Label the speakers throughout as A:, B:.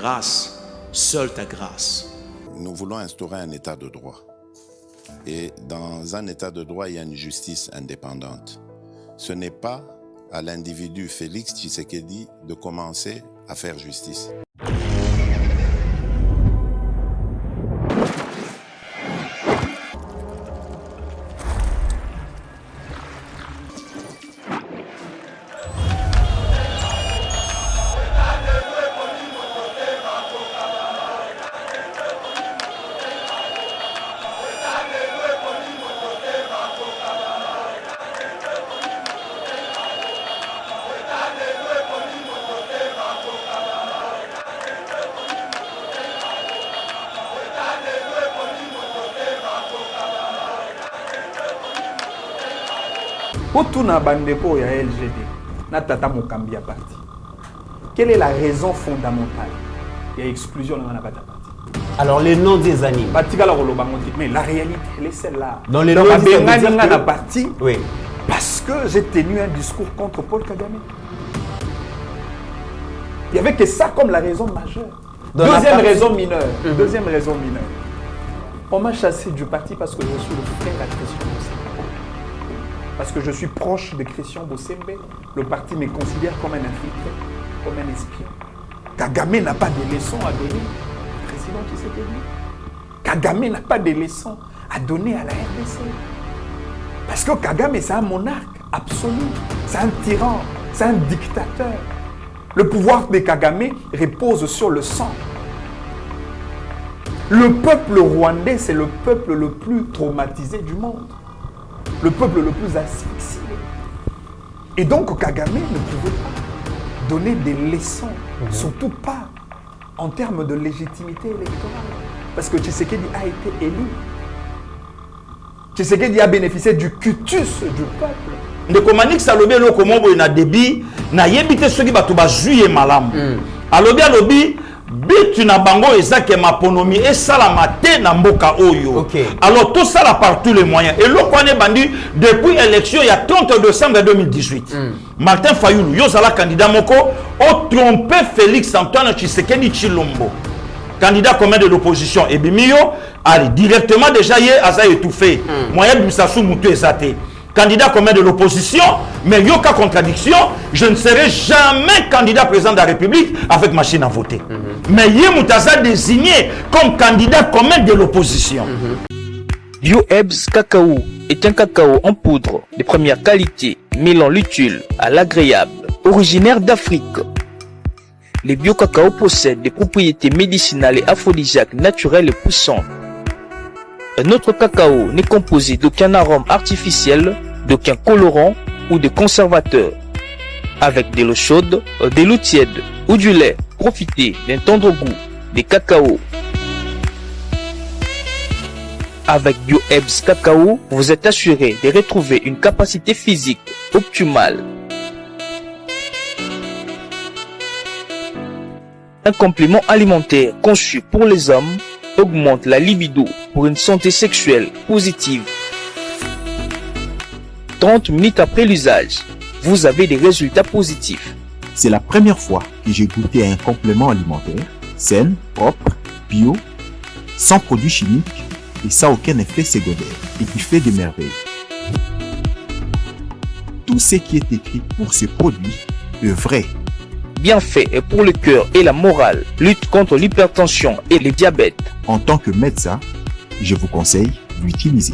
A: grâce, seule ta grâce.
B: Nous voulons instaurer un état de droit. Et dans un état de droit, il y a une justice indépendante. Ce n'est pas à l'individu Félix Tshisekedi de commencer à faire justice.
C: Otuna bandeko ya LGD, na tata mokambi ya parti. Quelle est la raison fondamentale? Il y a exclusion dans la parti.
D: Alors les noms des animaux.
C: Mais la réalité, elle est celle-là.
D: Dans les noms des animaux.
C: Parti,
D: oui.
C: Parce que j'ai tenu un discours contre Paul Kagame. Il n'y avait que ça comme la raison majeure. Deuxième raison mineure. Deuxième raison mineure. On m'a chassé du parti parce que je suis le frère à Christian Bossembe. Parce que je suis proche de Christian Bossembe. Le parti me considère comme un infiltré, comme un espion. Kagame n'a pas de leçons à donner au président Tshisekedi. Kagame n'a pas de leçons à donner à la RDC. Parce que Kagame, c'est un monarque absolu. C'est un tyran. C'est un dictateur. Le pouvoir de Kagame repose sur le sang. Le peuple rwandais, c'est le peuple le plus traumatisé du monde. Le peuple le plus asphyxié. Et donc Kagame ne pouvait pas donner des leçons, surtout pas en termes de légitimité électorale. Parce que Tshisekedi a été élu. Tshisekedi a bénéficié du cutus du peuple.
E: Ndeko Manik Salobi lo komombo na debi na yebite soki bato ba juye malamu. Alobi bitu na bango ezake maponomi et salamate na mboka oyo. Alors tout ça là par tous les moyens. Et lo kwane bandi depuis élection il y a 30 décembre 2018. Martin Fayulu yozala candidat moko o trompé Félix Antoine Tshisekedi Tshilombo. Candidat commun de l'opposition et Bimio allez directement déjà yé aza étouffé. Moyen de Moussasou Moutou ezate. Candidat commun de l'opposition, mais il y a aucune contradiction, je ne serai jamais candidat président de la République avec machine à voter. Mais Yemoutaza désigné comme candidat commun de l'opposition.
F: BioEbs Cacao est un cacao en poudre de première qualité, mêlant l'utile à l'agréable, originaire d'Afrique. Les bio-cacao possèdent des propriétés médicinales et aphrodisiaques naturelles et puissantes. Un autre cacao n'est composé d'aucun arôme artificiel, d'aucun colorant ou de conservateur. Avec de l'eau chaude, de l'eau tiède ou du lait, profitez d'un tendre goût des cacao. Avec BioEbs Cacao, vous êtes assuré de retrouver une capacité physique optimale. Un complément alimentaire conçu pour les hommes augmente la libido pour une santé sexuelle positive. 30 minutes après l'usage, vous avez des résultats positifs.
G: C'est la première fois que j'ai goûté à un complément alimentaire sain, propre, bio, sans produits chimiques et sans aucun effet secondaire et qui fait des merveilles. Tout ce qui est écrit pour ce produit est vrai.
F: Bienfait est pour le cœur et la morale, lutte contre l'hypertension et le diabète.
G: En tant que médecin, je vous conseille d'utiliser.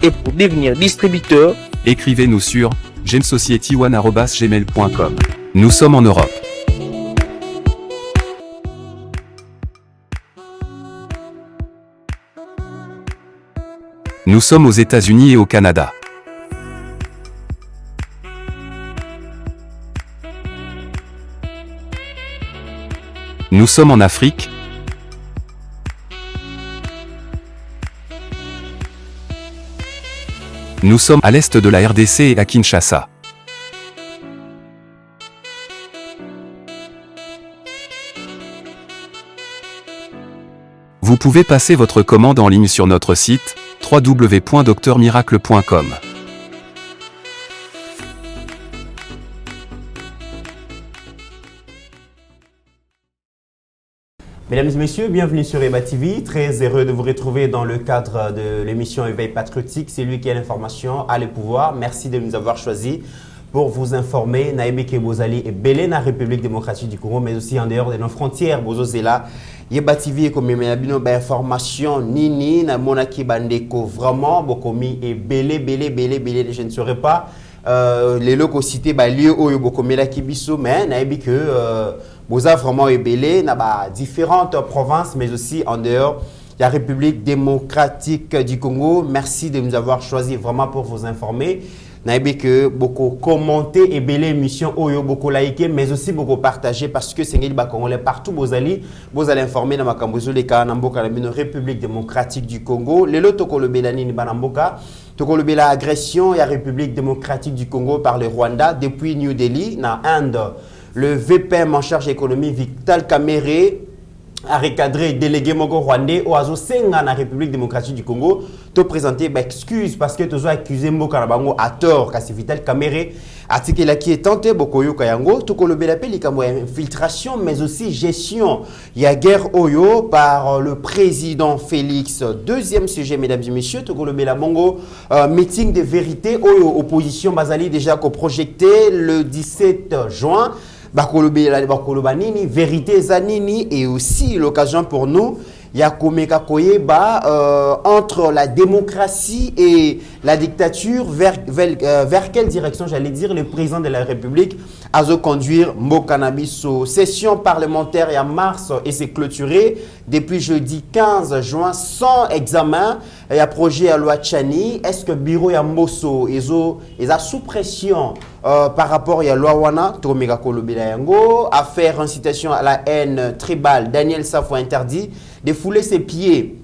F: Et pour devenir distributeur,
H: écrivez-nous sur gemsociety1@gmail.com. Nous sommes en Europe. Nous sommes aux États-Unis et au Canada. Nous sommes en Afrique. Nous sommes à l'est de la RDC et à Kinshasa. Vous pouvez passer votre commande en ligne sur notre site www.docteurmiracle.com.
D: Mesdames et messieurs, bienvenue sur Eba TV. Très heureux de vous retrouver dans le cadre de l'émission Éveil Patriotique. C'est lui qui a l'information, a le pouvoir. Merci de nous avoir choisis pour vous informer. Naïbeke Bozali est belé na République démocratique du Congo, mais aussi en dehors de nos frontières. Bozozela, Eba TV comme une information nini na monaki bandeko vraiment bokomi et belé. Je ne saurais pas les locaux cités lieu où bokomi la kibiso, mais naïbeke Boza vraiment ébélé dans différentes provinces, mais aussi en dehors de la République démocratique du Congo. Merci de nous avoir choisi vraiment pour vous informer. Naïbe que beaucoup commenter ébélé émission Oyo, beaucoup liker, mais aussi beaucoup partager parce que c'est un Congolais partout. Vous allez informer dans ma cambozo les cas Namboka la République démocratique du Congo. Les lots toko le belani ni banamboka. Toko le bela agression et la République démocratique du Congo par le Rwanda depuis New Delhi na Inde. Le VPM en charge économique Vital Kamere a recadré délégué Mogo Rwandais au Azo Senga na République démocratique du Congo. Te présenter excuse parce que tu as accusé Mboka Kanabango à tort car c'est Vital Kamere article qui est tenté Bokoyo Kayango tout le bel appel infiltration mais aussi gestion. Il y a guerre Oyo par le président Félix. Deuxième sujet mesdames et messieurs tout le bel Bongo meeting de vérité Oyo opposition Bazali déjà projeté le 17 juin. Bakolobanini, vérité zanini et aussi l'occasion pour nous Yakomeka Koyeba entre la démocratie et la dictature vers quelle direction j'allais dire le président de la République a conduire Mbokanabiso. Session parlementaire en mars et c'est clôturé depuis jeudi 15 juin sans examen. Il y a projet à loi Chani. Est-ce que bureau Yamboso est sous pression par rapport à la loi Wana Tomega Kolobela Yango affaire incitation à la haine tribale. Daniel Safo interdit de fouler ses pieds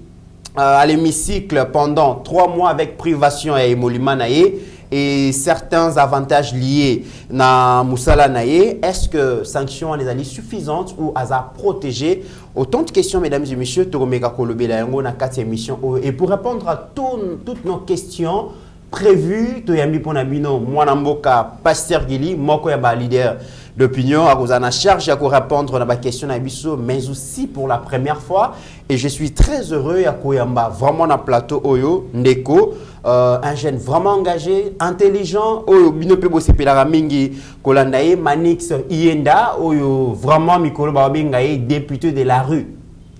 D: à l'hémicycle pendant 3 mois avec privation à émolument et certains avantages liés na Moussala Naye. Est-ce que sanctions les alliés suffisantes ou à protéger? Autant de questions, mesdames et messieurs, Toromeka Kolobela Yango na 4e émission. Et pour répondre à toutes nos questions prévues, Toyami Ponabino, Mwanamboka, Pasteur Gili, Moko Yaba leader d'opinion, à vous en charge à répondre à ma question Nabiso, mais aussi pour la première fois. Et je suis très heureux à Koyamba, vraiment dans plateau Oyo, Ndeko, un jeune vraiment engagé, intelligent, Oyo, Binopebo Sepelara Mingi, Kolandaye, Manix Ienda, Oyo, vraiment Mikolo Babingaye, député de la rue.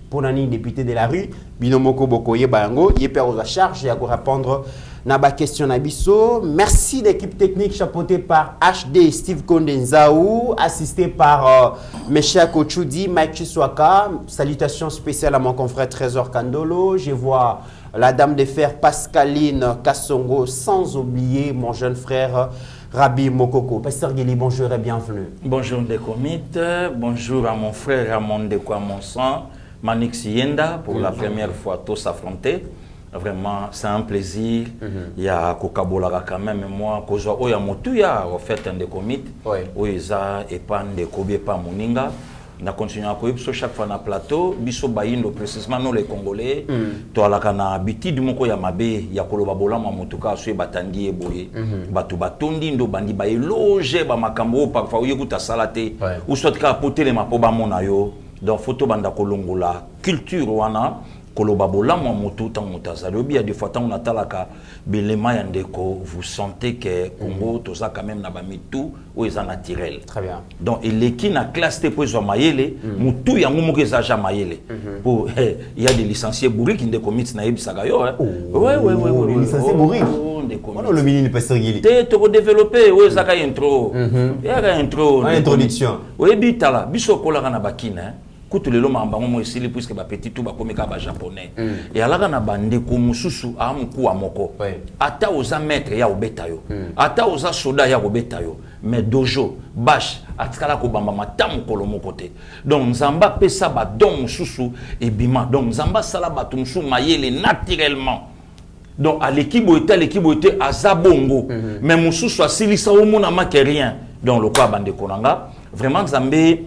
D: Pour Nani, député de la rue, Binomoko Bokoye Bayango, Yéper aux charge et à vous répondre à ma question Nabiso. Merci l'équipe technique chapeautée par HD Steve Kondenzaou, assisté par Mesha Kochoudi, Mike Chiswaka. Salutations spéciales à mon confrère Trésor Kandolo. Je vois la dame de fer Pascaline Kassongo, sans oublier mon jeune frère Rabi Mokoko. Pasteur Guili, bonjour et bienvenue.
E: Bonjour Ndekomit, bonjour à mon frère Ramon Ndeko à mon sang, Manix Yenda, pour la première fois tous s'affronter. Vraiment, c'est un plaisir. Il y a Kokabola quand même, moi, Kozo Oya Motuya, au fait, un des comités, Oya et pas de Kobe, pas Moninga. On a continué à courir chaque fois dans le plateau, Biso Bayindo, précisément nous les Congolais. Toi, la Kana, Biti du Moko Yamabe, Yakolobabola, Mamotuka, Sue Batangi et Boye, Batu Batundi, Ndo Bandi Baye, Loge, Bamakambo, parfois, Uyekuta Salate, ou soit Kapote, les Mapoba Monayo, dans Photo Banda Kolongola, culture Wana. Kolobabola moi moto tant motazalobi il y a des fois tant on atalaka belema yandeko vous sentez que Congo tout ça quand même na ba mitu ou est naturel.
D: Très bien.
E: Donc il est qui na classe te pour mayele mutu yango moko za mayele pour il y a des licenciés bourri qui ndeko mit na yebisaka yo ouais
D: les licenciés bourri on le mini pasteur Gili
E: te to développer ou zaka intro ya ga intro
D: introduction
E: oui bitala biso kolaka na bakina kutu lelo mambango mo esili puisque ba petit tout ba komeka ba japonais et alaka na bande ko mususu a muku amoko ata oza maître ya obeta yo ata oza soda ya obeta yo mais dojo bash atikala ko bamba matamu kolomoko te donc nzamba pesa ba don mususu et bima donc nzamba sala batu musu mayele naturellement. Donc à l'équipe était à Zabongo mais mususu asilisa o mona make rien donc le quoi bande konanga vraiment Zambé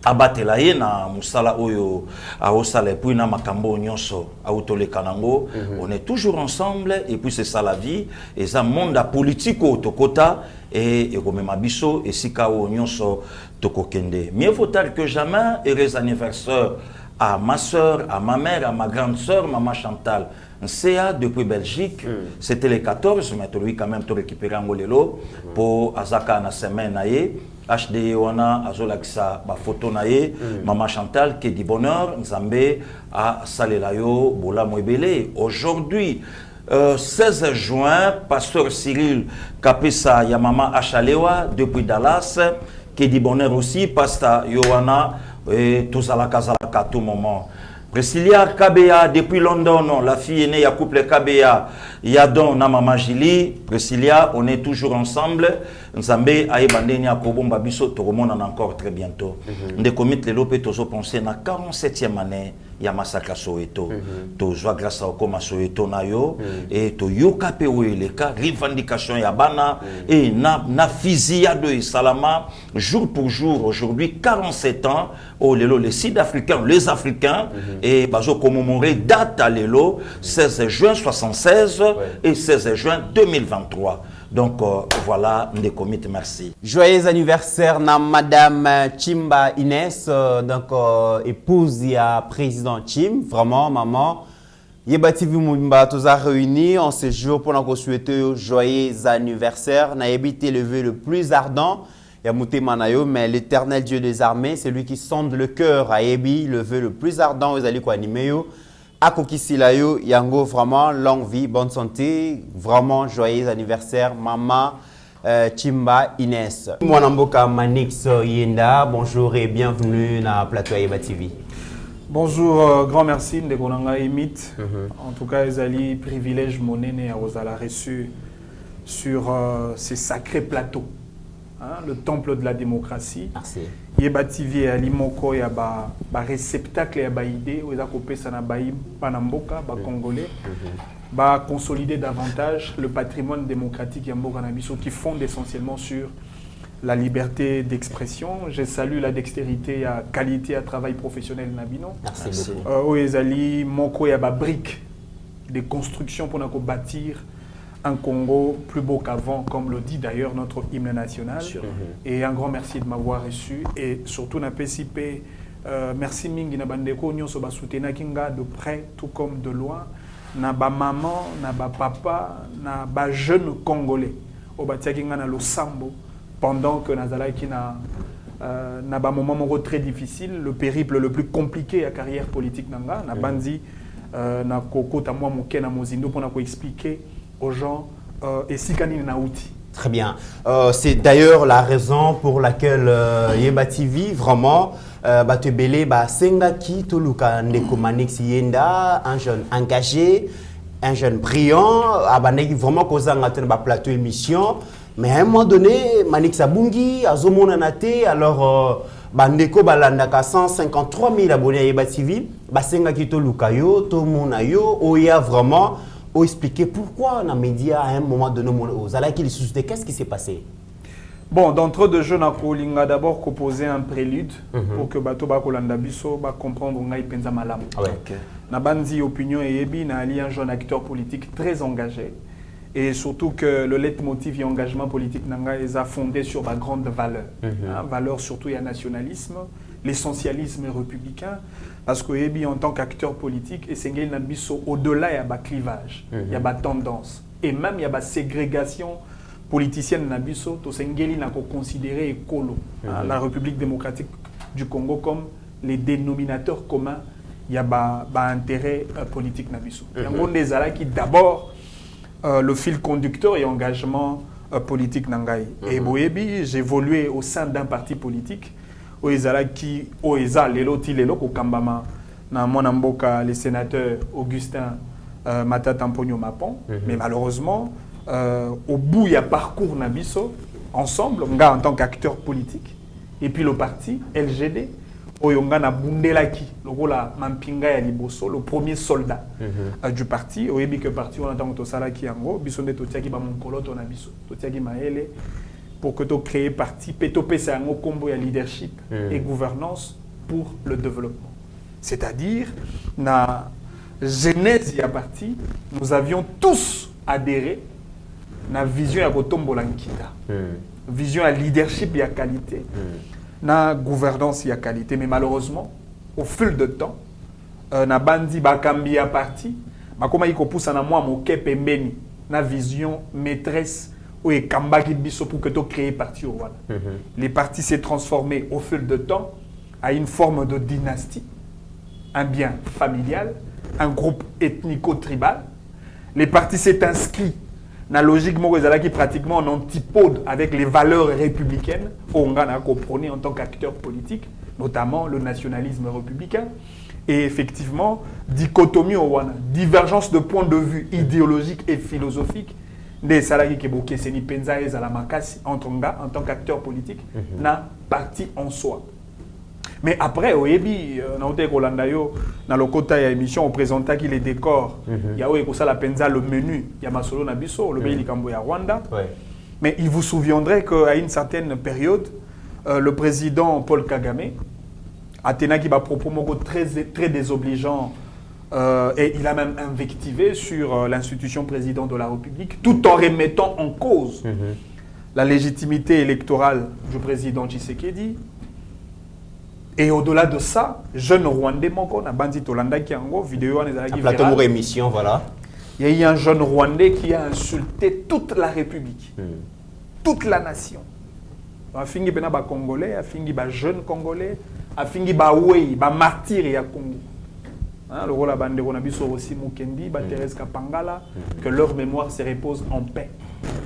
E: abatela ye na musala oyo aosala et puis na makambo nyonso autoleka nango. On est toujours ensemble et puis c'est ça la vie et ça monde politique tokota et komema biso et sika o nyonso tokokende. Mieux vaut tard que jamais. Heureux anniversaire à ma soeur, à ma mère, à ma grande soeur, maman Chantal CA depuis Belgique. C'était les 14, mais lui quand même tout récupéré en Golelo pour Azaka na semaine naie. HD wana azolakisa ba photo naie maman Chantal qui dit bonheur Nzambe à Salelayo bola moebele. Aujourd'hui 16 juin, pasteur Cyril Kapesa Yamama Achalewa depuis Dallas qui dit bonheur aussi pasteur Yohana et tout ça à tout moment. Priscilla Kabea depuis London, la fille aînée ya couple Kabea, Yadon na Mama Jili, Priscilla, on est toujours ensemble. Nzambe aibandeni ya kobomba biso toromona encore très bientôt. Nde komit le lope tozo penser na 47e année ya massacre Soweto. Tozo grâce au koma Soweto na yo et to yoka pe oeleka revendication ya bana et na fusillade de Salama jour pour jour aujourd'hui 47 ans au lelo les Sud-Africains, les Africains et bazo commémorer date à lelo 16 juin 76 et 16 juin 2023. Donc voilà, Ndekomit, merci.
D: Joyeux anniversaire à Madame Chimba Inès, donc épouse ya président Chim, vraiment maman. Yebati Vimumba tous a réunis en ce jour pour nous souhaiter joyeux anniversaire. Na habité le vœu le plus ardent. Yamute Manayo, mais l'Éternel Dieu des armées, c'est lui qui sonde le cœur à Ebi, le vœu le plus ardent. Vous allez quoi animer Akokisilayo, Yango, vraiment, longue vie, bonne santé, vraiment joyeux anniversaire, maman Chimba Inès. Mwanamboka Manix Yenda, bonjour et bienvenue dans Plateau Yeba TV.
C: Bonjour, grand merci de Konanga Emit. En tout cas, Ezali, privilège mon aîné à Osala reçu sur ces sacrés plateaux. Le temple de la démocratie.
D: Merci.
C: Yeba TV à Limoko, il y a un réceptacle, il y a une idée, il y a Panamboka, Congolais, consolider davantage le patrimoine démocratique qui fonde essentiellement sur la liberté d'expression. Je salue la dextérité, la qualité à travail professionnel Nabino.
D: Merci beaucoup.
C: Oezali, Moko, il y a une brique de construction pour nous bâtir un Congo plus beau qu'avant, comme le dit d'ailleurs notre hymne national. Et un grand merci de m'avoir reçu. Et surtout, na PCP, merci mingi na bandeko nyonso ba soutenir kinga de près tout comme de loin. Na ba maman, na ba papa, na ba jeune Congolais. Au batia kinga na losambo pendant que nazala qui na ba moment très difficile, le périple le plus compliqué à carrière politique nanga, na bandi na koko ta moi moké na mozindo pour na ko expliquer aux gens et si kanine na outi.
D: Très bien. C'est d'ailleurs la raison pour laquelle Yeba TV vraiment Batebele Sengaki Toluka Ndeko Manix Yenda, un jeune engagé, un jeune brillant, abaneki vraiment kozanga tena ba plateau émission, mais à un moment donné Manix Abungi azomona nate alors bandeko balandaka 153 000 abonnés à Yeba TV, Sengaki Toluka yo, to mona yo, oya vraiment expliquer pourquoi dans les médias à un moment donné aux Alaki les qu'est-ce qui s'est passé?
C: Bon, d'entre deux jeunes, on a d'abord composé un prélude pour que Bato Bakolanda Biso va comprendre qu'on a pensa malam. Na bandi opinion et Ebi na ali un jeune acteur politique très engagé et surtout que le leitmotiv et engagement politique nanga est fondé sur ma grande valeur. Valeur surtout il y a nationalisme, l'essentialisme républicain. Parce que Ebi en tant qu'acteur politique, et c'est au-delà il y a un clivage, il y a une tendance, et même il y a une ségrégation politicienne Nabiso, to Sengeli n'a considéré écolo, la République démocratique du Congo comme les dénominateurs communs, il y a un intérêt politique Nabiso. Il y a des ala qui d'abord le fil conducteur et engagement politique Nangaï. Et Boebi, j'ai évolué au sein d'un parti politique. Oezala qui oeza lelo ti lelo ko kambama na mwanamboka le sénateur Augustin Matata Mponyo Mapon, mais malheureusement au bout il y a parcours nabiso ensemble nga en tant qu'acteur politique et puis le parti LGD oyonga na bundelaki lokola mampinga ya liboso le premier soldat du parti oyebi que parti on entend to sala ki yango biso nde to tiaki ba monkolo to na biso to tiaki maele pour que tu crées parti, PTOP c'est un combo de leadership et gouvernance pour le développement. C'est-à-dire, na genèse ya parti, nous avions tous adhéré na vision ya kotombo lankita. Vision à leadership ya qualité, na gouvernance ya qualité, mais malheureusement, au fil de temps, na bandi bakambi ya parti, bakoma iko poussa na moi moke pembeni na vision maîtresse ou et kambaki biso pour que tu crées parti au Rwanda. Les partis s'est transformé au fil de temps à une forme de dynastie, un bien familial, un groupe ethnico-tribal. Les partis s'est inscrit dans la logique qui pratiquement en antipode avec les valeurs républicaines qu'on a compris en tant qu'acteur politique, notamment le nationalisme républicain. Et effectivement, dichotomie au Rwanda, divergence de points de vue idéologiques et philosophiques des salariés qui boké seni penza et zalamakasi entre nga en tant qu'acteur politique na parti en soi. Mais après au yebi na ote kolanda yo na lokota ya émission on présentait qu'il les décors ya o ekosa la penza le menu ya masolo na biso le pays likambo ya Rwanda. Mais il vous souviendrait qu'à une certaine période le président Paul Kagame Athéna qui va propos très désobligeant et il a même invectivé sur l'institution président de la République tout en remettant en cause la légitimité électorale du président Tshisekedi. Et au-delà de ça, jeune Rwandais, on a bandit Tolanda qui a une vidéo
D: plateau émission, voilà.
C: Il y a eu un jeune Rwandais qui a insulté toute la République, toute la nation. A fingi bena ba Congolais, a fingi ba jeune Congolais, a fingi ba wei, ba martyr ya Congo. Le rôle à bande on a biso aussi Mukendi, ba Thérèse Kapangala, que leur mémoire se repose en paix.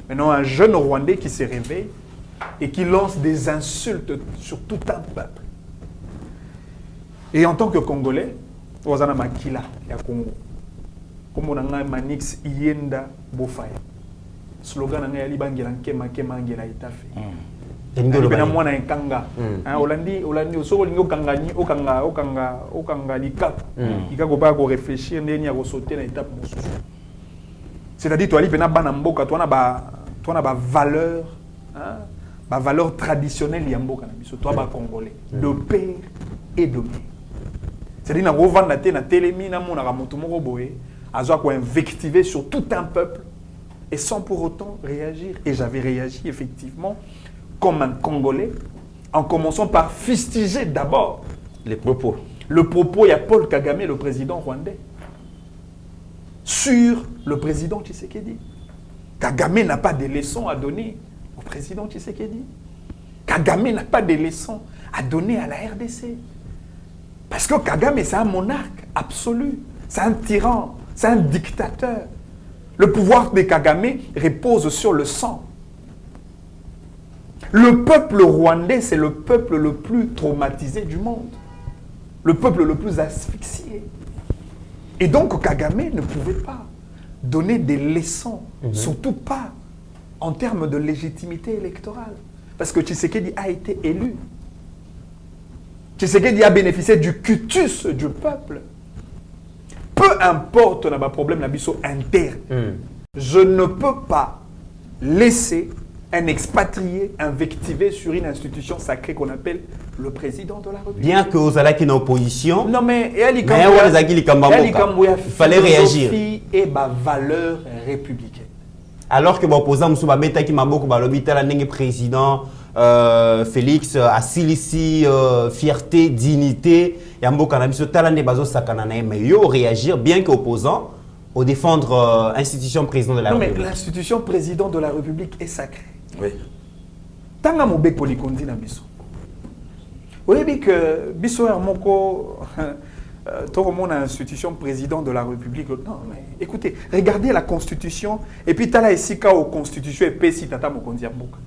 C: Maintenant un jeune Rwandais qui se réveille et qui lance des insultes sur tout un peuple. Et en tant que Congolais, on a makila ya Congo. Comme on a Manix Yenda Bofaya. Slogan on a libangela nkema kema ngela itafe. Bena mwana enkanga. Olandi osoko lingo kangani okanga likap. Ikako ba ko réfléchir ndeni ya ko sauter na étape mosusu. C'est-à-dire toi ali bena bana mboka toi na ba valeur, ba valeur traditionnelle ya mboka na biso toi ba congolais de père et de mère. C'est-à-dire na revendre na télémi na mona moto moko boye azo ko invectiver sur tout un peuple et sans pour autant réagir. Et j'avais réagi effectivement comme un Congolais, en commençant par fustiger d'abord les propos. Le propos, il y a Paul Kagame, le président rwandais, sur le président Tshisekedi. Kagame n'a pas de leçons à donner au président Tshisekedi. Kagame n'a pas de leçons à donner à la RDC. Parce que Kagame, c'est un monarque absolu, c'est un tyran, c'est un dictateur. Le pouvoir de Kagame repose sur le sang. Le peuple rwandais, c'est le peuple le plus traumatisé du monde. Le peuple le plus asphyxié. Et donc Kagame ne pouvait pas donner des leçons, surtout pas en termes de légitimité électorale. Parce que Tshisekedi a été élu. Tshisekedi a bénéficié du cutus du peuple. Peu importe, on a un problème interne. Je ne peux pas laisser un expatrié invectivé sur une institution sacrée qu'on appelle le président de la République.
D: Bien que vous allez en opposition,
C: non mais il
D: fallait réagir.
C: Et ma valeur républicaine.
D: Alors que l'opposant Moussouba Beta qui m'a beaucoup le président Félix Assilisi fierté, dignité, Yambo Kanabiso Talande Bazo Sakanana, mais yo réagir bien qu'opposant au défendre institution président de la République.
C: Non mais l'institution président de la République est sacrée.
E: Oui.
C: Tanga mobe polikondi na biso. Vous savez que biso hermoko tout le monde a institution président de la République. Non mais écoutez, regardez la constitution et puis tala esika au constitution et pesi tata mokondi mboka.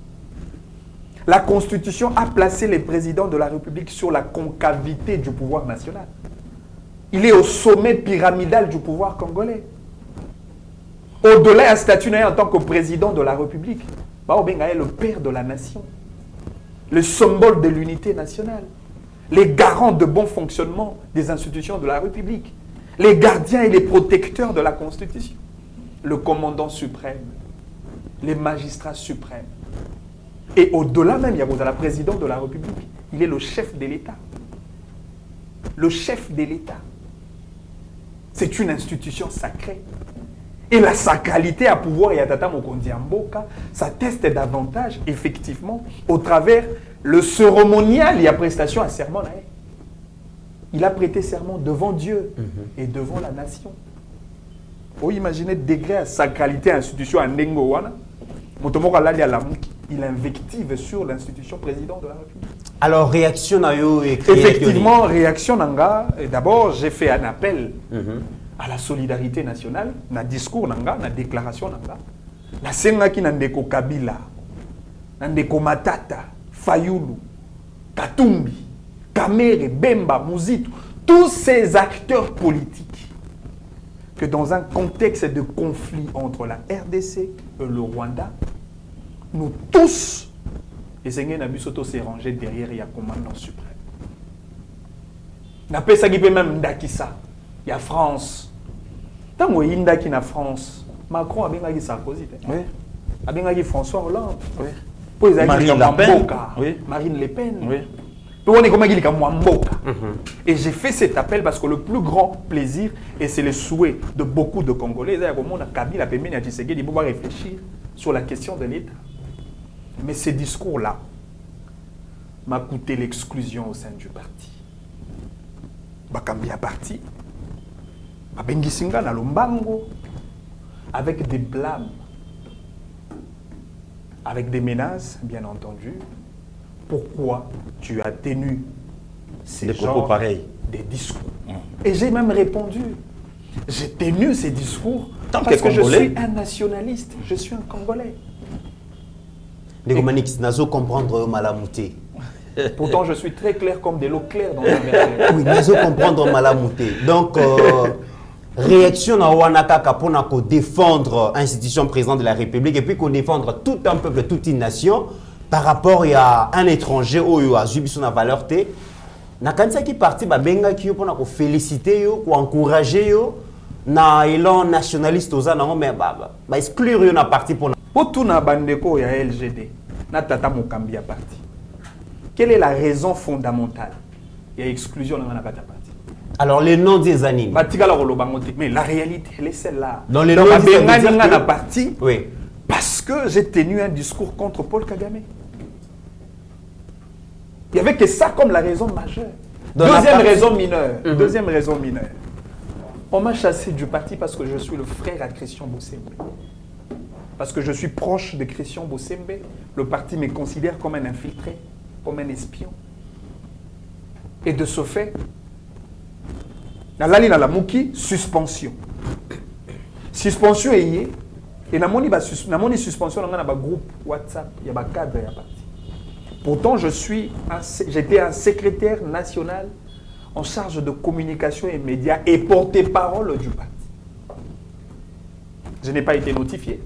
C: La constitution a placé les présidents de la République sur la concavité du pouvoir national. Il est au sommet pyramidal du pouvoir congolais. Au-delà, un statut en tant que président de la République. Baobenga est le père de la nation. Le symbole de l'unité nationale. Les garants de bon fonctionnement des institutions de la République. Les gardiens et les protecteurs de la Constitution. Le commandant suprême. Les magistrats suprêmes. Et au-delà même, il y a le président de la République. Il est le chef de l'État. Le chef de l'État. C'est une institution sacrée. Et la sacralité à pouvoir, Yatata Mokondi Mboka, ça teste davantage, effectivement, au travers le cérémonial, il y a prestation à serment. Il a prêté serment devant Dieu et devant la nation. Vous imaginez le degré à sacralité à l'institution à Nengowana. Il invective sur l'institution président de la République.
D: Alors, réaction Nayo et
C: effectivement, réaction Nanga. D'abord, j'ai fait un appel à la solidarité nationale, na discours Nanga, na déclaration Nanga. La senga qui n'andeko Kabila, n'andeko Matata, Fayulu, Katumbi, Kamere, Bemba, Mouzitu, tous ces acteurs politiques que dans un contexte de conflit entre la RDC et le Rwanda, nous tous, les Seigneurs Nabusoto s'est rangé derrière le commandant suprême. N'a pas ça qui peut même Ndakisa. Il y a France. Tant que il y a na France, Macron a bien gagné Sarkozy. Oui. A bien gagné François Hollande. Oui.
E: Marine Le Pen.
C: Oui. Marine Le Pen. Oui. On est comme et j'ai fait cet appel parce que le plus grand plaisir, et c'est le souhait de beaucoup de Congolais, c'est Kabila de pouvoir réfléchir sur la question de l'État. Mais ces discours-là m'a coûté l'exclusion au sein du parti. Bakambia parti, Babengisinga na Lombango, avec des blâmes, avec des menaces, bien entendu. Pourquoi tu as tenu ces propos pareils, des discours? Et j'ai même répondu. J'ai tenu ces discours parce que je suis un nationaliste, je suis un Congolais.
D: Manix, nazo comprendre Malamouté.
C: Pourtant, je suis très clair comme de l'eau claire dans la mer.
D: Oui, nazo comprendre Malamouté. Donc, réaction à Wanakaka pour défendre l'institution présidente de la République et puis qu'on défendre tout un peuple, toute une nation. Par rapport à un étranger où a subi son valeur té na kanisa qui parti ba benga ki pour na ko féliciter yo ko encourager yo na élan nationaliste aux anango mais ba exclure yo na parti pour
C: tout na bandeko ya LGD na tata mokambi ya parti. Quelle est la raison fondamentale ya exclusion na na parti?
D: Alors les noms des animes
C: mais la réalité elle est celle-là.
D: Dans les noms
C: des parti.
D: Oui.
C: Parce que j'ai tenu un discours contre Paul Kagame. Il n'y avait que ça comme la raison majeure. Deuxième raison mineure. Deuxième raison mineure. On m'a chassé du parti parce que je suis le frère à Christian Bossembe. Parce que je suis proche de Christian Bossembe. Le parti me considère comme un infiltré, comme un espion. Et de ce fait, Nalali Nalamouki, suspension. Suspension est et na moni suspension dans un groupe WhatsApp, il y a un cadre ya parti. Pourtant j'étais un secrétaire national en charge de communication et médias et porte-parole du parti. Je n'ai pas été notifié.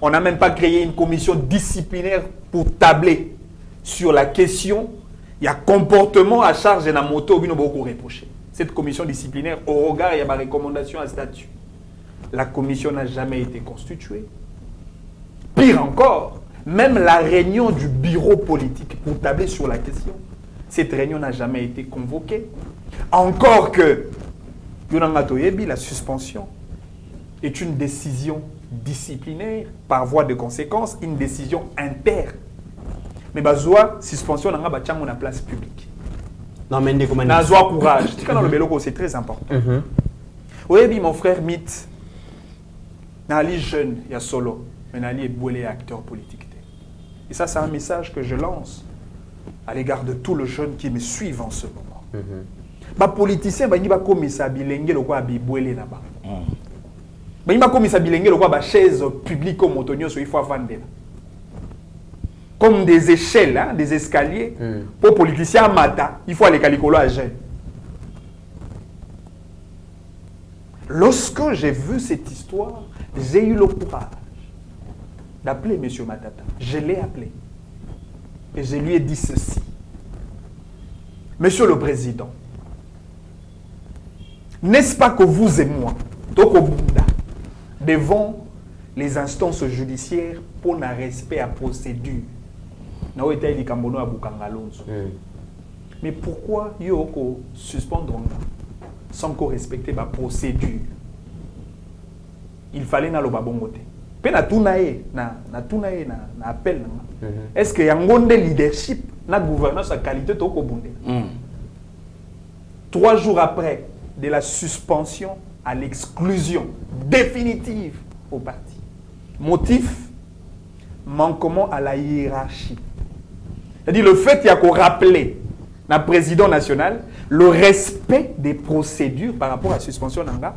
C: On n'a même pas créé une commission disciplinaire pour tabler sur la question. Il y a comportement à charge de la moto qui beaucoup reproché. Cette commission disciplinaire, au regard, il y a ma recommandation à statut. La commission n'a jamais été constituée. Pire encore, même la réunion du bureau politique pour tabler sur la question, cette réunion n'a jamais été convoquée. Encore que, la suspension est une décision disciplinaire, par voie de conséquence, une décision interne. Mais la suspension n'a pas été en place publique.
D: Non, mais
C: Nazoa courage. C'est très important. Oui, mon frère Mythe. Nali jeune, il y a solo, mais Nali est boulé acteur politique. Et ça, c'est un message que je lance à l'égard de tous les jeunes qui me suivent en ce moment. Les politiciens, ils vont commencer à bilinguer le quoi à boulé là-bas. Ils vont commencer à bilinguer le quoi à chaise publique comme Antonio, il faut vendre. Comme des échelles, hein, des escaliers. Pour les politiciens, il faut aller calicolo à jeune. Lorsque j'ai vu cette histoire, j'ai eu le courage d'appeler M. Matata. Je l'ai appelé. Et je lui ai dit ceci. Monsieur le Président, n'est-ce pas que vous et moi, devons les instances judiciaires pour un respect à procédure. Mais pourquoi Yoko suspendre sans qu'on respecte la procédure? Il fallait na loba bongote. Pe na tunae na appel. Est-ce que y a un leadership na gouvernance à qualité to ko bonde? 3 jours après de la suspension à l'exclusion définitive au parti. Motif, manquement à la hiérarchie. C'est-à-dire le fait qu'il y a qu'on rappeler le président national le respect des procédures par rapport à la suspension d'Anga,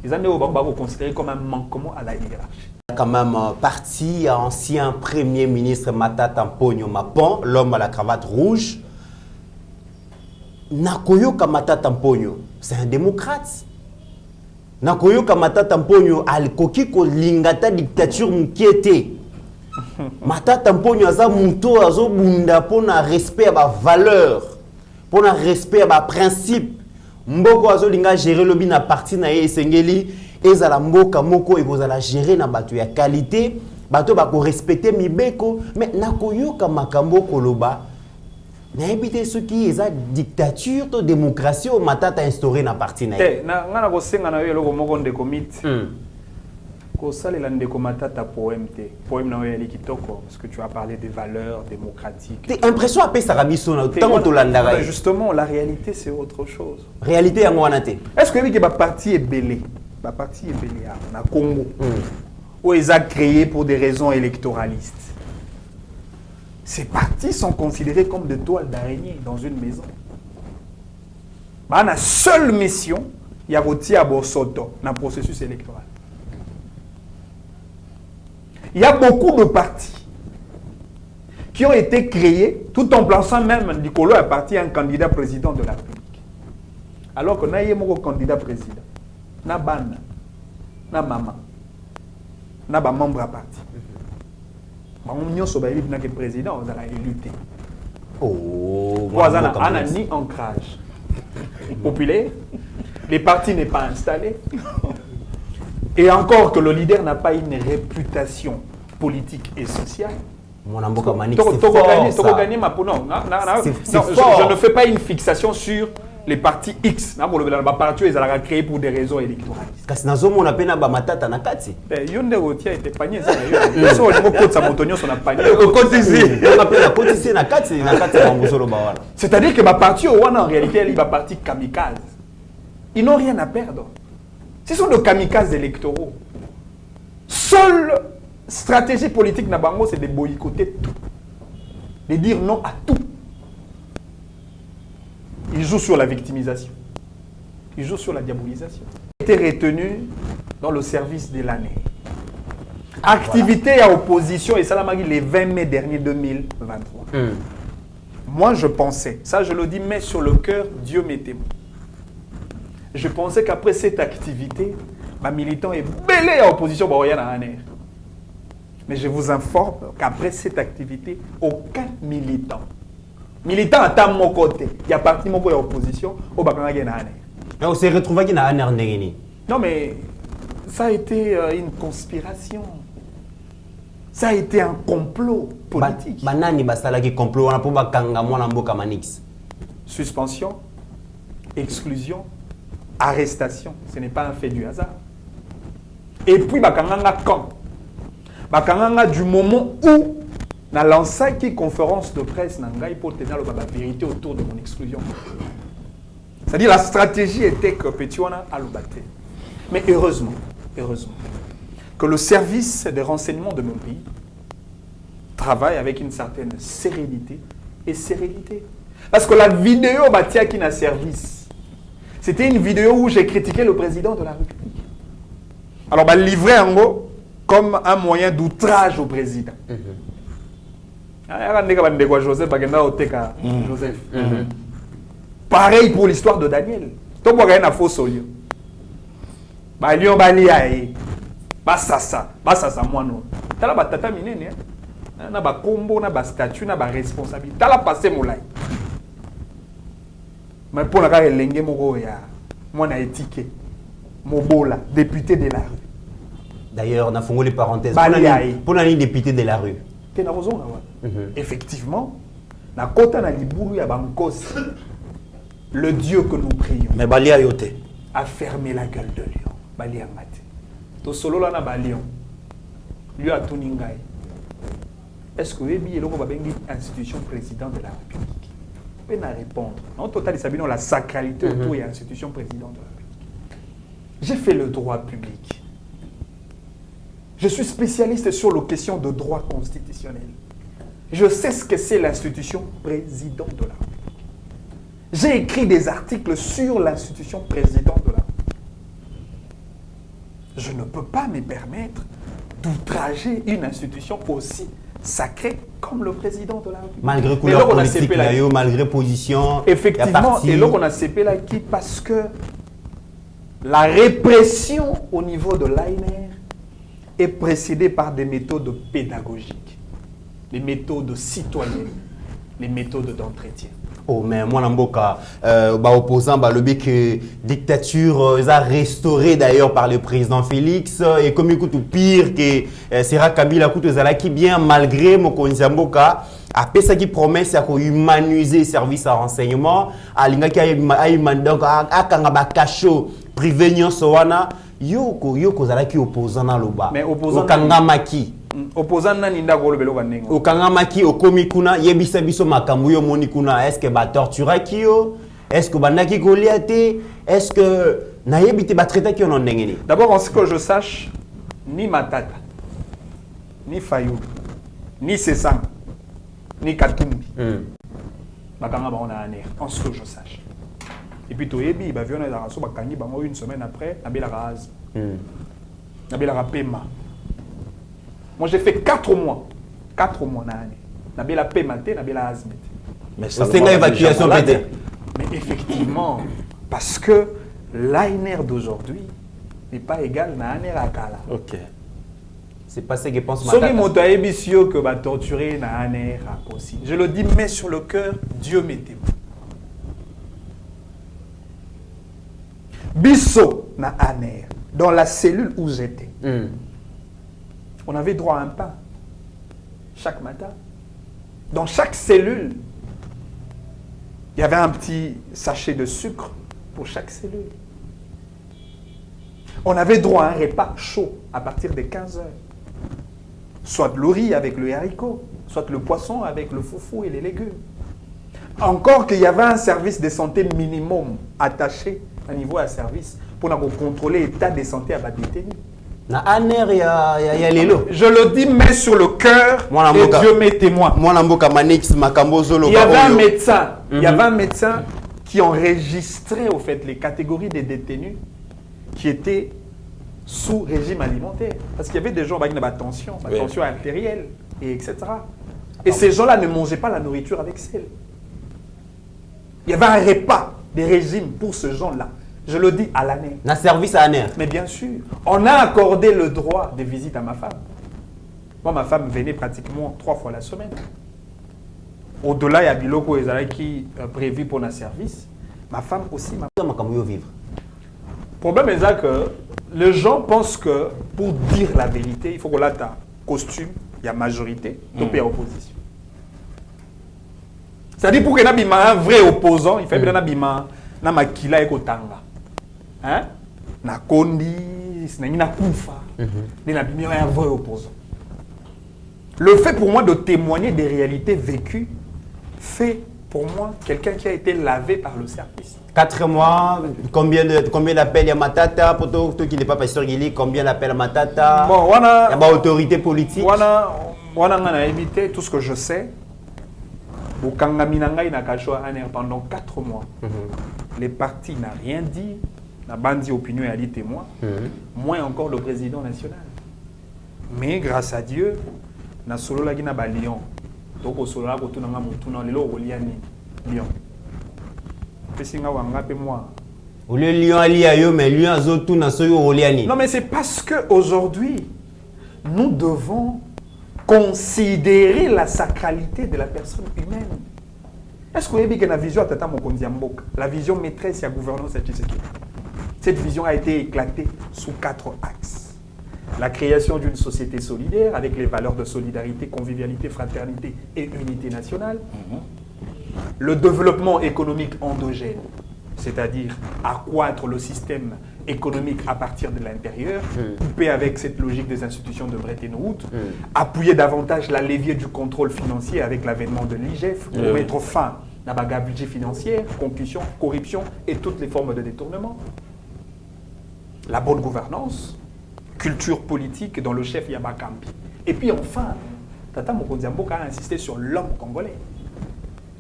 C: ils ont considéré comme un manquement à la hiérarchie.
D: Quand même parti ancien premier ministre Matata Mponyo Mapon, l'homme à la cravate rouge. Nakoyoka Matata Mponyo, c'est un démocrate. Nakoyoka Matata Mponyo alikoki ko lingata dictature mkiete. Matata Mponyo aza muto azo bunda pona respect à ba valeur, pona respect à ba principe. Mboko azo linga gérer le bina parti na ye esengeli ezala mboka moko ekozala gérer na bato ya qualité, bato ba ko respecter mibeko, mais nakoyoka makambo koloba. N'habite ce qui est la dictature, la démocratie, ou matata instauré dans parti na.
C: Na ko senga na yo loko moko ndeko mit. Ko salela ndeko matata poème na yo kitoko parce que tu as parlé des valeurs démocratiques.
D: T'es impression après ça rabiso na tant to landara.
C: Justement, la réalité c'est autre chose.
D: Réalité ya ngwana te.
C: Est-ce que ba parti est belé? Ba parti est belé na Congo. Où ils ont créé pour des raisons électoralistes. Ces partis sont considérés comme des toiles d'araignée dans une maison. La seule mission, il y a Rotia Bosoto dans le processus électoral. Il y a beaucoup de partis qui ont été créés tout en plaçant même Nicolo à parti un candidat président de la République. Alors que n'a pas candidat président, n'a ban, n'a maman, n'a pas membre à parti. On a président, on a élu.
D: Oh,
C: on a ni ancrage populaire, les partis n'est pas installé, et encore que le leader n'a pas une réputation politique et sociale.
D: Mon amboka Manix, c'est fort.
C: Je ne fais pas une fixation sur les partis X. Les partis ils ont créé pour des raisons électoralistes.
D: Parce que nous avons un peu de matata na kati.
C: Yonde Rotia était panier ça. Ils sont au côté sa montonio son panier. C'est-à-dire que ma parti en réalité il va parti kamikaze. Ils n'ont rien à perdre. Ce sont des kamikazes électoraux. Seule stratégie politique na bango c'est de boycotter tout. De dire non à tout. Il joue sur la victimisation. Il joue sur la diabolisation. Il a été retenu dans le service de l'année. Activité à opposition, et ça l'a marqué le 20 mai dernier 2023. Moi, je pensais, ça je le dis, mais sur le cœur, Dieu m'est témoin. Je pensais qu'après cette activité, ma militant est belé à opposition. Mais je vous informe qu'après cette activité, aucun militant à mon côté, il y a parti mon côté opposition au Bakanga Genane.
D: Mais on s'est retrouvé qui n'a rien negeni.
C: Non mais ça a été une conspiration. Ça a été un complot politique.
D: Banani basala qui complot on a pour Bakanga mwana mboka Manix.
C: Suspension, exclusion, arrestation, ce n'est pas un fait du hasard. Et puis Bakanga quand Bakanga du moment où na lancé qui conférence de presse nangai pour tenir la vérité autour de mon exclusion. C'est-à-dire la stratégie était que Pétuana a le batté. Mais heureusement que le service de renseignement de mon pays travaille avec une certaine sérénité et sérénité. Parce que la vidéo Batia qui n'a service, c'était une vidéo où j'ai critiqué le président de la République. Alors livré en gros comme un moyen d'outrage au président. Joseph. Pareil pour l'histoire de Daniel. Tout le monde a faux solio. Lion baliae. Basasa moi non. Tala batata minene. Na ba combo na ba statut na ba responsabilité. Tala passé molai. Mais pour la ka elenge moko ya mwana étiqué. Mobola, député de la rue.
D: D'ailleurs, on a fait les parenthèses.
C: Baliaï.
D: Pour la ligne député de la rue.
C: Effectivement, na kota na libulu ya Bankos, le Dieu que nous prions.
E: Mais Balia yote.
C: A fermé la gueule de lion. Balia mate. To solo la na balion. Lui a tout ningai. Est-ce que Ebi est une institution président de la République? On peut répondre. En total, il la sacralité autour de l'institution président de la République. J'ai fait le droit public. Je suis spécialiste sur les questions de droit constitutionnel. Je sais ce que c'est l'institution président de la République. J'ai écrit des articles sur l'institution président de la République. Je ne peux pas me permettre d'outrager une institution aussi sacrée comme le président de la République.
D: Malgré couleur politique, malgré position.
C: Effectivement, et là on a CP là qui parce que la répression au niveau de l'ANR est précédée par des méthodes pédagogiques, des méthodes citoyennes, les méthodes d'entretien.
D: Oh, mais moi, Namboka, opposant, le que dictature a restauré d'ailleurs par le président Félix, et comme il coûte pire que Sera Kabila coûte Zalaki, bien malgré mon Mboka, après ça qui promet, c'est qu'on humaniser les services à renseignement, à l'ingaki à Kangaba Kacho, prévenir Sowana, yoko Zalaki opposant dans le bas.
C: Mais opposant
D: Kangamaki.
C: Opposant nani ndako lobelo banengo.
D: Okangamaki okomi kuna yebisa biso makambo yo moni kuna, est-ce que ba torturaki yo, est-ce que bandaki Goliath, est-ce que na yebite ba traiter ki on ndengeni.
C: D'abord en ce que je sache, ni Matata, ni Fayou, ni Sessang, ni Katumbi. Bakanga ba on a aner, en ce que je sache. Et puis toyebi ba viona za so bakangi bango une semaine après na bela raz. Na bela pema. Moi, j'ai fait 4 mois. 4 mois dans l'année. Je suis maté, je suis azmet.
D: Mais c'est une évacuation peut-être.
C: Mais effectivement, parce que l'ANR d'aujourd'hui n'est pas égal à l'ANR à Kala.
D: Ok. C'est pas ce que pense
C: Matata. Si je suis que va torturer l'ANR possible. Je le dis, mais sur le cœur, Dieu m'est témoin. Bisso na ANR, dans la cellule où j'étais. On avait droit à un pain chaque matin. Dans chaque cellule, il y avait un petit sachet de sucre pour chaque cellule. On avait droit à un repas chaud à partir de 15 heures. Soit le riz avec le haricot, soit le poisson avec le foufou et les légumes. Encore qu'il y avait un service de santé minimum attaché à niveau à service pour contrôler l'état de santé à bas détenus.
D: Je
C: le dis, mais sur le cœur, et Dieu m'est témoin. Il y avait un médecin, il y avait un médecin qui enregistrait au fait les catégories des détenus qui étaient sous régime alimentaire. Parce qu'il y avait des gens avec une tension artérielle, et etc. Et ces gens-là ne mangeaient pas la nourriture avec sel. Il y avait un repas des régimes pour ces gens-là. Je le dis à l'année.
D: Un service à l'année.
C: Mais bien sûr, on a accordé le droit de visite à ma femme. Moi, ma femme venait pratiquement 3 fois la semaine. Au-delà, il y a Biloko qui est prévu pour un service. Ma femme aussi.
D: Comment vivre?
C: Le problème est que les gens pensent que pour dire la vérité, il faut qu'on ait un costume, il y a majorité, donc il y a opposition. C'est-à-dire pour qu'il y ait un vrai opposant, il faut qu'il y ait un makila ekotanga. Hein? Na kondi, na kufa. Un vrai opposant. Le fait pour moi de témoigner des réalités vécues fait pour moi quelqu'un qui a été lavé par le service.
D: 4 mois, combien d'appels à Matata, pour toi qui n'est pas pasteur Guili, combien d'appels à Matata?
C: Bon, il y
D: a une autorité politique.
C: On a évité tout ce que je sais. Pendant 4 mois, les partis n'ont rien dit. La bande opinion a dit témoin. Moins encore le président national. Mais grâce à Dieu, na solo la gina ba Lyon. Donc au solo la ko tunanga mutuna lelo ko liani Lyon. Pesinga wanga pe moi.
D: Au lieu Lyon ali ayo mais Lyon azotu na soyo oliani.
C: Non mais c'est parce que aujourd'hui nous devons considérer la sacralité de la personne humaine. Est-ce que vous avez vu que la vision Tata Mokonzi Mboka, la vision maîtresse et la gouvernance à Tshisekedi, cette vision a été éclatée sous 4 axes. La création d'une société solidaire avec les valeurs de solidarité, convivialité, fraternité et unité nationale. Le développement économique endogène, c'est-à-dire accroître le système économique à partir de l'intérieur, couper avec cette logique des institutions de Bretton Woods, appuyer davantage la levier du contrôle financier avec l'avènement de l'IGF pour mettre fin à la budget financière, concussion, corruption et toutes les formes de détournement. La bonne gouvernance, culture politique dont le chef Yabakampi. Et puis enfin, Tata Mokonzi Mboka a insisté sur l'homme congolais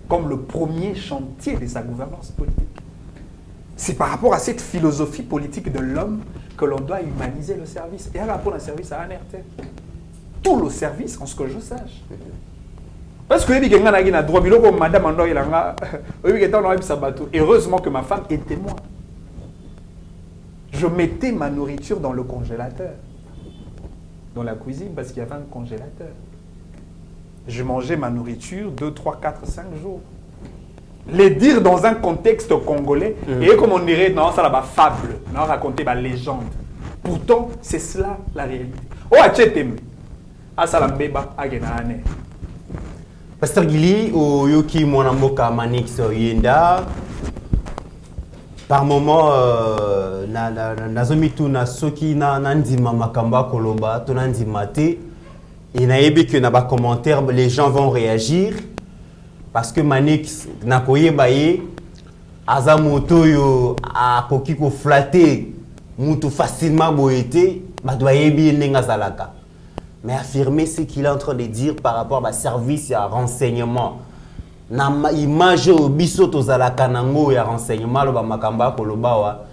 C: comme le premier chantier de sa gouvernance politique. C'est par rapport à cette philosophie politique de l'homme que l'on doit humaniser le service. Et à rapport au service à ANRT. Tout le service, en ce que je sache. Parce que heureusement que ma femme est témoin. Je mettais ma nourriture dans le congélateur. Dans la cuisine, parce qu'il y avait un congélateur. Je mangeais ma nourriture 2, 3, 4, 5 jours. Les dire dans un contexte congolais, et comme on dirait, non, ça là-bas, fable, non, raconter ma légende. Pourtant, c'est cela la réalité. Oh, achetem, asalambeba, agenane.
D: Pasteur Gili, au Yoki Mwanamboka Manix Yenda, par moment, nazomitu na soki na ndima makamba koloba, to ndima te, et naebi que na ba commentaire, les gens vont réagir. Parce que Manix nakoye baye azamoto yo a koki ko flatter mutu facilement boité ba doye bi nenga zalaka. Mais affirmer ce qu'il est en train de dire par rapport à service et à renseignement. Na image au biso to zalaka nango ya renseignement lo ba makamba ko lobawa.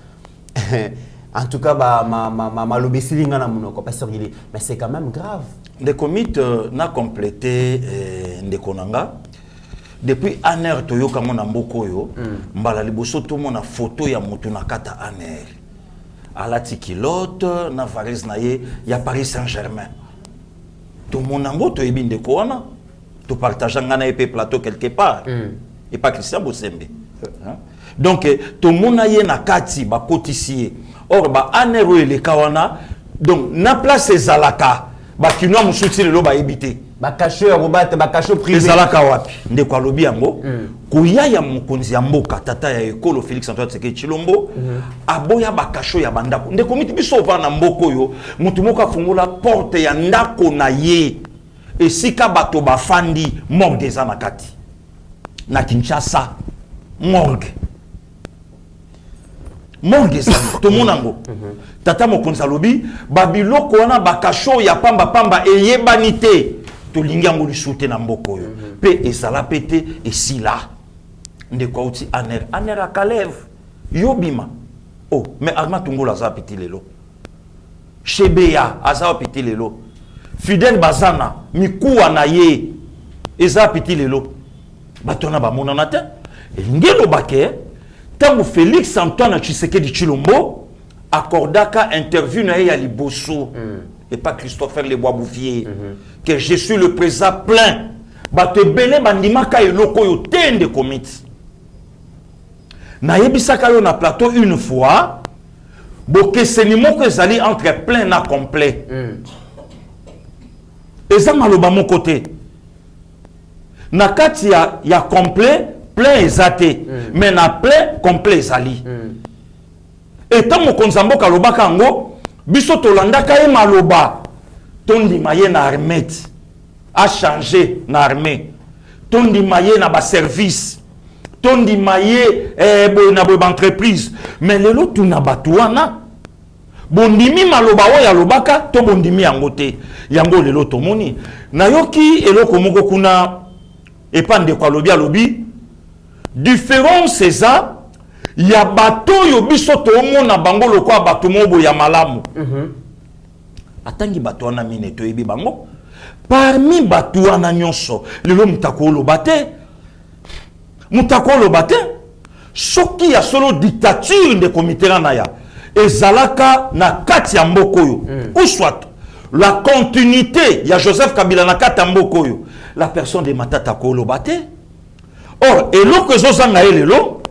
D: En tout cas ba ma lobesilinga na munoko pas sûr mais c'est quand même grave.
E: Le comité n'a complété ndekonanga. Depuis ANR toyoka mona mboko yo mbala liboso to mona photo ya mutu na kata ANR alati kilote na valise na ye ya Paris Saint-Germain to mona ngo to yebi ndeko wana to partager ngana epé plateau quelque part et pas Christian Bosembe donc to mona ye na kati ba kotisie or ba ANR le kawana donc na place ezalaka ba kinwa musuti le lo ba ebité
D: bakacho ya robate bakacho privé
E: ezalaka wapi ndeko alobi yango koya ya mokonzi ya mboka tata ya ekolo Félix Antoine Tshisekedi Tshilombo aboya bakacho ya bandako ndeko miti biso pa na mboko yo mutu moko afungola porte ya ndako na ye esika bato bafandi morgue eza na kati na Kinshasa morgue ezali tomona ngo tata mokonzi alobi babiloko wana bakacho ya pamba pamba eyebani te tolingi yango lisusu te na mboko oyo mpe ezala pe te esila ndeko auti aner akaleve yobima oh mais Armand Tungola aza apeti lelo Shebeya aza apeti lelo Fidel Bazana mikuwa na ye eza apeti lelo bato na bamonana te elingi elobake ntango Félix Antoine Tshisekedi Tshilombo accordaka interview na ye ya liboso et pas Christopher Lebois-Bouvier que je suis le président plein bato ebele bandimaka eloko yo tende komiti na yebisaka yo na plateau une fois bokeseni moko ezali entre plein na complet eza maloba moko te na kati ya complet plein eza te mais na plein complet ezali eta mokonzi mboka alobaka yango biso tolandaka ye maloba tondima ye na armée a changé na armée tondima ye na ba service tondima ye na ba entreprise mais lelo tuna batu wana bondimi maloba oyo alobaka to bondimi yango te yango lelo tomoni nayoki eloko moko kuna epande kwa alobi différence eza ya bato yo biso tomona bango lokwa bato mobo ya malamu atangi bato wana mine to yebi bango parmi bato wana nyonso lelo mutako lobate soki ya solo dictature de comité na ya ezalaka na kati ya mboko yo ou soit la continuité ya Joseph Kabila na kati ya mboko yo la personne de Matata ko lobate or eloko ezozanga elelo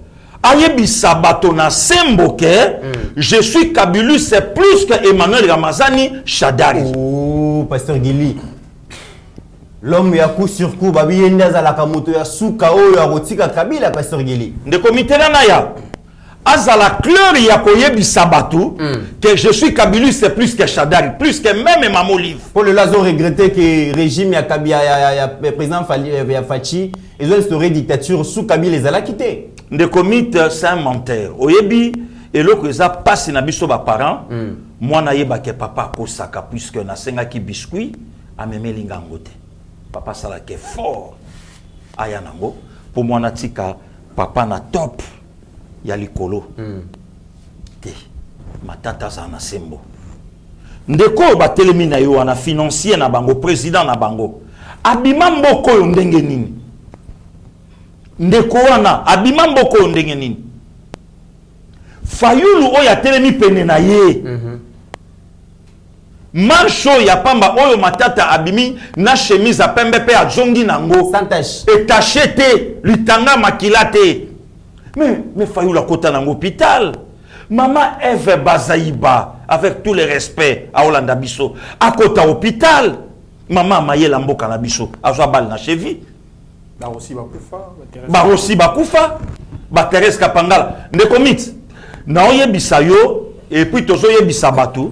E: ayebisa bato na semboke je suis Kabylie c'est plus que Emmanuel Ramazani Shadari.
D: Oh, pasteur Gili. L'homme ya coup sur coup babi yenda za la kamoto ya suka o ya rotika Kabila pasteur Gili.
E: De comité na ya azala clair ya koyebisa bato que je suis Kabylie c'est plus que Shadari, plus que même Mamolive.
D: Pour le Lazo regretté que le régime ya Kabila ya président Fachi ils ont instauré dictature sous Kabila les a quitté.
E: De comité c'est un menteur. Oyebi et l'autre ça passe na biso ba parents. Moi na yeba ke papa ko saka puisque na senga ki biscuit a memeli ngangote. Papa sala ke fort aya nango pour moi na tika papa na top ya likolo te matata za na sembo ndeko ba telemi na yo na financier na bango président na bango abima mboko yo ndenge nini ndeko wana abima mboko yo ndenge nini Fayulu oya telemi pene na ye Mancho ya pamba oyo matata abimi na chemise a pembe pe a zongi nango et tachete litanga makilate mais Fayulu kota nango hôpital maman Eve Bazaïba avec tout le respect a Olanda biso a kota hôpital maman Mayela mboka na biso azwa bal na cheville
C: ba aussi
E: bakufa ba Thérèse Kapangala ndeko mit na oyebisa yo et puis tozo yebisa bato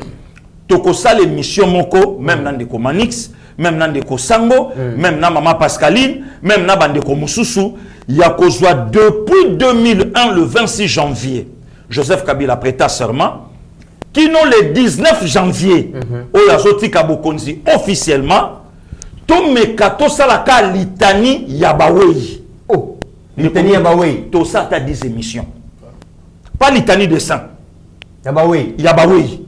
E: toko sale mission moko même dans des Manix même dans des Sango même dans maman Pascaline même dans bande ko mususu ya kozwa depuis 2001 le 26 janvier Joseph Kabila prêta serment qui non le 19 janvier oya zotika bokonzi officiellement to mekato salaka litani yabawei
D: litani yabawei
E: to ça ta 10 émissions pas litanie de sang
D: yabawei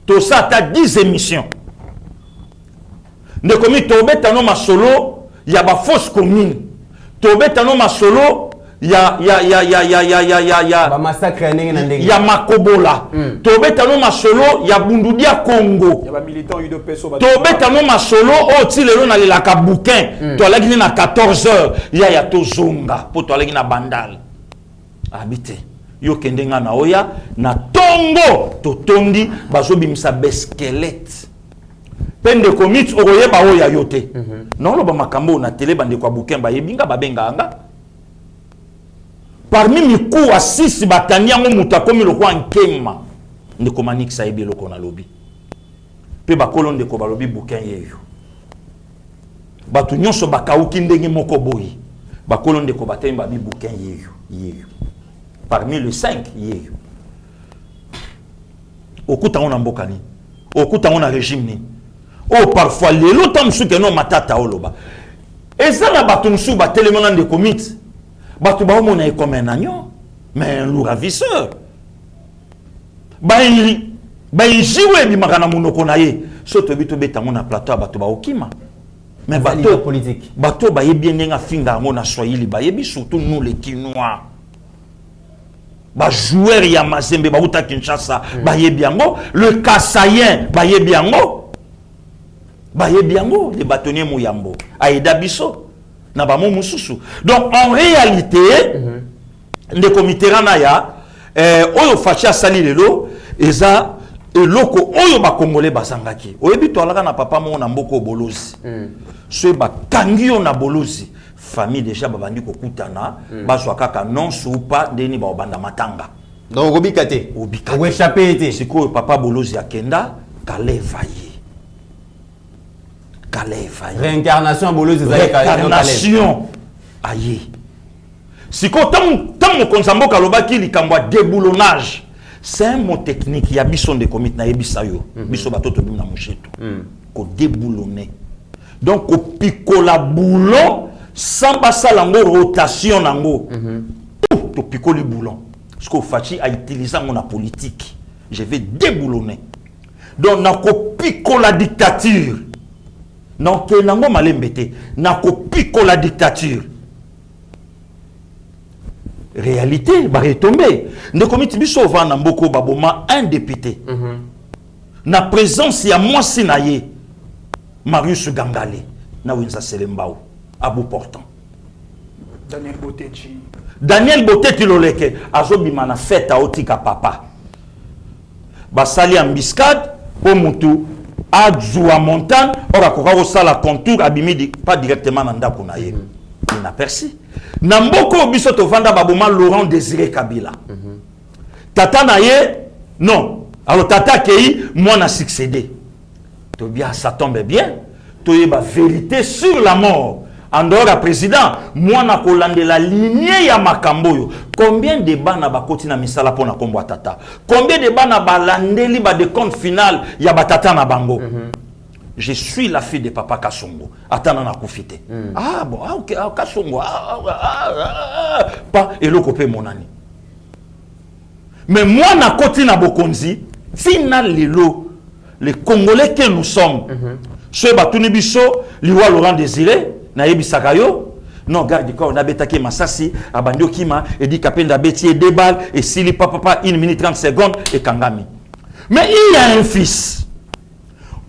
E: tout ça t'as 10 émissions. Ne commis tobetano ma solo, y a ba fausse commune. Tobetano ma solo, ya
D: ba massacre ndenge
E: ya Makobola. Tobetano ma solo, ya Bundudia Congo.
C: Ya ba militant UDPS.
E: Tobetano ma solo, o tilelo na la kabouquin. To alagi na 14h, ya tozonga, po to alagi na bandal. Habité. Yo kendenga na oya na tongo totondi bazobimisa beskelete pende komit oye ba oya yote non lo ba makambo na télé bande kwa bukemba yebinga babenga anga parmi miku wa 6 batanyango muta komi lo kwa nkema ndeko manikisa yebe loko na lobi pe bakolo ndeko balobi buken yeyo batu nyonso bakauki ndenge moko boyi bakolo ndeko batemba bi buken yeyo parmi les 5 yeyo okuta on mboka ni okuta on régime ni oh parfois lelo tamsu ke no matata oloba ezala batu nsu ba telemana de commit batu ba mona e comme un agneau mais un loup ravisseur ba jiwe bi makana munoko na ye soto bito beta mona plateau batu ba okima mais bateau
D: politique
E: bateau ba yebi ndenga finga mona swahili ba yebi surtout nous les Kinois ba joueur ya Mazembe ba uta Kinshasa ba yebiango le Kassayen ba yebiango les bâtonniers Mouyambo aida biso na ba mususu donc en réalité les comités ranaya oyo facha sali lelo eza eloko oyo ba congolais basangaki oyebi to alaka na papa mo na mboko bolozi so ba kangio na bolozi famille déjà babandi kokutana bazwa kaka non soupa deni ba obanda matanga
D: donc obikate ou échapper été
E: siko papa bolozi akenda kalevaye
D: réincarnation bolozi
E: réincarnation aye siko tant konzambo kalobaki likambo déboulonnage c'est un mot technique ya biso de comité na yebisa yo biso batoto bim na musheto ko déboulonner donc ko pikola boulon sans passer la rotation nango to picoli boulon parce que Fachi a utilisé mon politique je vais déboulonner donc na ko picola dictature donc nango malembete na ko picola dictature réalité va retomber ne comité biso va na mboko baboma un député na présence ya moi sinaye Marius Gangale na winza Selembao à bout portant.
C: Daniel Botechi.
E: Daniel Boteti Loleke, azobima na fête à otika papa. Basali embuscade, pour mutu, adjoua montagne, ora koka sala contour, abimi pas directement dans ndako na ye. Il n'a perçu. Namboko biso to vanda baboma Laurent Désiré Kabila. Tata na ye, non. Alors tata kei, moi na succédé. To bien, ça tombe bien. To yeba vérité sur la mort. En dehors du président, moi na kolande la lignée ya makamboyo. Combien de bana bakoti na misala pona kombo tata? Combien de bana balandeli ba de compte final ya batata na bango? Je suis la fille de papa Kasongo. Attends na kufite. Ah bon, ah, ok, ah, Kasongo. Pas eloko mon ami. Mais moi na koti na bokonzi, si na lelo les Congolais que nous sommes. Ce batuni biso, liwa Laurent Désiré na yebisaka yo. Non, garde du corps, on a betaki Massassi, Abandio Kima, et dit Kapenda Beti et 2 balles, et Sili Papa, 1 minute 30 secondes, et Kangami. Mais il y a un fils.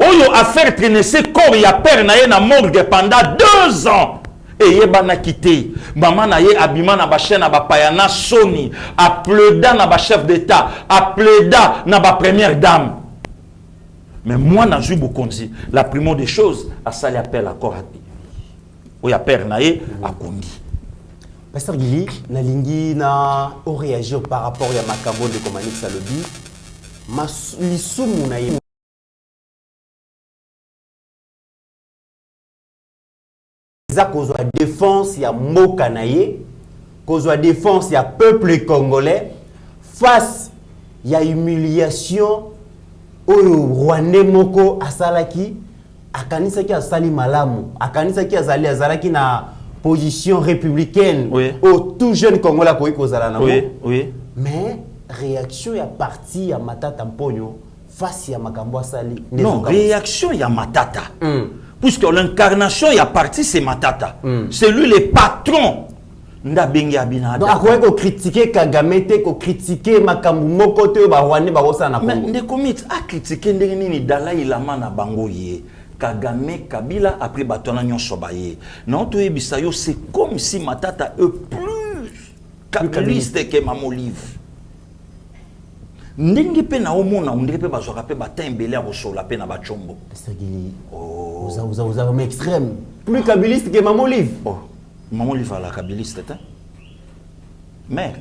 E: Oyo a fait traîner ce corps, il y a père naye na morgue pendant 2 ans. Et yeba na quitté. Maman naye abima na ba chaîne na ba payana Sony, a pleda na ba chef d'état, a pleda na ba première dame. Mais moi na ju bokonzi, la primo des choses, a sali appel à Korati. Ou ya père naye a kondi.
D: Pasteur Gili, na lingi na o réagir par rapport à makambo de Komanik Salobi. Lisumu na ye cause la défense ya mboka na ye, cause la défense ya peuple congolais face ya humiliation oyo Rwandais moko asalaki akanisa ki asali malamu, akanisa ki azalaki na position républicaine au tout jeune Congolais ko kozala na
E: oui.
D: Mais réaction ya parti ya Matata Mponyo face ya makambo asali
E: non réaction ya Matata puisque l'incarnation ya parti c'est Matata c'est lui le patron nda bengi abina
D: donc akoye ko critiquer Kagame te ko critiquer makambo moko te ba Rwanda ba osana na Congo
E: mais ndeko a critiquer ndenge nini Dalai Lama na bango ye Kagame Kabila après batona nyonso ba ye non to yebisa yo c'est comme si Matata est plus kabiliste que Mamolive ndenge pe na omona ndenge pe bazwaka pe batembele ko sola pe na bachombo
D: Gili vous avez un extrême plus kabiliste que Mamolive.
E: Oh Mamolive à la kabiliste mère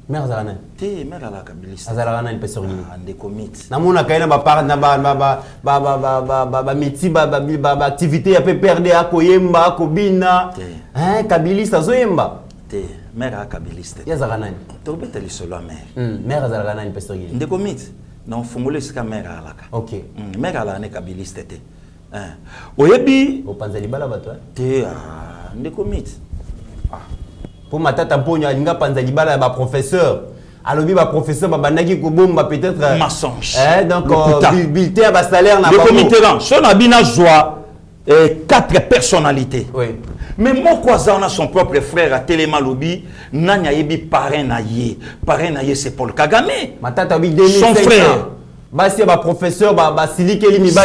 D: mère Zarana
E: te mère à la kabiliste
D: Azarana il peut se réunir
E: ande commit
D: na mona kaina ba part na ba métier ba activité ya pe perdre akoyemba akobina hein kabiliste azoyemba
E: te mère à kabiliste
D: ya Zarana
E: to beteli solo mère
D: mère Zarana il peut se réunir
E: ande commit non fongole sika mère à la
D: OK
E: mère à la ne kabiliste te hein oyebi
D: opanza libala bato
E: te ande commit
D: pour Matata Mponyo alinga panza libala ba professeur alobi ba professeur babandaki ko bomba peut-être
E: mensonge
D: donc bulletin ba salaire na
E: le comité son abina joie 4 personnalités mais moi quoi ça on a son propre frère à Téléma Lobi nanya yebi parrain na ye c'est Paul Kagame
D: Matata bi 2500
E: son frère
D: basi ba professeur ba silike limi ba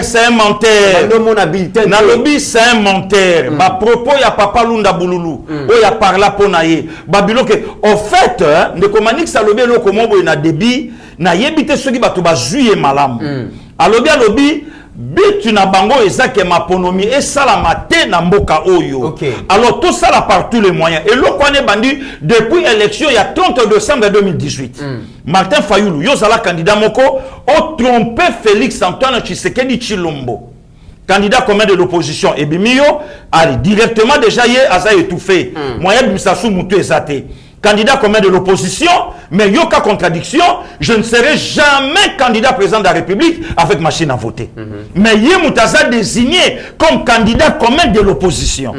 E: c'est un menteur
D: no mona bulletin
E: na lobi c'est un menteur ba propos ya papa Lunda Bululu o ya parla pona ye ba biloke au fait de Komanik Salobi lo komo boy na débit na yebite soki bato ba juye malamu alobi bitu na bango ezake maponomi et salamate na mboka oyo alors tout ça là par tous les moyens et le connaît bandi depuis élection il y a 30 décembre 2018 Martin Fayulu yozala candidat moko o trompé Félix Antoine Tshisekedi Chilombo candidat commun de l'opposition et bimio allez directement déjà yé aza étouffé moyen bisasu mutu ezate candidat commun de l'opposition, mais yoka contradiction, je ne serai jamais candidat président de la République avec machine à voter. Mais Yé Moutaza désigné comme candidat commun de l'opposition.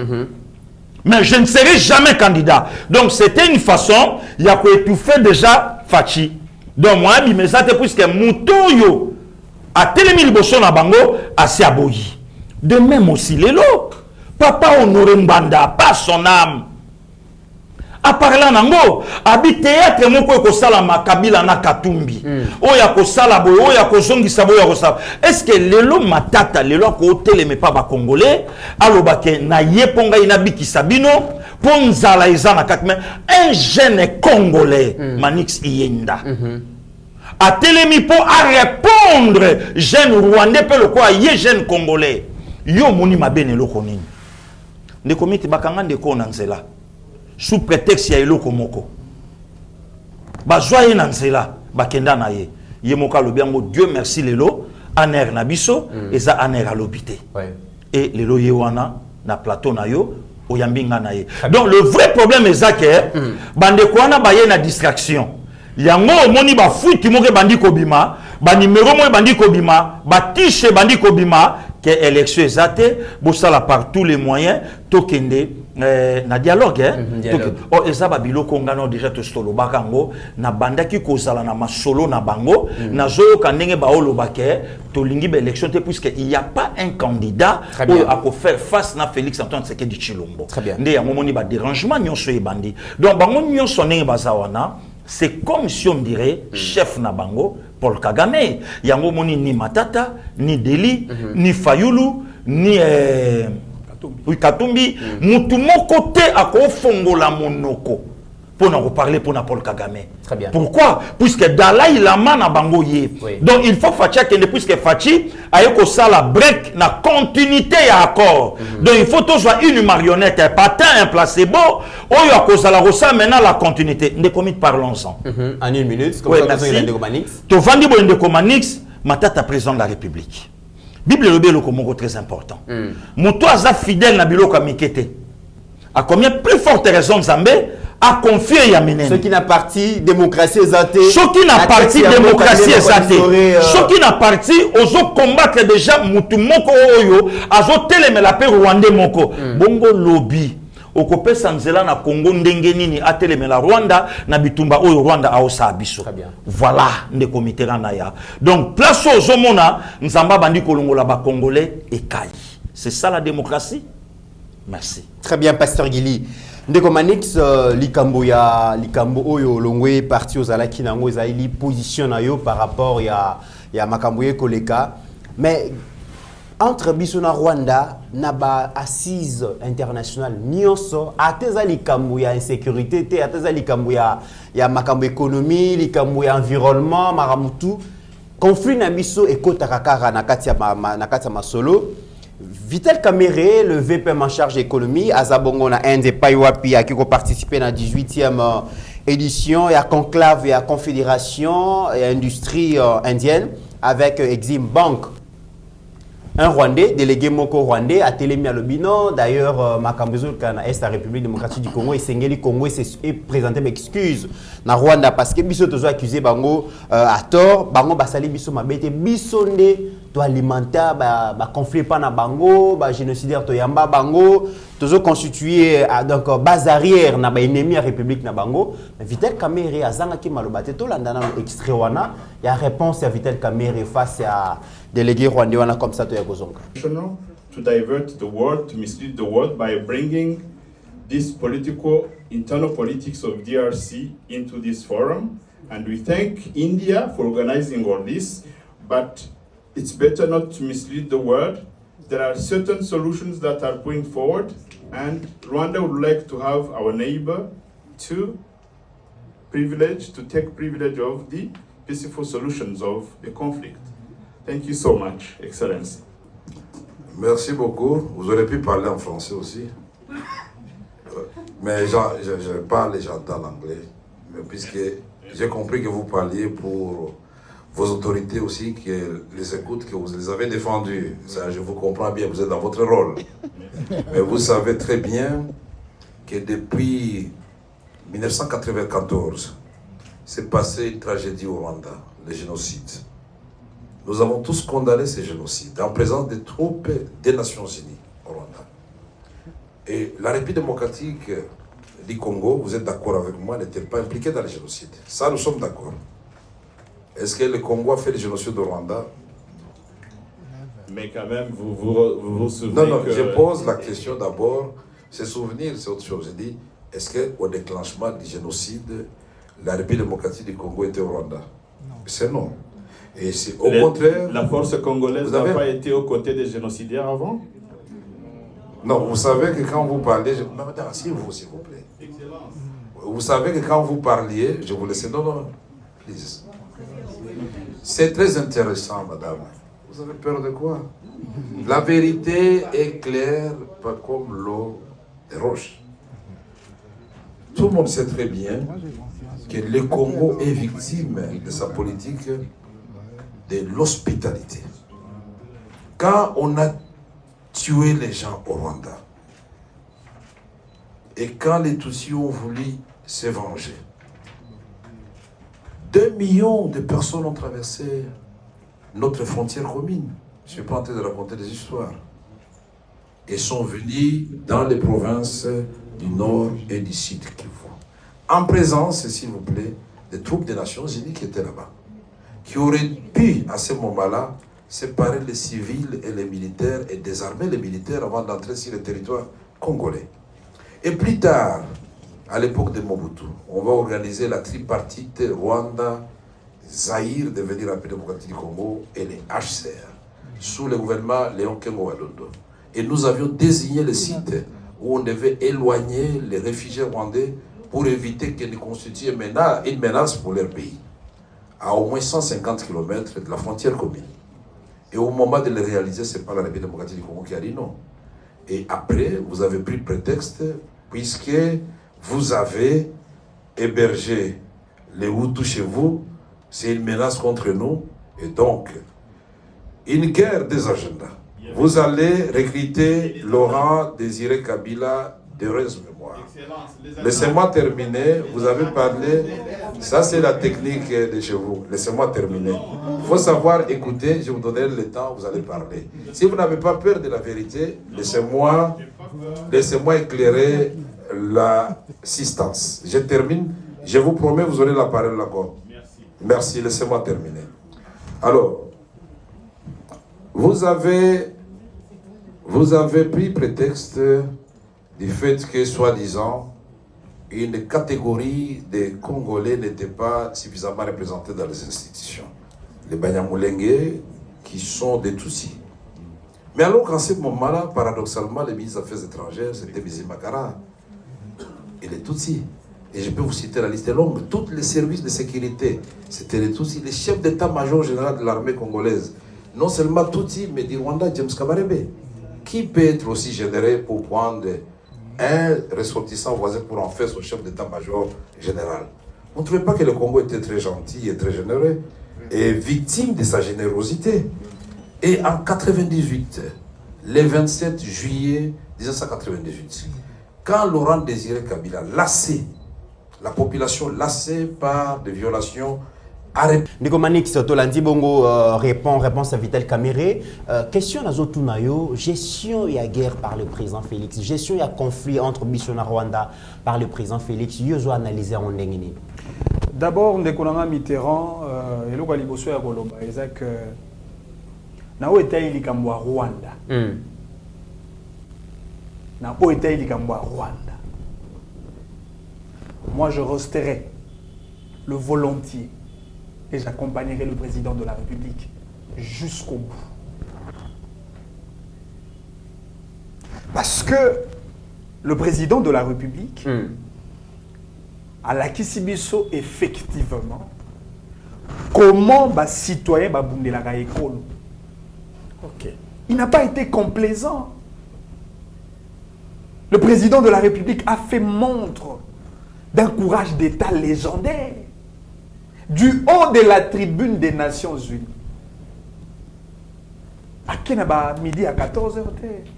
E: Mais je ne serai jamais candidat. Donc c'était une façon, il y a étouffer déjà Fachi. Donc moi, je me suis dit, puisque Moutoyo a télémil Bosso na bango, a Siaboyi. De même aussi, les lots. Papa Honoré Mbanda, pas son âme. A parler nango abi théâtre moko ko sala makabila na Katumbi oya ko sala boy oya ko zongisa boy ko sala est-ce que lelo Matata lelo ko teleme pa ba congolais aloba ke na yeponga ina bikisa bino Ponzala Ezana Katme, un jeune Congolais, Manix Iyenda. A télémi pour répondre, jeune Rwandais, peut le quoi, yé jeune Congolais. Yo moni mabene loko nini. Ne komiti bakanga ndeko nanzela. Sous prétexte ya eloko moko. Ba joye nanzela, bakenda na ye. Ye moka lobiango, Dieu merci lelo, aner na biso, eza aner à l'hôpital. Et lelo ye wana, na plateau na yo, oyambinga na ye. Donc le vrai problème est ça que, bande kwana ba ye na distraction. Yango moni ba fuiti moke bandi kobima, ba numéro mo bandi kobima, ba tiche bandi kobima, que élection exate, bosala par tous les moyens, tokende na dialogue oh eza ba biloko ngano déjà to solo bakango na bandaki kozala na masolo na bango na zoyo kanenge ba olobake to lingi ba élection te puisque il y a pas un candidat ou à faire face na Félix Antoine Tshisekedi Tshilombo nde ya momoni ba dérangement nyonso e bandi donc bango nyonso ndenge bazawana c'est comme si on dirait chef na bango Paul Kagame yango moni ni Matata ni Deli ni Fayulu ni oui, Katumbi, Moutoumoko te a kofongola monoko pour nous parler pour Paul Kagame.
D: Très bien.
E: Pourquoi? Puisque Dalai Lama na bango ye. Donc il faut Fachi que puisque Fachi a eu la break na continuité à accord. Donc il faut toujours une marionnette, un patin, un placebo. Oh il a cause la rosa maintenant la continuité. Ne commit parlons-en.
D: En une minute. Comme
E: oui,
D: ça,
E: merci.
D: Tu
E: vandi bo ndeko Manix, Matata président de la République. Bible le biloko moko très important. Mouto aza fidèle na biloko mikete. A combien plus forte raison Nzambe a confié Yaminen.
D: Ce qui n'a parti démocratie exatée.
E: Ce qui n'a parti démocratie exatée. Ce qui n'a parti ozo combattre déjà mutu moko oyo azo teleme la paix rwandais moko. Bongo lobby. Okope sanzela na Congo ndenge nini ateleme la Rwanda na bitumba oyo Rwanda aosa abiso. Voilà ndeko Mitterrand ya. Donc place aux homona nzamba bandi kolongola ba congolais et kai. C'est ça la démocratie. Merci.
D: Très bien pasteur Gili. Ndeko Manix likambo oyo longwe parti aux alaki nango ezali position na yo par rapport ya makambo ye koleka mais entre biso na Rwanda na ba assise internationale nyonso ateza likambo ya insécurité te ateza likambo ya makambo économie likambo ya environnement maramutu conflit na biso ekotaka kaka na kati ya masolo. Vital Kamerhe, le VPM en charge économie, Azabongo na Inde Paiwapi qui a participé à la 18e édition, il y a conclave, il y a confédération et industrie indienne avec Exim Bank. Un Rwandais, délégué Moko Rwandais, a télémis à l'Obino. D'ailleurs, Makambezo, Kana Est, la République démocratique du Congo, et Sengeli Congo, est présenté m'excuse na Rwanda parce que Biso tozo accusé Bango à tort. Bango basali Biso mabete Bisonde to alimenter ba conflit pas na Bango, ba génocidaire to yamba Bango, tozo constitué donc base arrière na ba ennemi à République na Bango. Vital Kamerhe azanga ki malobate to landana extrait wana, il y a réponse à Vital Kamerhe face à délégué rwandais wana comme ça to ya kozonga.
I: To divert the world, to mislead the world by bringing this internal politics of DRC into this forum. And we thank India for organizing all this, but it's better not to mislead the world. There are certain solutions that are going forward, and Rwanda would like to have our neighbor to take privilege of the peaceful solutions of the conflict. Thank you so much, Excellency.
J: Merci beaucoup. Vous aurez pu parler en français aussi. Mais je parle et j'entends l'anglais. Mais puisque j'ai compris que vous parliez pour vos autorités aussi, qui les écoutent, que vous les avez défendus. Ça, je vous comprends bien, vous êtes dans votre rôle. Mais vous savez très bien que depuis 1994, s'est passé une tragédie au Rwanda, le génocide. Nous avons tous condamné ces génocides en présence des troupes des Nations Unies au Rwanda. Et la République démocratique du Congo, vous êtes d'accord avec moi, n'était pas impliquée dans le génocide. Ça, nous sommes d'accord. Est-ce que le Congo a fait le génocide au Rwanda?
I: Mais quand même, vous souvenez
J: Non, je pose la question d'abord. Se souvenir, c'est autre chose. Je dis, est-ce qu'au déclenchement du génocide, la République démocratique du Congo était au Rwanda? C'est non. Et c'est au contraire...
I: La force congolaise n'a pas été aux côtés des génocidaires avant?
J: Non, vous savez que quand vous parlez... Madame, s'il vous plaît. Vous savez que quand vous parliez, je vous laisse... Non, please. C'est très intéressant, madame. Vous avez peur de quoi? La vérité est claire, pas comme l'eau des roches. Tout le monde sait très bien que le Congo est victime de sa politique de l'hospitalité. Quand on a tué les gens au Rwanda, et quand les Tutsis ont voulu se venger, 2 millions de personnes ont traversé notre frontière commune. Je ne suis pas en train de raconter des histoires. Et sont venus dans les provinces du Nord et du Sud Kivu. En présence, s'il vous plaît, des troupes des Nations Unies qui étaient là-bas. Qui auraient pu, à ce moment-là, séparer les civils et les militaires et désarmer les militaires avant d'entrer sur le territoire congolais. Et plus tard, à l'époque de Mobutu, on va organiser la tripartite Rwanda, Zaïre, devenir la démocratique du Congo, et les HCR, sous le gouvernement Léon Kengo Wadondo. Et nous avions désigné le site où on devait éloigner les réfugiés rwandais pour éviter qu'ils ne constituent une menace pour leur pays, à au moins 150 km de la frontière commune. Et au moment de le réaliser, ce n'est pas la République démocratique du Congo qui a dit non. Et après, vous avez pris prétexte, puisque vous avez hébergé les Hutus chez vous, c'est une menace contre nous, et donc, une guerre des agendas. Vous allez recruter Laurent Désiré Kabila d'heureuse mémoire. Laissez-moi terminer, vous avez parlé, ça c'est la technique de chez vous, laissez-moi terminer. Il faut savoir écouter, je vous donnerai le temps, vous allez parler. Si vous n'avez pas peur de la vérité, laissez-moi éclairer l'assistance. Je termine, je vous promets, vous aurez la parole encore. Merci, laissez-moi terminer. Alors, vous avez pris prétexte du fait que, soi-disant, une catégorie de Congolais n'était pas suffisamment représentée dans les institutions. Les Banyamulenge, qui sont des Tutsis. Mais alors qu'en ce moment-là, paradoxalement, le ministre des Affaires étrangères, c'était Bizi Makara et les Tutsis. Et je peux vous citer la liste est longue. Tous les services de sécurité, c'était les Tutsis. Les chefs d'état-major général de l'armée congolaise, non seulement Tutsis, mais du Rwanda, James Kabarebe. Qui peut être aussi généreux pour prendre un ressortissant voisin pour en faire son chef d'état-major général? On ne trouvait pas que le Congo était très gentil et très généreux et victime de sa générosité. Et en 1998, le 27 juillet 1998, quand Laurent Désiré Kabila, lassé, la population lassée par des violations,
D: Ndiko Manix Tolandi Bongo réponse à Vital Kamere. Question à Zotunayo, gestion et guerre par le président Félix, gestion et conflit entre Bissona Rwanda par le président Félix, yozo analysé en Ndengini.
C: D'abord, Ndekonanga Mitterrand, et le Galiboso ya Koloba, Isaac, Nao était likambo Rwanda. Nao était likambo Rwanda. Moi, je resterai le volontiers. Et j'accompagnerai le président de la République jusqu'au bout. Parce que le président de la République a la Kisibiso effectivement comment les citoyens babunde la école. Ok. Il n'a pas été complaisant. Le président de la République a fait montre d'un courage d'État légendaire. Du haut de la tribune des Nations Unies. À Kenaba, midi à 14h.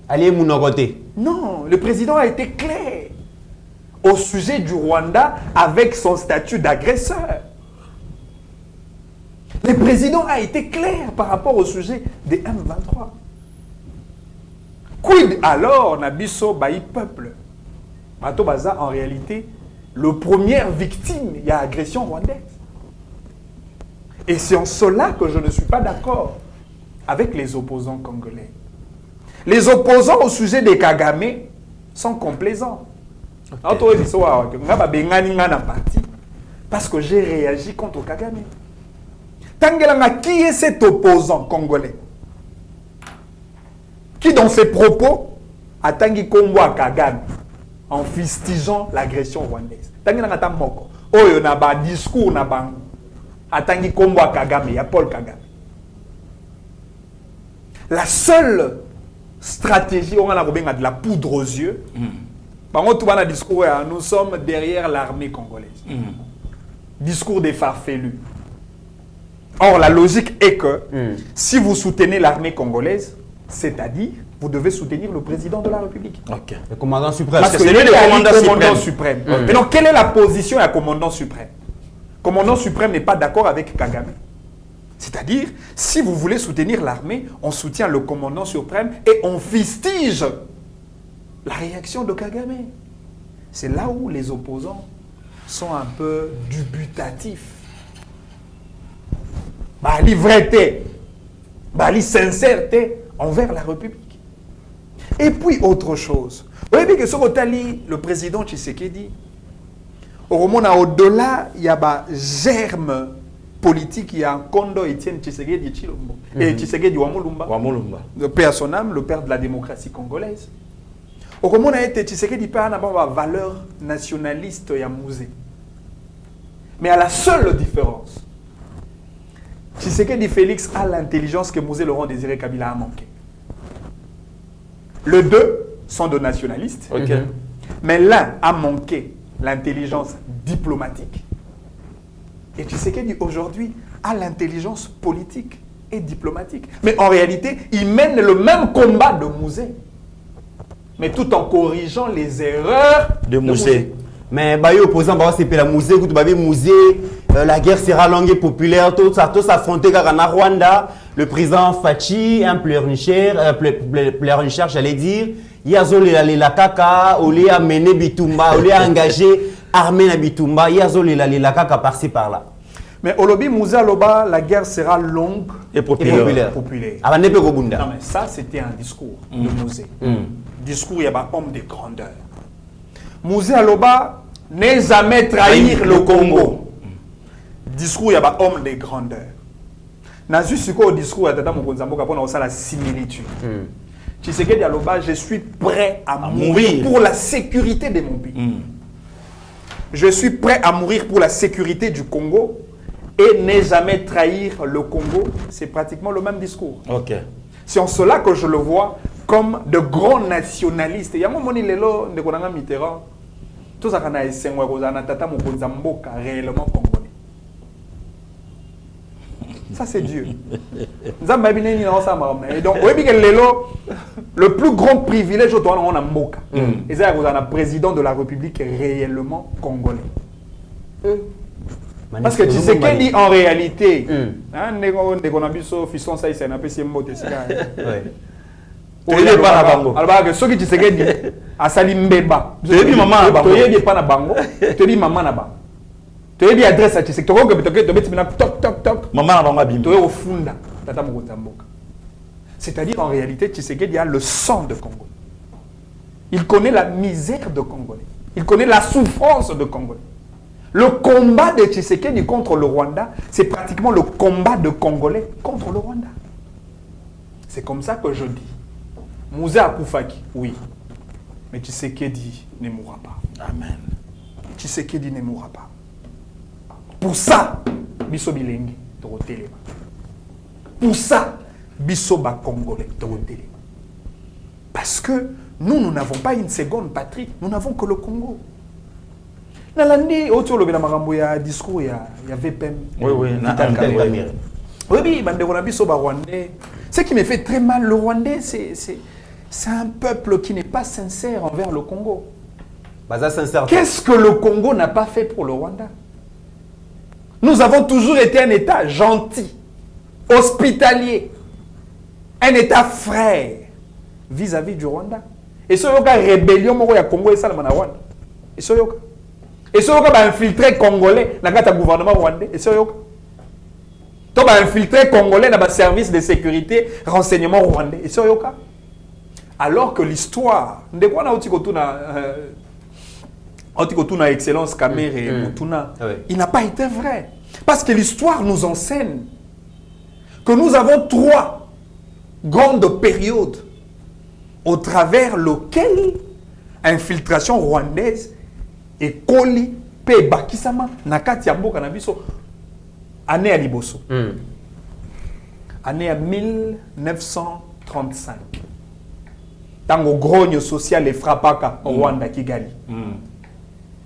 D: Allez, Mounoroté.
C: Non, le président a été clair au sujet du Rwanda avec son statut d'agresseur. Le président a été clair par rapport au sujet des M23. Quid alors, Nabiso Baï peuple? Mato Baza, en réalité, le première victime, il y a agression rwandaise. Et c'est en cela que je ne suis pas d'accord avec les opposants congolais. Les opposants au sujet des Kagame sont complaisants. Parce que j'ai réagi contre Kagame. Tangelanga, qui est cet opposant congolais qui, dans ses propos, atangi kombo à Kagame en fustigeant l'agression rwandaise. Tangi nanga tamoko. Oyo na ba discours na bango. Atangi kombo à Kagame, il y a Paul Kagame. La seule stratégie, on a de la poudre aux yeux. Bango tout bana discours, nous sommes derrière l'armée congolaise. Discours des farfelus. Or, la logique est que si vous soutenez l'armée congolaise, c'est-à-dire, vous devez soutenir le président de la République.
D: Okay. Le commandant suprême.
C: Parce que c'est lui le commandant suprême. Mais donc, quelle est la position du commandant suprême? Le commandant suprême n'est pas d'accord avec Kagame. C'est-à-dire, si vous voulez soutenir l'armée, on soutient le commandant suprême et on fustige la réaction de Kagame. C'est là où les opposants sont un peu dubitatifs. Bali vérité, Bali sincérité envers la République. Et puis autre chose. Vous voyez que sur le président Tshisekedi, au-delà, il y a un germe politique, il y a un Kondo Etienne Tshisekedi Chilombo. Et Tshisekedi Wamulumba, le père son âme, le père de la démocratie congolaise. Au Romon a été Tshisekedi pas une valeur nationaliste et musée. Mais à la seule différence, Tshisekedi Félix a l'intelligence que Mouzé Laurent Désiré Kabila a manqué. Les deux sont de nationalistes, mais l'un a manqué l'intelligence diplomatique. Et Tshisekedi aujourd'hui a l'intelligence politique et diplomatique. Mais en réalité, il mène le même combat de Mouzé, mais tout en corrigeant les erreurs
E: de Mouzé.
D: Mais Bayo opposant, c'est la Mouzé, la guerre sera longue et populaire, tout ça affronté car en Rwanda, le président Fachi, un pleurnicheur, j'allais dire, il y a la kaka, au lieu à mener Bitumba, au lieu à engager armée na Bitumba, il y a la kaka par-ci par-là.
C: Mais au lobby Mouza Loba, la guerre sera longue
D: et populaire.
C: Non mais ça c'était un discours de Mouzé. Discours, il y a un homme de grandeur. Mouzé Aloba n'est jamais trahir le Congo. Discours, il y a un homme de grandeur. Nazu Suko au discours, il y a la similitude. Tshisekedi Aloba, je suis prêt à mourir pour la sécurité de mon pays. Je suis prêt à mourir pour la sécurité du Congo et ne jamais trahir le Congo. C'est pratiquement le même discours. C'est en cela que je le vois comme de grands nationalistes. Il y a un moment où Mitterrand, tout ça qu'on a essayé de réellement congolais. Ça c'est Dieu. Et donc, le plus grand privilège au on a Mboka. Et c'est le président de la République réellement congolais. Parce que tu sais qu'elle dit en réalité, alors que ceux qui disent que dit asali mbeba tu dis maman na bango tu dis pas na bango tu dis maman na bango tu dis adresse à Tshisekedi to beti na toc toc toc
E: maman na bango bim
C: tu es au funda tata mokonza mboka. C'est-à-dire en réalité Tshisekedi a le sang de Congo. Il connaît la misère de Congolais. Il connaît la souffrance de Congolais. Le combat de Tshisekedi contre le Rwanda, c'est pratiquement le combat de Congolais contre le Rwanda. C'est comme ça que je dis. Mouza Akoufaki, oui. Mais Tshisekedi ne mourra pas.
E: Amen.
C: Tshisekedi ne mourra pas. Pour ça, biso bilengi totelema. Pour ça, biso ba Congolais totelema. Parce que nous n'avons pas une seconde patrie. Nous n'avons que le Congo. Nalandi, autour de la discours, il y avait peine.
E: Oui,
C: ce qui me fait très mal, le Rwandais, c'est un peuple qui n'est pas sincère envers le Congo. Qu'est-ce que le Congo n'a pas fait pour le Rwanda? Nous avons toujours été un État gentil, hospitalier, un État frère vis-à-vis du Rwanda. Et ce yoka rébellion moko ya Congo et ça le Rwanda. Et ce yoka. Et ce yoka ba infiltré congolais dans le gouvernement rwandais. Et ce yoka. To ba infiltré congolais dans le service de sécurité renseignement rwandais. Et ce yoka. Alors que l'histoire, de quoi na Otikotuna excellence Kamer et Mutuna, il n'a pas été vrai. Parce que l'histoire nous enseigne que nous avons 3 grandes périodes au travers lequel infiltration rwandaise et Koli pe bakisama nakati ya mboka na biso année ya liboso. Année à 1935. Tango grogne social et frappaka au Rwanda Kigali.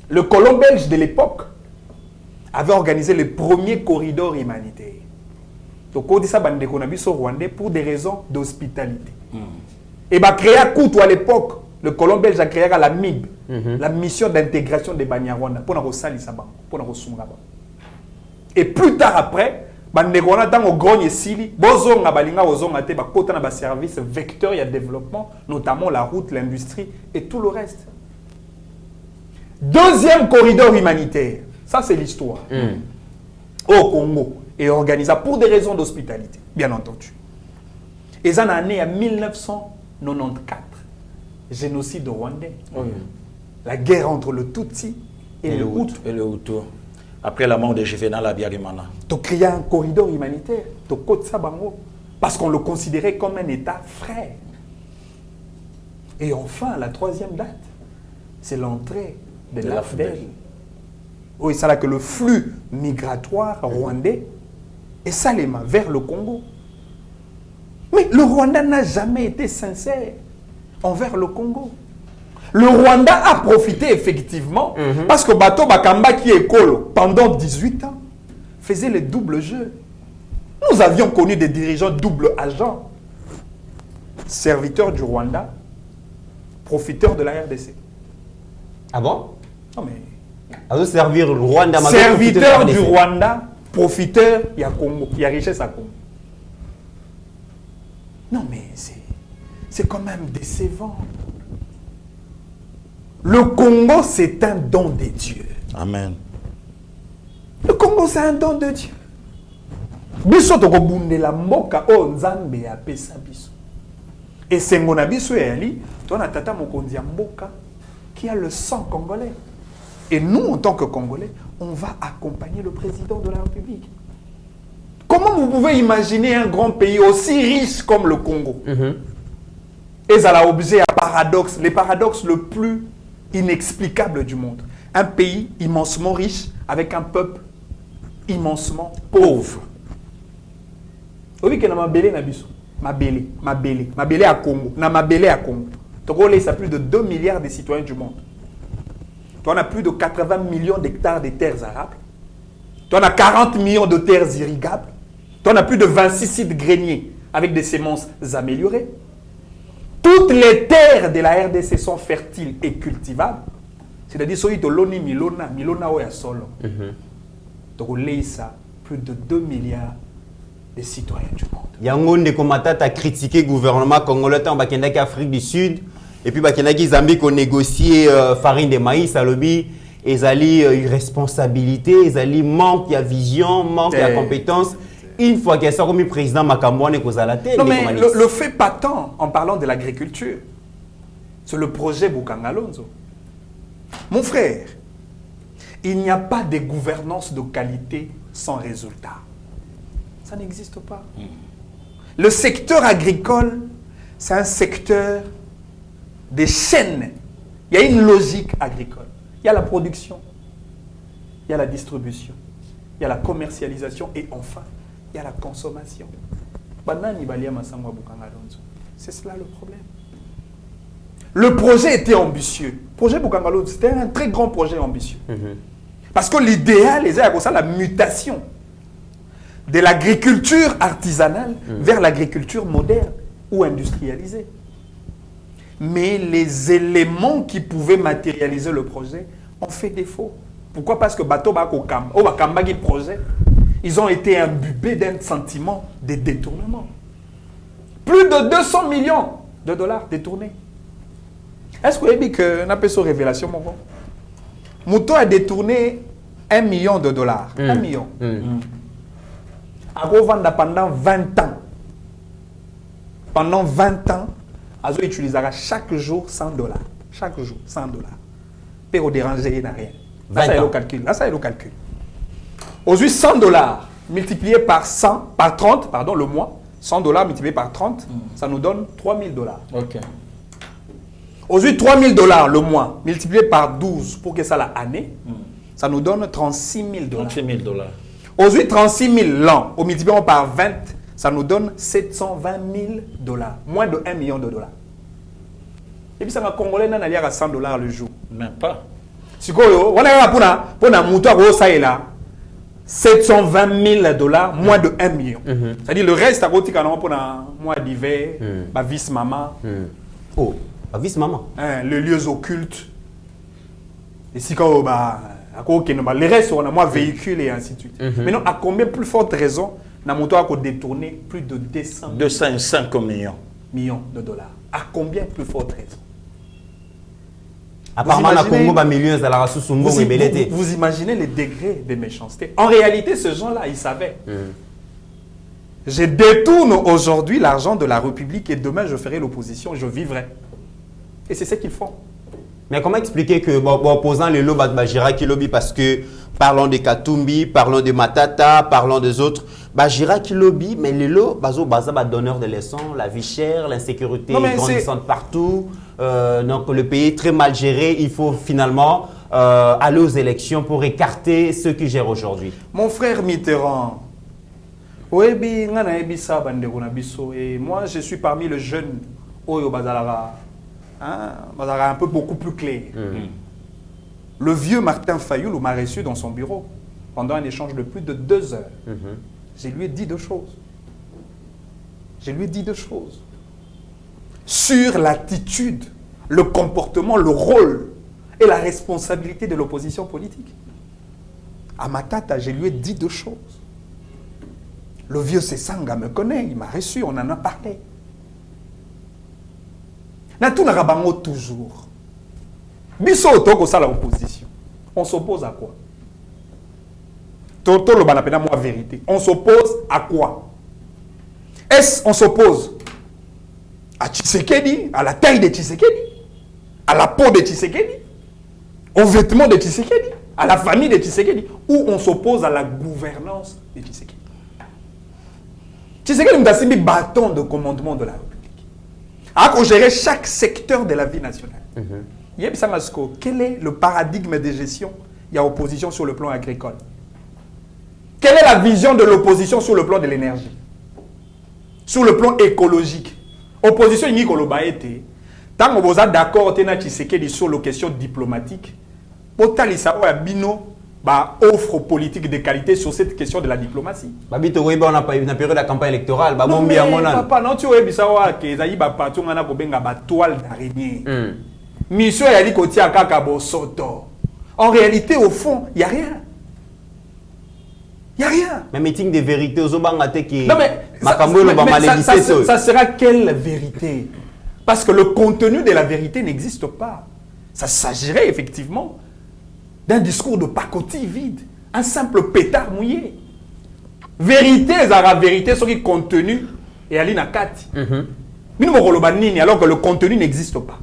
C: Le colon belge de l'époque avait organisé le premier corridor humanitaire. Donc on dit ça bandeko na biso rwandais pour des raisons d'hospitalité. Et bah créé à Koutou à l'époque, le colon belge a créé la MIB, la mission d'intégration des Banyarwanda pour na sali saba, pour na sunga. Et plus tard après, bandeko na tango grogne sili, bozonga balinga ozonga te ba kota na ba service vecteur ya développement, notamment la route, l'industrie et tout le reste. Deuxième corridor humanitaire, ça c'est l'histoire. Au Congo et organisé pour des raisons d'hospitalité, bien entendu. Et ça en année à 1994, génocide rwandais. La guerre entre le Tutsi et le Hutu.
E: Après la mort de Juvenal Habyarimana.
C: Tu créé un corridor humanitaire, tu côte ça bango, parce qu'on le considérait comme un État frère. Et enfin, la troisième date, c'est l'entrée de l'AFDEL. Oui, c'est là que le flux migratoire rwandais est salément vers le Congo. Mais le Rwanda n'a jamais été sincère envers le Congo. Le Rwanda a profité effectivement parce que Bato Bakamba qui est Kolo pendant 18 ans faisait le double jeu. Nous avions connu des dirigeants double agents, serviteurs du Rwanda, profiteurs de la RDC.
D: Ah bon?
C: Non mais...
D: servir le Rwanda,
C: serviteur du Rwanda, profiteur, il y a Congo, il y a richesse à Congo. Non mais c'est quand même décevant. Le Congo, c'est un don de Dieu.
E: Amen.
C: Le Congo, c'est un don de Dieu. Biso to kobunde la mboka o nzambe ya pesa biso. Et sengona biso yali, to na tata mokonzi ya mboka qui a le sang congolais. Et nous, en tant que Congolais, on va accompagner le président de la République. Comment vous pouvez imaginer un grand pays aussi riche comme le Congo? Et ça a objet à paradoxe, les paradoxes le plus inexplicable du monde. Un pays immensement riche avec un peuple immensement pauvre. Oui, que na mabele na biso, mabele à Congo, na mabele à Congo. Togo laisse plus de 2 milliards de citoyens du monde. Tu en as plus de 80 millions d'hectares de terres arables. Tu en as 40 millions de terres irrigables. Tu en as plus de 26 sites greniers avec des semences améliorées. Toutes les terres de la RDC sont fertiles et cultivables. C'est-à-dire, si tu as milona oya solo. Tu as plus de 2 milliards de citoyens du monde.
D: Yango Ndekomatata a critiqué le gouvernement congolais en Afrique du Sud. Et puis, Bakenaki Zambie qui a négocié farine de maïs à lobby. Ils allaient irresponsabilité, ils allaient manque de vision, manque de compétences. Une fois qu'il y a ça comme président Makambouane Kozalate.
C: Non, mais le fait patent en parlant de l'agriculture, c'est le projet Bukangalonzo. Mon frère, il n'y a pas de gouvernance de qualité sans résultat. Ça n'existe pas. Le secteur agricole, c'est un secteur des chaînes. Il y a une logique agricole. Il y a la production, il y a la distribution, il y a la commercialisation et enfin, il y a la consommation. C'est cela le problème. Le projet était ambitieux. Le projet Bukangalonzo, c'était un très grand projet ambitieux. Parce que l'idéal, c'est la mutation de l'agriculture artisanale vers l'agriculture moderne ou industrialisée. Mais les éléments qui pouvaient matérialiser le projet ont fait défaut. Pourquoi? Parce que Bato Bakamba qui projet, ils ont été imbibés d'un sentiment de détournement. Plus de 200 millions de dollars détournés. Est-ce que vous avez dit que n'a pas cette révélation, mon gars? Mouto a détourné 1 million de dollars. 1 million. À revendre pendant 20 ans. Pendant 20 ans, Azo utilisera chaque jour 100 dollars. Chaque jour, 100 dollars. Pour déranger, il n'y a rien. Ça, c'est le calcul. Là, ça, c'est le calcul. Aujourd'hui, 100 dollars multiplié par 30, pardon, le mois. 100 dollars multiplié par 30, ça nous donne 3000 dollars.
E: Ok.
C: Aujourd'hui, 3 000 $ le mois, multiplié par 12 pour que ça l'année, ça nous donne 36 000 $.
E: 36 000 $.
C: Aujourd'hui, 36 000 l'an, au multiplié par 20, ça nous donne 720 000 $. Moins de 1 million de $. Et puis ça m'a congolais n'a à 100 $ le jour.
E: Même pas.
C: Si on a pour la mouton, ça est là. 720 000 $, moins de 1 million. C'est-à-dire le reste, à côté, pour un mois d'hiver, ma vis maman.
D: Oh, ma vis maman.
C: Les lieux occultes. Et si quand les restes, on a moins véhicules et ainsi de suite. Maintenant, à combien plus forte raison, na moto a détourné plus de
E: 205
C: millions de $. À combien plus forte raison?
D: Apparemment,
C: vous imaginez les degrés de méchanceté. En réalité, ce gens-là, ils savaient. Je détourne aujourd'hui l'argent de la République et demain, je ferai l'opposition, je vivrai. Et c'est ce qu'ils font.
D: Mais comment expliquer que, opposant les lobbies Bajira qui lobby parce que, parlons de Katumbi, parlons de Matata, parlons des autres, Bajira qui lobby, mais les lots, donneurs de leçons, la vie chère, l'insécurité grandissante partout, donc le pays est très mal géré, il faut finalement aller aux élections pour écarter ceux qui gèrent aujourd'hui.
C: Mon frère Mitterrand, et moi je suis parmi les jeunes Oyo Bazalara. Un peu beaucoup plus clair. Le vieux Martin Fayoulou m'a reçu dans son bureau pendant un échange de plus de 2 heures. Je lui ai dit 2 choses. Je lui ai dit 2 choses. Sur l'attitude, le comportement, le rôle et la responsabilité de l'opposition politique. À Matata, je lui ai dit 2 choses. Le vieux Sessanga me connaît, il m'a reçu, on en a parlé. Toujours. Biso toko ça l'opposition. On s'oppose à quoi? Toto le banapena moi vérité. On s'oppose à quoi? Est-ce on s'oppose à Tshisekedi, à la taille de Tshisekedi, à la peau de Tshisekedi, aux vêtements de Tshisekedi, à la famille de Tshisekedi, ou on s'oppose à la gouvernance de Tshisekedi? Tshisekedi nous a mis bâton de commandement de la République. À gérer chaque secteur de la vie nationale. Quel est le paradigme de gestion? Il y a opposition sur le plan agricole. Quelle est la vision de l'opposition sur le plan de l'énergie? Sur le plan écologique. Opposition ni kolobaete. Tant que vous êtes d'accord sur les questions diplomatiques, potalisa ou bino offre politique de qualité sur cette question de la diplomatie.
D: On a pas une période de la campagne électorale.
C: Non, mais papa, non, tu vois, que Zaï Bapatou a une toile d'araignée. Mission a dit qu'il y a un soto. En réalité, au fond, il n'y a rien. Il n'y a rien.
D: Mais meeting de vérité, aux Obangate qui.
C: Non, mais ça sera quelle vérité? Parce que le contenu de la vérité n'existe pas. Ça s'agirait effectivement d'un discours de pacotille vide, un simple pétard mouillé. Vérité, la vérité, ce qui est contenu, et Alina Kati. Alors que le contenu n'existe pas.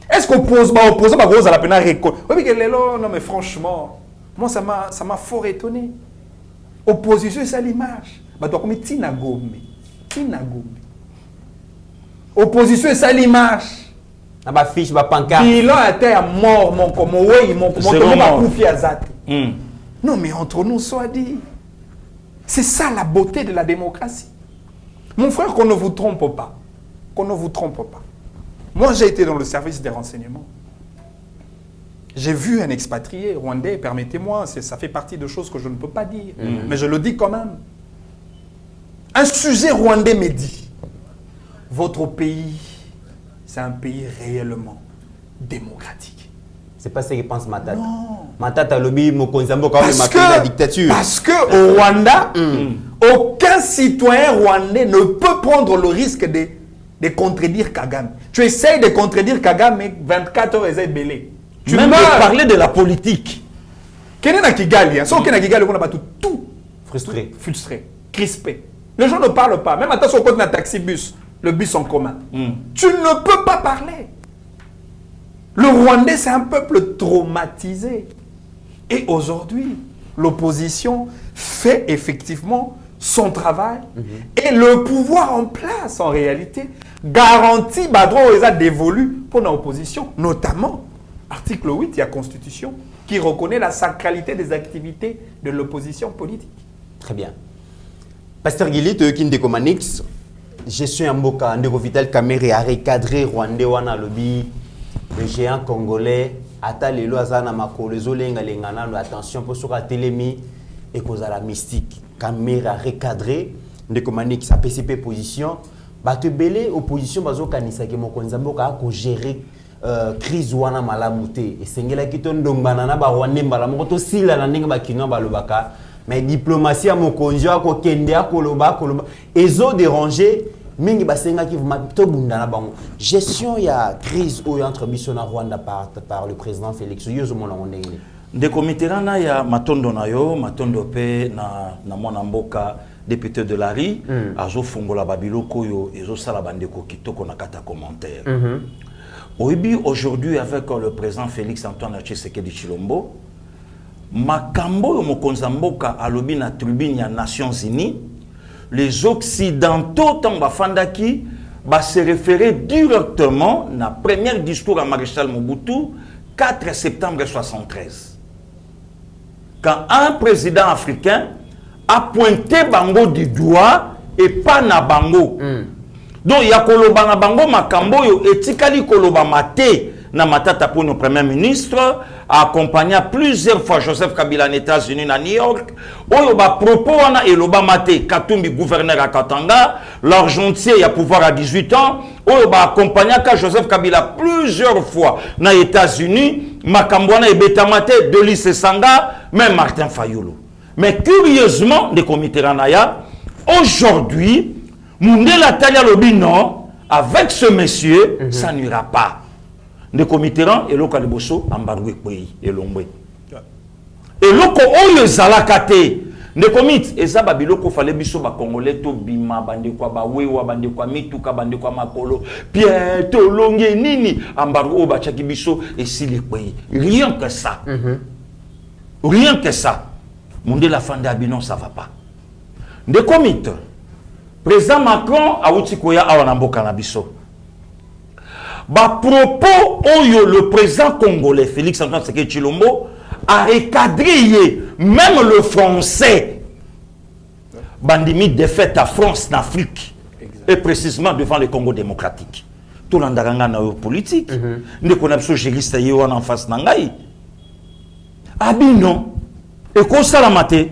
C: Est-ce qu'on pose à la peine à reconnaître? Non, mais franchement, moi, ça m'a fort étonné. Opposition, c'est l'image. Tina Gombe. Opposition, c'est l'image.
D: Fiche, pancarte.
C: Il a été à mort, mon non, mais entre nous, soit dit. C'est ça la beauté de la démocratie. Mon frère, qu'on ne vous trompe pas. Qu'on ne vous trompe pas. Moi, j'ai été dans le service des renseignements. J'ai vu un expatrié rwandais, permettez-moi, ça fait partie de choses que je ne peux pas dire. Mais je le dis quand même. Un sujet rwandais me dit, votre pays, c'est un pays réellement démocratique.
D: C'est pas ce que pense Matata.
C: Non.
D: Matata lobby Mokonzambo quand même appelé la dictature.
C: Parce que au Rwanda, aucun citoyen rwandais ne peut prendre le risque de contredire Kagame. Tu essayes de contredire Kagame, mais 24 heures, ils belé.
E: Tu même de parler de la politique.
C: Quel est na Kigali? Sauf que na Kigali, on a tout frustré, crispé. Les gens ne parlent pas. Même attention, quand on a un taxi-bus, le bus en commun. Tu ne peux pas parler. Le Rwandais, c'est un peuple traumatisé. Et aujourd'hui, l'opposition fait effectivement son travail. Et le pouvoir en place, en réalité, garantie badro ils a dévolu pour l'opposition, notamment article 8 de la Constitution qui reconnaît la sacralité des activités de l'opposition politique.
D: Très bien. Pasteur Guili, tu es Manix, je suis un Mboka, Ndeko Vital Kamere a recadré Rwandais wana lobby, le géant congolais, ata lelo azana makolo zolenga lengana, attention pour sur la télémie et cause à la mystique. Kamere a recadré, Ndeko Manix a PCP position, bato belé opposition bazo kanisa ke mokonza mboka ko gérer crise wana malamute et sengela kitondo banana ba Rwandais mbala moko to sila na ndenge ba kinwa balobaka. Mais diplomatie à mon conjoint, à Kende, à Koloba, ils ont dérangé. Mingi basenga qui vont to bundana bango. Gestion ya crise entre Bissona Rwanda par le président Félix. Yozo mona ondengene.
E: De comiterana ya matondo na yo, matondo pe na mwana mboka député de la RI, azo fungola babiloko yo, ezo sala bandeko kitoko na kata commentaire. Oibi aujourd'hui avec le président Félix Antoine Tshisekedi Tshilombo, Makambo mokonza mboka alobi na tribune ya Nations Unies, les occidentaux tamba fandaki ba se référer directement na premier discours à Maréchal Mobutu 4 septembre 1973. Quand un président africain a pointé bango du doigt et pas na bango. Donc ya koloba na bango makambo yo etikali koloba mate na matata pour nos premier ministre accompagné plusieurs fois Joseph Kabila aux États-Unis à New York. Oyo ba propos wana eloba mate Katumbi gouverneur à Katanga, l'argentier y a pouvoir à 18 ans. Oyo ba accompagné Joseph Kabila plusieurs fois na États-Unis, makambwana et betamate Delis Sanga, même Martin Fayulu. Mais curieusement de comité Ranaya, aujourd'hui Mundela Talia Lobino avec ce monsieur, ça n'ira pas. De comiteran et local bosso embargo pays et longwe et loko oyo zalakate de comit ezaba biloko fallait biso ba congolais to bima bande kwa ba wewa bande kwa mituka bande kwa makolo pierre to longe nini embargo ba chaki biso et si les pays rien que ça rien que ça monde la fin d'abino ça va pas de comit président Macron a utikoya awana mboka na biso. Ba propos oyo le président congolais Félix Antoine Tshisekedi Tshilombo a recadré même le français bandimi défaite à France en Afrique et précisément devant le Congo démocratique. Tout l'andaranga na politique ne connaît pas juriste en face nangai abino et ko salamate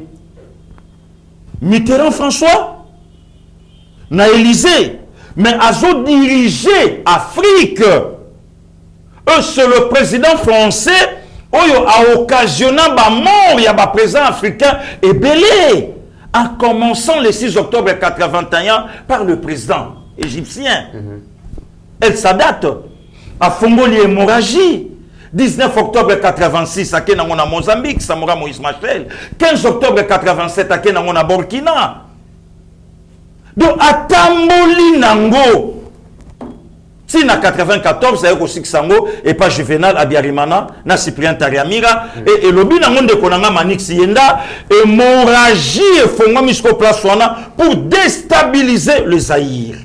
E: Mitterrand François na Élysée. Mais Azo diriger Afrique. C'est le président français qui a occasionné la mort de la président africain et belé. En commençant le 6 octobre 1981 par le président égyptien. El Sadat a fondé l'hémorragie. 19 octobre 1986 à Mozambique, Samora Moïse Machel. 15 octobre 1987 à Burkina. Donc, à Tamboli Nango, si na 94, c'est aussi Sango, et pas Juvenal Abiyarimana, na Cyprien Tariamira, et Lobi Nango de Konanga Manix Yenda, hémorragie et Fonga Misko Plaswana pour déstabiliser le Zaïre.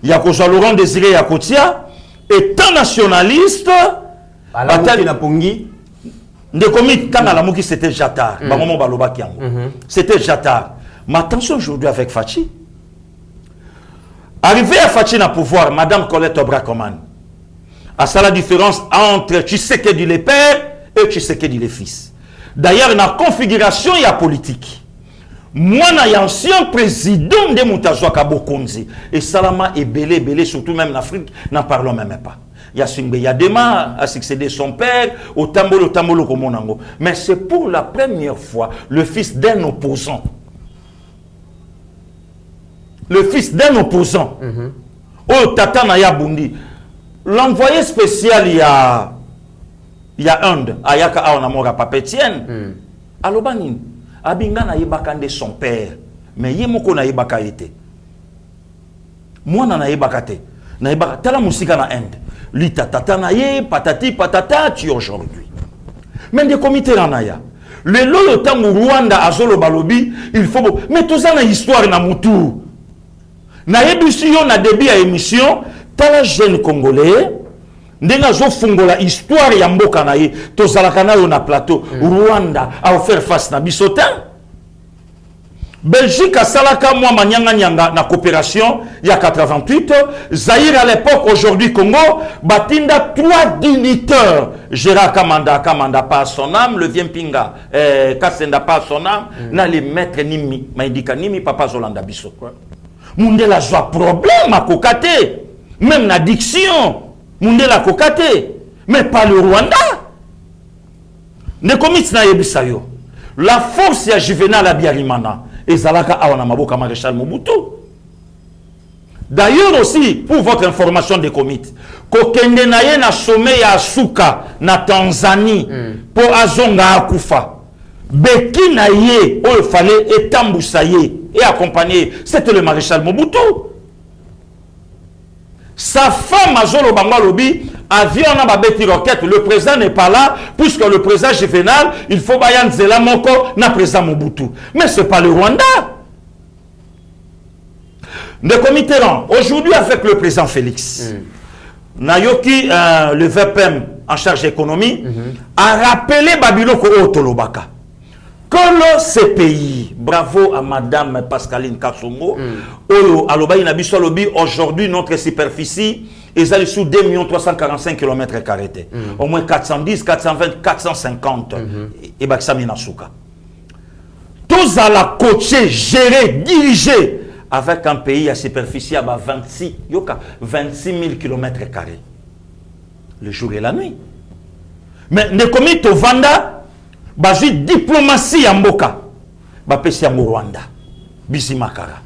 E: Yakoza Laurent Désiré Yakotia, étant nationaliste, de commis, quand la Mouki c'était Jatar, c'était Jatar. Mais attention aujourd'hui avec Fachi. Arrivé à Fachi na pouvoir, Madame Colette Obrakoman, à ça la différence entre Tshisekedi le père et Tshisekedi le fils. D'ailleurs, dans la configuration, il y a politique. Moi, il y a ancien président de Moutazwa Kabokonzi. Et Salama est belé, surtout même en Afrique, n'en parlons même pas. Il y a Sungbe Yadema a succédé son père, au Tambolo Komonango. Mais c'est pour la première fois le fils d'un opposant. Le fils d'un opposant. Oh, Tata Naya Bundi. L'envoyé spécial, il y a Inde, Ayaka Aonamora Papetienne. Alobanin, Abinga na yebakande son père. Mais Yemoko na yebaka ete. Moi na yebakate. Na yebaka. Tala musika na Inde. Lita tata na ye, patati patata, tu aujourd'hui. Mais des comités na ya. Le lolo tangu Rwanda azolo balobi, il faut. Mais tout ça na histoire na mutu. Na yebisu yo na début à émission, tala jeune congolais, ndenga zo fungola histoire ya mboka na ye, tozalaka na yo na plateau, Rwanda a offert face na bisotin. Belgique a salaka moi manyanga nyanga na coopération il y a 88, Zaïre à l'époque, aujourd'hui Congo, batinda 3 dignitaires, Gérard Kamanda pas son âme, le vient Pinga, Kassenda pas son âme, na les maîtres Nimi, maïdika Nimi papa Zolanda biso. Mundela joa problème à kokate, même na diction, Mundela kokate, mais pas le Rwanda. Ne komits na yebisayo. La force ya Juvenal Abiyarimana et Zalaka Awana Maboka Maréchal Mobutu. D'ailleurs aussi, pour votre information des comités, kokende na ye na sommet ya Asuka na Tanzanie pour Azonga Akufa. Beki na ye, il fallait étambusa ye et accompagner, c'était le maréchal Mobutu. Sa femme Azolo Bangalobi avion na babeti roquette, le président n'est pas là puisque le président Juvenal, il faut bayan zela moko na président Mobutu. Mais c'est pas le Rwanda. De comité aujourd'hui avec le président Félix, Nayoki, le VPM en charge économie, a rappelé Babiloko Otolobaka. Que le CPI, bravo à Madame Pascaline Kassongo, aujourd'hui notre superficie est sous 2 345 km². Au moins 410, 420, 450 et Baksamina Souka. Tous à la coacher, gérer, diriger avec un pays à superficie à 26 000 km². Le jour et la nuit. Mais ne commis au Vanda, bazi diplomatie ya mboka bapesi ya Rwanda bisi makara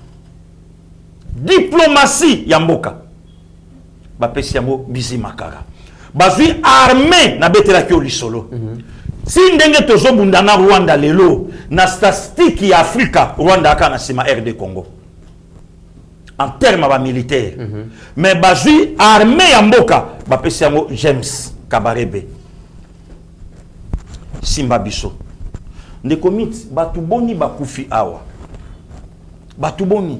E: diplomatie ya mboka bapesi ya bisi makara bazi armée na betela ki olisolo si ndenge tozobunda na Rwanda lelo na statistique ya Afrika Rwanda aka na sima RD Congo en termes ba militaire mais bazi armée ya mboka bapesi ya James Kabarebe Simba biso ne komit batuboni bakufi awa batuboni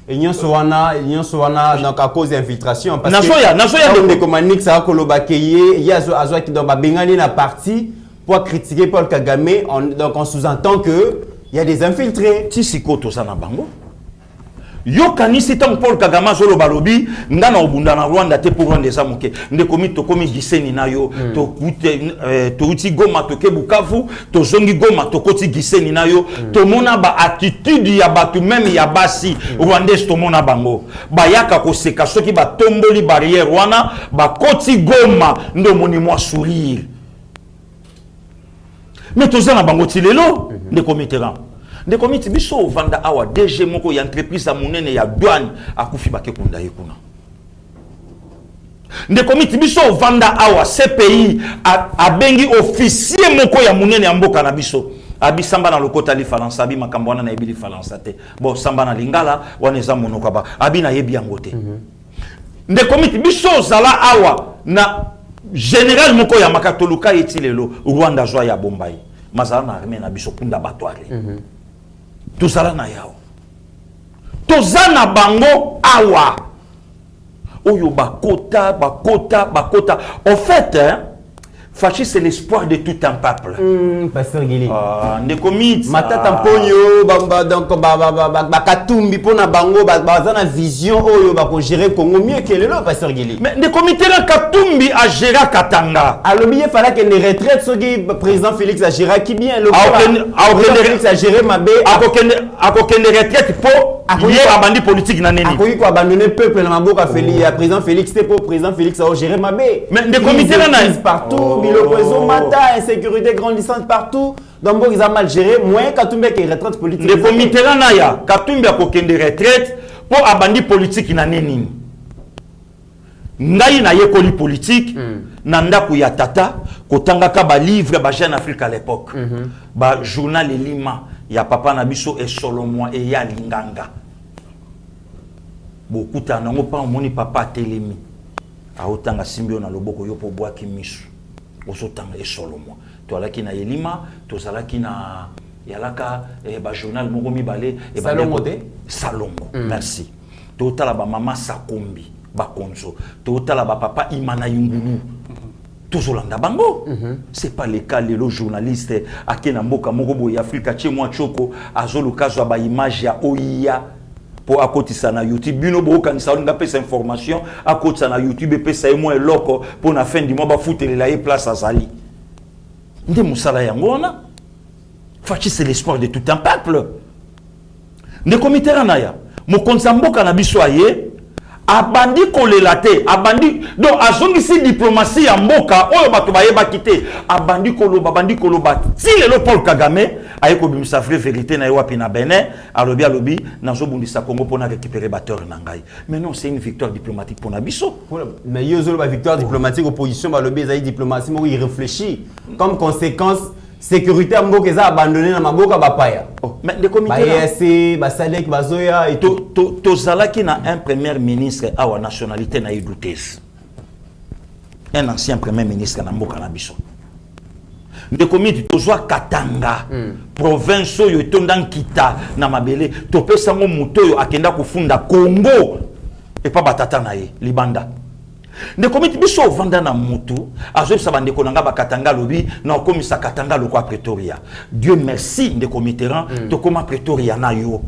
D: et nyonso wana donc à cause d'infiltration parce
E: nasoya
D: de commanding ça kolobakeye yazo azwa ki donc babengani na parti pour critiquer Paul Kagame donc on sous-entend que il y a des infiltrés
E: tisiko ça na bango yo kanisi tant Paul Kagame zolo balobi ngana obunda na Rwanda te pour Rwanda zamuke nde komi to komi giseni na yo to kute to uti Goma to ke Bukavu to zongi Goma to koti giseni na yo to mona ba attitude ya batu même ya basi Rwandais to mona bango ba yaka ko seka soki ba tomboli barrière wana ba koti Goma ndo moni moi sourire mais to zana bango tilelo nde komitera de komiti biso vanda awa DG moko ya entreprise a monene ya douane akufi bake kunda yekuna de komiti biso vanda awa CPI a bengi officier moko ya monene ya mboka na biso abisamba na lokota li falansa abi makambo wana na ebili falansa te bon samba na lingala wana eza monoko ba abi na yebi yango te de komiti biso zala awa na général moko ya makatoluka etilelo Rwanda zwa ya Bombay mazala na armée na biso kunda batware tozala na yao tozana bango awa oyo bakota en fait Fachi, c'est l'espoir de tout un peuple.
D: Pasteur Guili.
E: Matata
D: Mponyo, donc Katumbi pona bango, bazana vision oyo bako gérer Congo mieux que le Pasteur Guili.
E: Mais ne comité là Katumbi a géré Katanga.
D: Alors il fallait que les retraites ce qui président Félix a géré qui bien le Félix a géré Mabé
E: a aucune retraite pour lier à bandi politique na neni.
D: A ko abandonner peuple na maboka Félix président Félix c'était pour président Félix a géré Mabé.
E: Mais ne comité là
D: partout l'opposition mata, insécurité grandissante partout. Donc, ils ont mal géré. Moins Katumbi qui retraite politique.
E: Le comité là, naya Katumbi a aucune retraite pour abandi politique na neni. Ngai na yekoli politique, nanda kuya tata, kotanga ka ba livre ba Jeune Afrique à l'époque. Ba journal Lima, ya papa na biso et Solomon et ya linganga. Beaucoup ta nango pa moni papa telemi. A otanga simbio na loboko yo po boaki misu. Osotanga et Solomon. To alaki na Elima, to salaki na yalaka ba journal moko mibale et
D: Salongo
E: Salongo merci totala ba mama Sakombi ba konzo totala ba papa Imana Yungulu tozolanda bango c'est pas le cas les journalistes akena mboka moko boya Afrika chez moi choko azolukazo ba image ya oya pour akotisa na YouTube bino bo kanisa nga pesa information akotisa na YouTube pesa e moins loko pour na fin du mois ba futelela e place azali nde musala yango na fachi c'est l'espoir de tout un peuple ne comité ranaya mo konzamboka na biso aye abandi kolelate abandi donc azongisi diplomatie ya mboka oyo bato bayeba kite abandi koloba ti lelo Paul Kagame aye ko bimisa vraie vérité na wapi na Benin alobi nazo bundisa Congo pour na récupérer batteur na ngai mais non c'est une victoire diplomatique pour na biso
D: mais yozolo ba victoire diplomatique opposition ba lobi ezali diplomatie mo il réfléchit comme conséquence sécurité mboka eza abandonné na maboka bapaya
E: mais des comités
D: ba ba Sadek bazoya et tout
E: tozalaki na un premier ministre awa nationalité na idouteuse un ancien premier ministre na mboka na biso de comité tozwa Katanga province oyo etonda nkita na mabele topesa ngo moto oyo akenda kufunda Congo et pas batata na ye libanda de comité biso vanda na mutu azobisa bandeko nanga bakatanga lobi na komisa Katanga loko Pretoria Dieu merci de comité ran to koma Pretoria na yo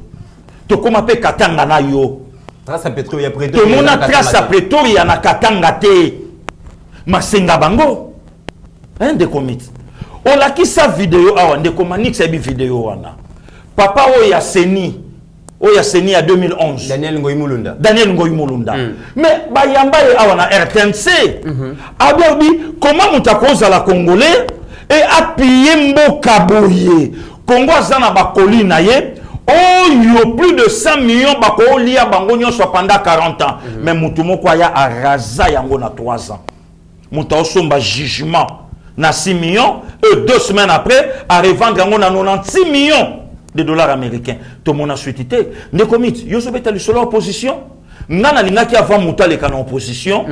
E: to koma pe Katanga na yo
D: trace Pretoria Pretoria
E: to mona trace Pretoria na Katanga te masenga bango de comité on la ki sa vidéo awa de komanix sa bi vidéo wana papa o ya seni Oya Seni à 2011.
D: Daniel Ngoy
E: Mulunda. Mais bayamba awa na RTNC. Ababi comment mutakoza la Congolais et appuyer mboka boye. Congo azana ba colline ye. Oh, il y a plus de 100 millions bako lia bango nyonso pendant 40 ans. Mais mutumo kwa ya araza yango na 3 ans. Muta osomba jugement na 6 millions et 2 semaines après à revendre yango na 96 millions de dollars américains. Tout le monde a suité. Ne commit. Yo sobeta le solo opposition. Nana linga ki avant muta le kana opposition.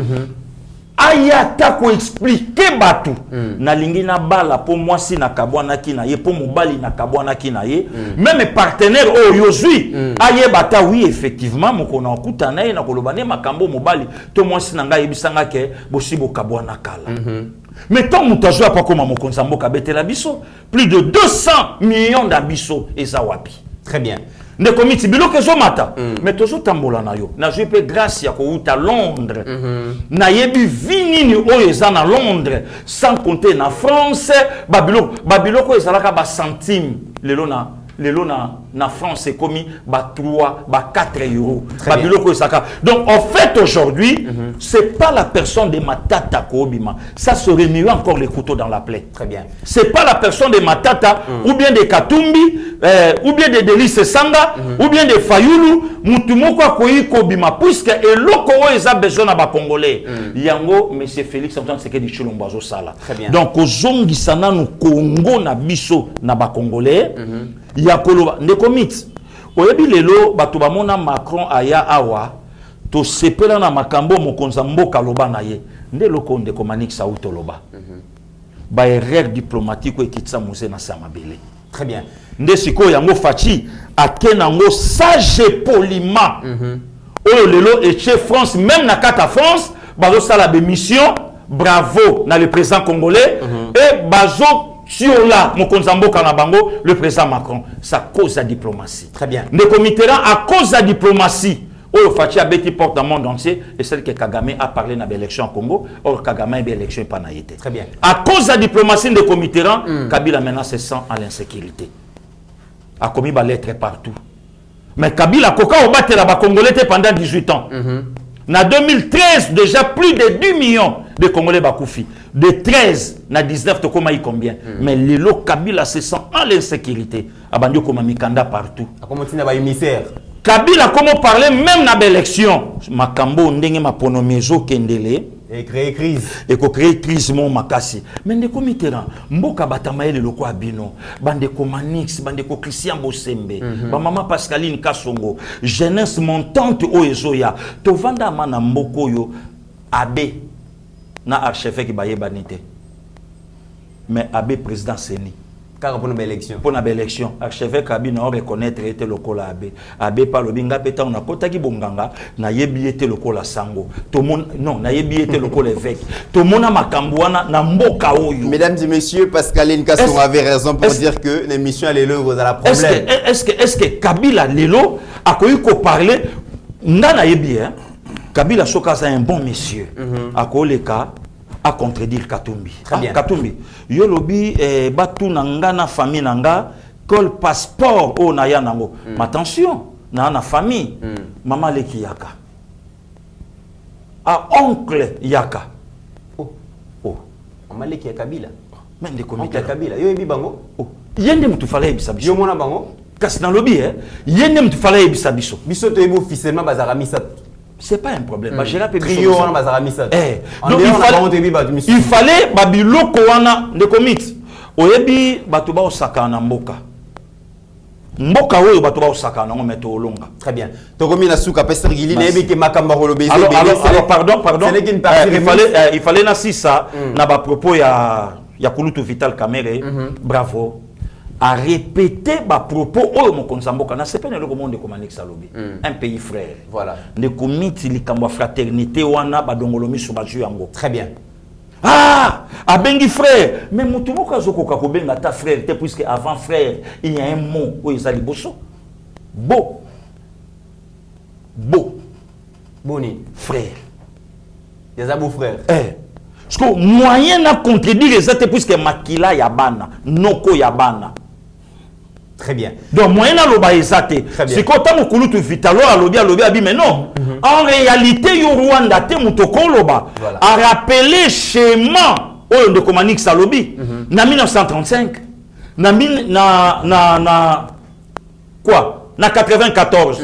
E: Ayata ko expliquer batu. Na lingi na bala pour moi si na kabwana ki na ye pour mobali na kabwana ki na ye. Même partenaire oh yozui. Aye bata oui effectivement mokona okuta na ye na kolobane makambo mobali. To moi si na nga yebisanga ke bosibo kabwana kala. Mais tant que pas comme mon consambo kabetela biso, plus de 200 millions d'abisso et zawapi.
D: Très bien.
E: Ne comité bilo que mata. Mais tozo tambola na yo. Na je pe grâce ya ko uta Londres. Na yebi vinini oyo eza na Londres sans compter na France, babilo ko ezalaka ba centime lelo na France c'est commis ba 3 ba 4 euros. Donc en fait aujourd'hui, c'est pas la personne de Matata Kobima. Ça serait mieux encore les couteaux dans la plaie.
D: Très bien.
E: C'est pas la personne de Matata ou bien de Katumbi ou bien de Delice Sanga ou bien de Fayulu mutumoko koyi Kobima puisque eloko eza besoin na ba congolais. Yango monsieur Félix Antoine Tshisekedi Tshilombo azo sala. Donc ozongi sana no Congo na biso na ba congolais. Ya koloba ne komit oyebi lelo bato bamona Macron aya awa to sepela na makambo mokonza mboka loba na ye nde loko nde komanik sa utoloba ba erreur diplomatique ekitsa mose na samabele.
D: Très bien.
E: Nde siko yango fachi akena ngo sage poliment oyo lelo et chez France même na kata France bazo sala be mission bravo na le président congolais et bazo sur là, mon konzamboka na bango, le président Macron, ça cause la diplomatie.
D: Très bien.
E: Ne comité à cause de la diplomatie, Oyo Fachi a bêti porte dans le monde entier, et celle que Kagame a parlé dans l'élection en Congo, or Kagame a eu l'élection pas naïté.
D: Très bien.
E: À cause de la diplomatie de comité, Kabila maintenant se sent à l'insécurité. A commis des lettres partout. Mais Kabila Koka au battu là-bas Congolais pendant 18 ans. En 2013, déjà plus de 10 millions de Congolais bakoufi. De 13 à 19, tu sais combien. Mais les lots Kabila se sent à l'insécurité. Abandio comme Mikanda partout.
D: Comment tu n'as émissaire?
E: Kabila, comment parler même dans l'élection? Makambo, ndenge ma ponomiezo kendele.
D: Et créer crise.
E: Et ko créer crise mon makasi. Mais ndeko mitera, mboka batamaele loko abino, bandeko Manix, bandeko Christian Bosembe, ba mama Pascaline Kasongo, jeunesse montante o ezoya, to vanda mana mboko yo abe na archevêque baye banité. Mais abe président Seni
D: Car pour une belle élection.
E: Pour une élection, archevêque Kabila on reconnaître était local abbé. Abbé par le binga peta on a kotaki bonganga na yebi était local sango. Tout monde non na yebi était local évêque. Tout monde a makambouana na mboka oyo.
D: Mesdames et messieurs, Pascaline Kasson avait raison pour dire que l'émission est le vous a la problème.
E: Est-ce que Kabila lelo a connu ko parler ndana yebi hein. Kabila Soka c'est un bon monsieur. A ko le cas à contredire Katumbi.
D: Très bien.
E: Katumbi. Yo lobi batu nanga na famille nanga kol passeport o na ya nango. Mais attention, na famille. Maman leki yaka. Ah oncle yaka.
D: Oh. Maman leki ya Kabila.
E: Mais de
D: comité Kabila. Yo ebi bango.
E: Oh. Yende mtu fala ebisa biso.
D: Yo mona bango.
E: Kasi na lobi yende mtu fala ebisa biso.
D: Biso to ebo officiellement bazara misat.
E: C'est pas un problème.
D: Trio on bazara misat.
E: Donc il fallait babiloko wana de commit. Oyebi batuba osaka na mboka. Mboka oyo batuba osaka na ngometo olonga.
D: Très bien. Tokomi na suka Pasteur Gili na yebi ke makamba holobé.
E: Alors pardon. Il fallait na sisa na ba propos ya Kulutu Vital Kamerhe. Bravo. À répéter ma propos oh mon konzamboka na sepene le monde comme Alex Alobi un pays frère
D: voilà
E: ne comité likambo fraternité wana badongolomi sur baju yango
D: très bien
E: abengi frère mais mutu moko azokoka ko benga ta frère puisque avant frère il y a un mot où ils allaient bosso
D: boni
E: frère
D: des abou frères
E: parce que moyen à contredire les autres puisque makila yabana noko yabana.
D: Très bien.
E: Donc, moyen à l'oba exacté. C'est quand on a Kulutu Vitalo à l'obi abi, mais non. En réalité, yo Rwanda te mutoko loba a rappelé schéma au de Komanix à l'obi. Na 1935, quoi? Na 94.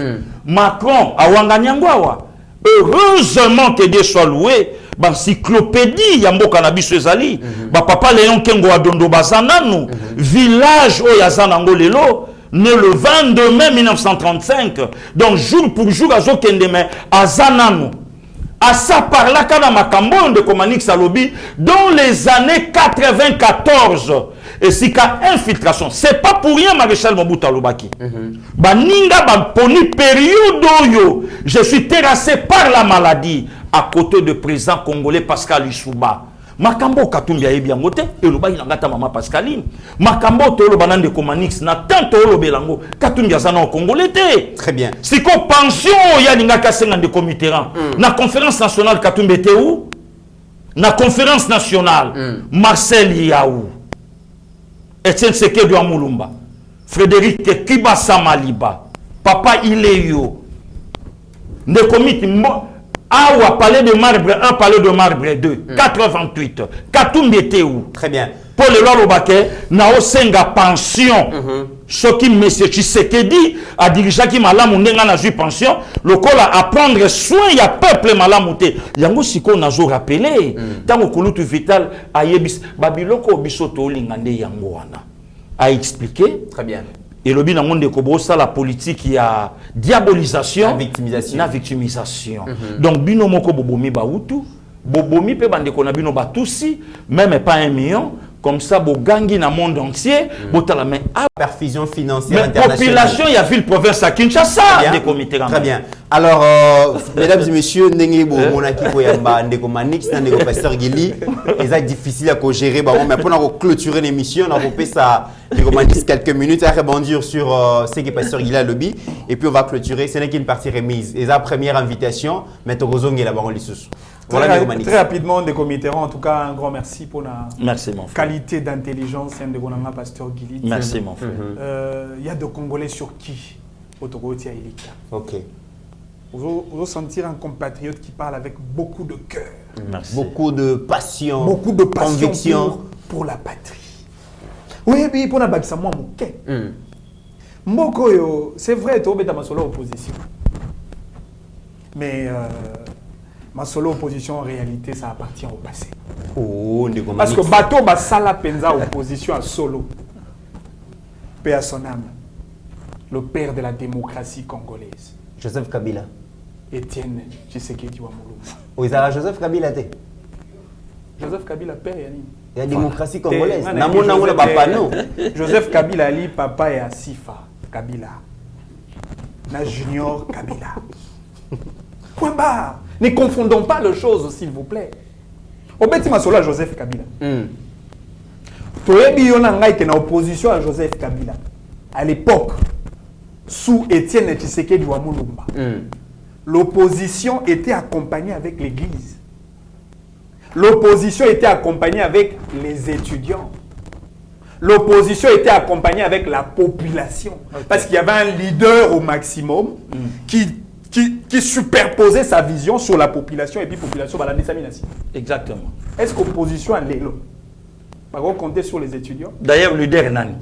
E: Macron a Wanganyangwawa. Heureusement que Dieu soit loué. Encyclopédie Yambo Cannabis Ezali. Papa Léon Kengo Adondo Bazananu. Village Oyazanango Lelo. Né le 22 mai 1935. Donc jour pour jour, à Zokendeme, à Zananu. À ça par là, quand Makambo de Komanix Salobi, dans les années 94. Et si qu'à infiltration, c'est pas pour rien Maréchal Mobutu Lobaki. Baninga Baponi période yo, je suis terrassé par la maladie à côté de président congolais Pascal Lissouba. Makambo Katumbi a bien voté et le bas il a maman Pascaline. Makambo tolo banane de Komanix na tant tolo belango Katumbi azana au Congolais.
D: Très bien.
E: Si qu'on pension ya ninga kasenga de comité na conférence nationale Katumbi était où? Na conférence nationale Marcel Yaou. Etienne Sekedo Amulumba, Frédéric Kibasa Maliba, Papa Ileyo, ne comité Awa palais de marbre 1, palais de marbre 2, 88, Katumbi était où?
D: Très bien.
E: Pour le loi Obake, Nao Senga pension, ce qui monsieur Tshisekedi a dirigé qui malamu ndenga na ju pension, le col à prendre soin, il y a peuple malamuté. Yango siko nazo rappelé, tango Kulutu Vital a yebis, babiloko bisoto lingande yango wana. A expliqué.
D: Très bien.
E: Et le bilan monde de ça la politique il y a diabolisation,
D: la
E: victimisation. Donc bino moko bobomi baoutu, bobomi pe bande kona bino batusi, même pas 1 million. Comme ça, Bogangi dans le monde entier, la main à
D: perfusion financière
E: internationale. Population, il y a ville province à Kinshasa, des comités.
D: Très bien. Alors, mesdames et messieurs, Nengibo, Monaki Koyamba, Ndeko Manix, Ndeko Pasteur Gili, c'est difficile à gérer. Mais pour clôturer l'émission, on a coupé ça, Ndeko Manix, quelques minutes à rebondir sur ce que Pasteur Gili a lobby. Et puis on va clôturer. Ce n'est qu'une partie remise. Et la première invitation, M. Rozong et la baronne Lissous.
C: Très rapidement, des comités, en tout cas, un grand merci pour la qualité d'intelligence de Gonanga Pasteur Gili.
E: Merci, mon frère.
C: Il y a des Congolais sur qui Otogoti a élite.
D: Ok.
C: Vous sentir un compatriote qui parle avec beaucoup de cœur.
D: Merci. Beaucoup de passion.
C: Beaucoup de passion
D: conviction
C: pour la patrie. Oui, oui, pour la bakisa moi, Moko, c'est vrai, tu as ma solo opposition. Mais. Ma solo opposition, en réalité, ça appartient au passé. Parce que Bato Basala Penza opposition à solo. Paix à son âme. Le père de la démocratie congolaise.
D: Joseph Kabila.
C: Etienne Tshisekedi Wamuluma.
D: Oui, ça Joseph Kabila.
C: Joseph Kabila, père Yannick.
D: La démocratie congolaise.
C: Joseph Kabila Ali, papa et Asifa Kabila. Na Junior Kabila. Point barre. Ne confondons pas les choses, s'il vous plaît. Obeti Masola Joseph Kabila. Toyebi Yonangai qui est en opposition à Joseph Kabila. À l'époque, sous Étienne Tshisekedi Wamulumba. L'opposition était accompagnée avec l'Église. L'opposition était accompagnée avec les étudiants. L'opposition était accompagnée avec la population. Okay. Parce qu'il y avait un leader au maximum qui superposait sa vision sur la population et puis la population va la dissémination.
E: Exactement.
C: Est-ce qu'opposition à l'élo va compter sur les étudiants?
E: D'ailleurs, le leader est nani.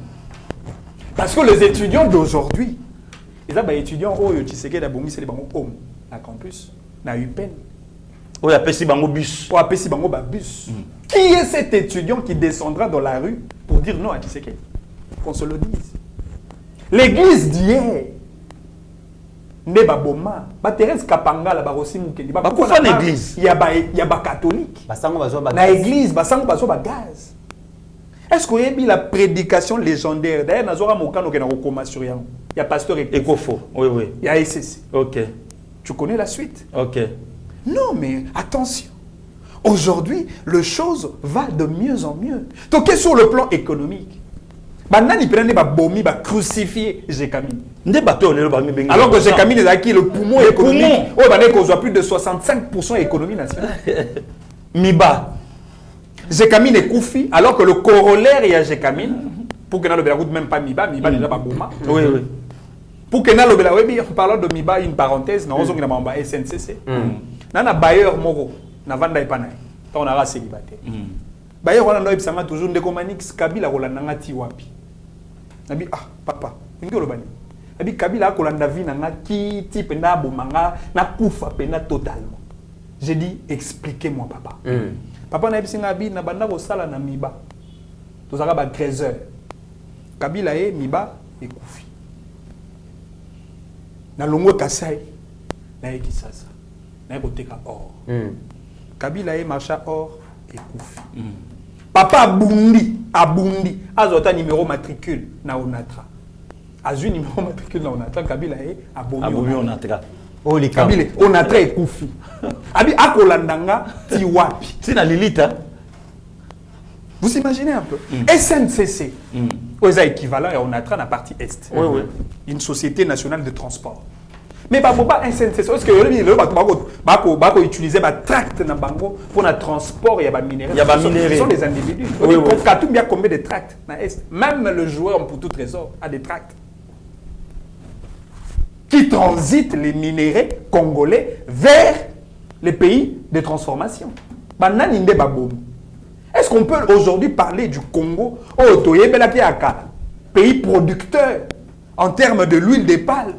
C: Parce que les étudiants d'aujourd'hui, les étudiants, tu sais que d'abord, c'est les hommes à campus, na UPEN.
E: Oui, appelle bango bus.
C: Ou appelle bango bus. Qui est cet étudiant qui descendra dans la rue pour dire non à Tshisekedi? Qu'on se le dise. L'église d'hier, ne baboma, ba Thérèse Kapanga la barosi mukeli. Ba
E: quoi l'église?
C: Il y a ba catholique. Na église, ba sango bazo ba gaz. Est-ce qu'on a mis la prédication légendaire? D'ailleurs, nazora mokano ke na kokoma sur yango. Il y a pasteur
E: Ekofo. Oui, oui.
C: Il y a SCC.
E: OK.
C: Tu connais la suite?
E: OK.
C: Non, mais attention. Aujourd'hui, le chose va de mieux en mieux. Donc, sur le plan économique, Banani prenne ba bomi ba crucifié Jekamine. Alors que Jekamine est acquis le poumon économique. Oh, bah qu'on soit plus de 65% économie nationale.
E: Miba.
C: Jekamine est Koufi, alors que le corollaire il y a Jekamine. Pour que n'a le route même pas Miba déjà pas Bouma.
E: Oui, oui.
C: Pour que n'a le Belawebi, en parlant de Miba, une parenthèse, nous avons un SNCC. Nana Bayer Moro, Navanda Epanay. On a célibataire. Bayer on a eu toujours des comanix Kabila Rolandanga Tiwapi. Nabi papa, ngolo bani. Nabi Kabila Kolanda vi nanga ki type na bomanga na kufa pena totalement. J'ai dit expliquez-moi papa. Papa na bisinga bi na banda ko sala na Miba. Tozaka ba 13h. Kabila e Miba e kufi. Na longo kasai na ekisasa. Na koteka or. Kabila e marcha or et koufi. Papa abundi azota numéro matricule na Onatra. Azu numéro matricule na Onatra Kabila e abomi
E: Onatra.
C: Oh les Kabila Onatra et koufi. Abi akolandanga ti wapi.
E: C'est na Lilita.
C: Vous imaginez un peu. SNCC. Oza équivalent à Onatra na partie est.
E: Oui oui.
C: Une société nationale de transport. Mais pas un SNCC, parce que le utiliser des tracts pour le transport, il y a des minéraux. Ce sont des individus. Oui, oui. Combien de tracts? Même le joueur pour tout trésor a des tracts qui transitent les minéraux congolais vers les pays de transformation. Est-ce qu'on peut aujourd'hui parler du Congo, pays producteur en termes de l'huile de palme?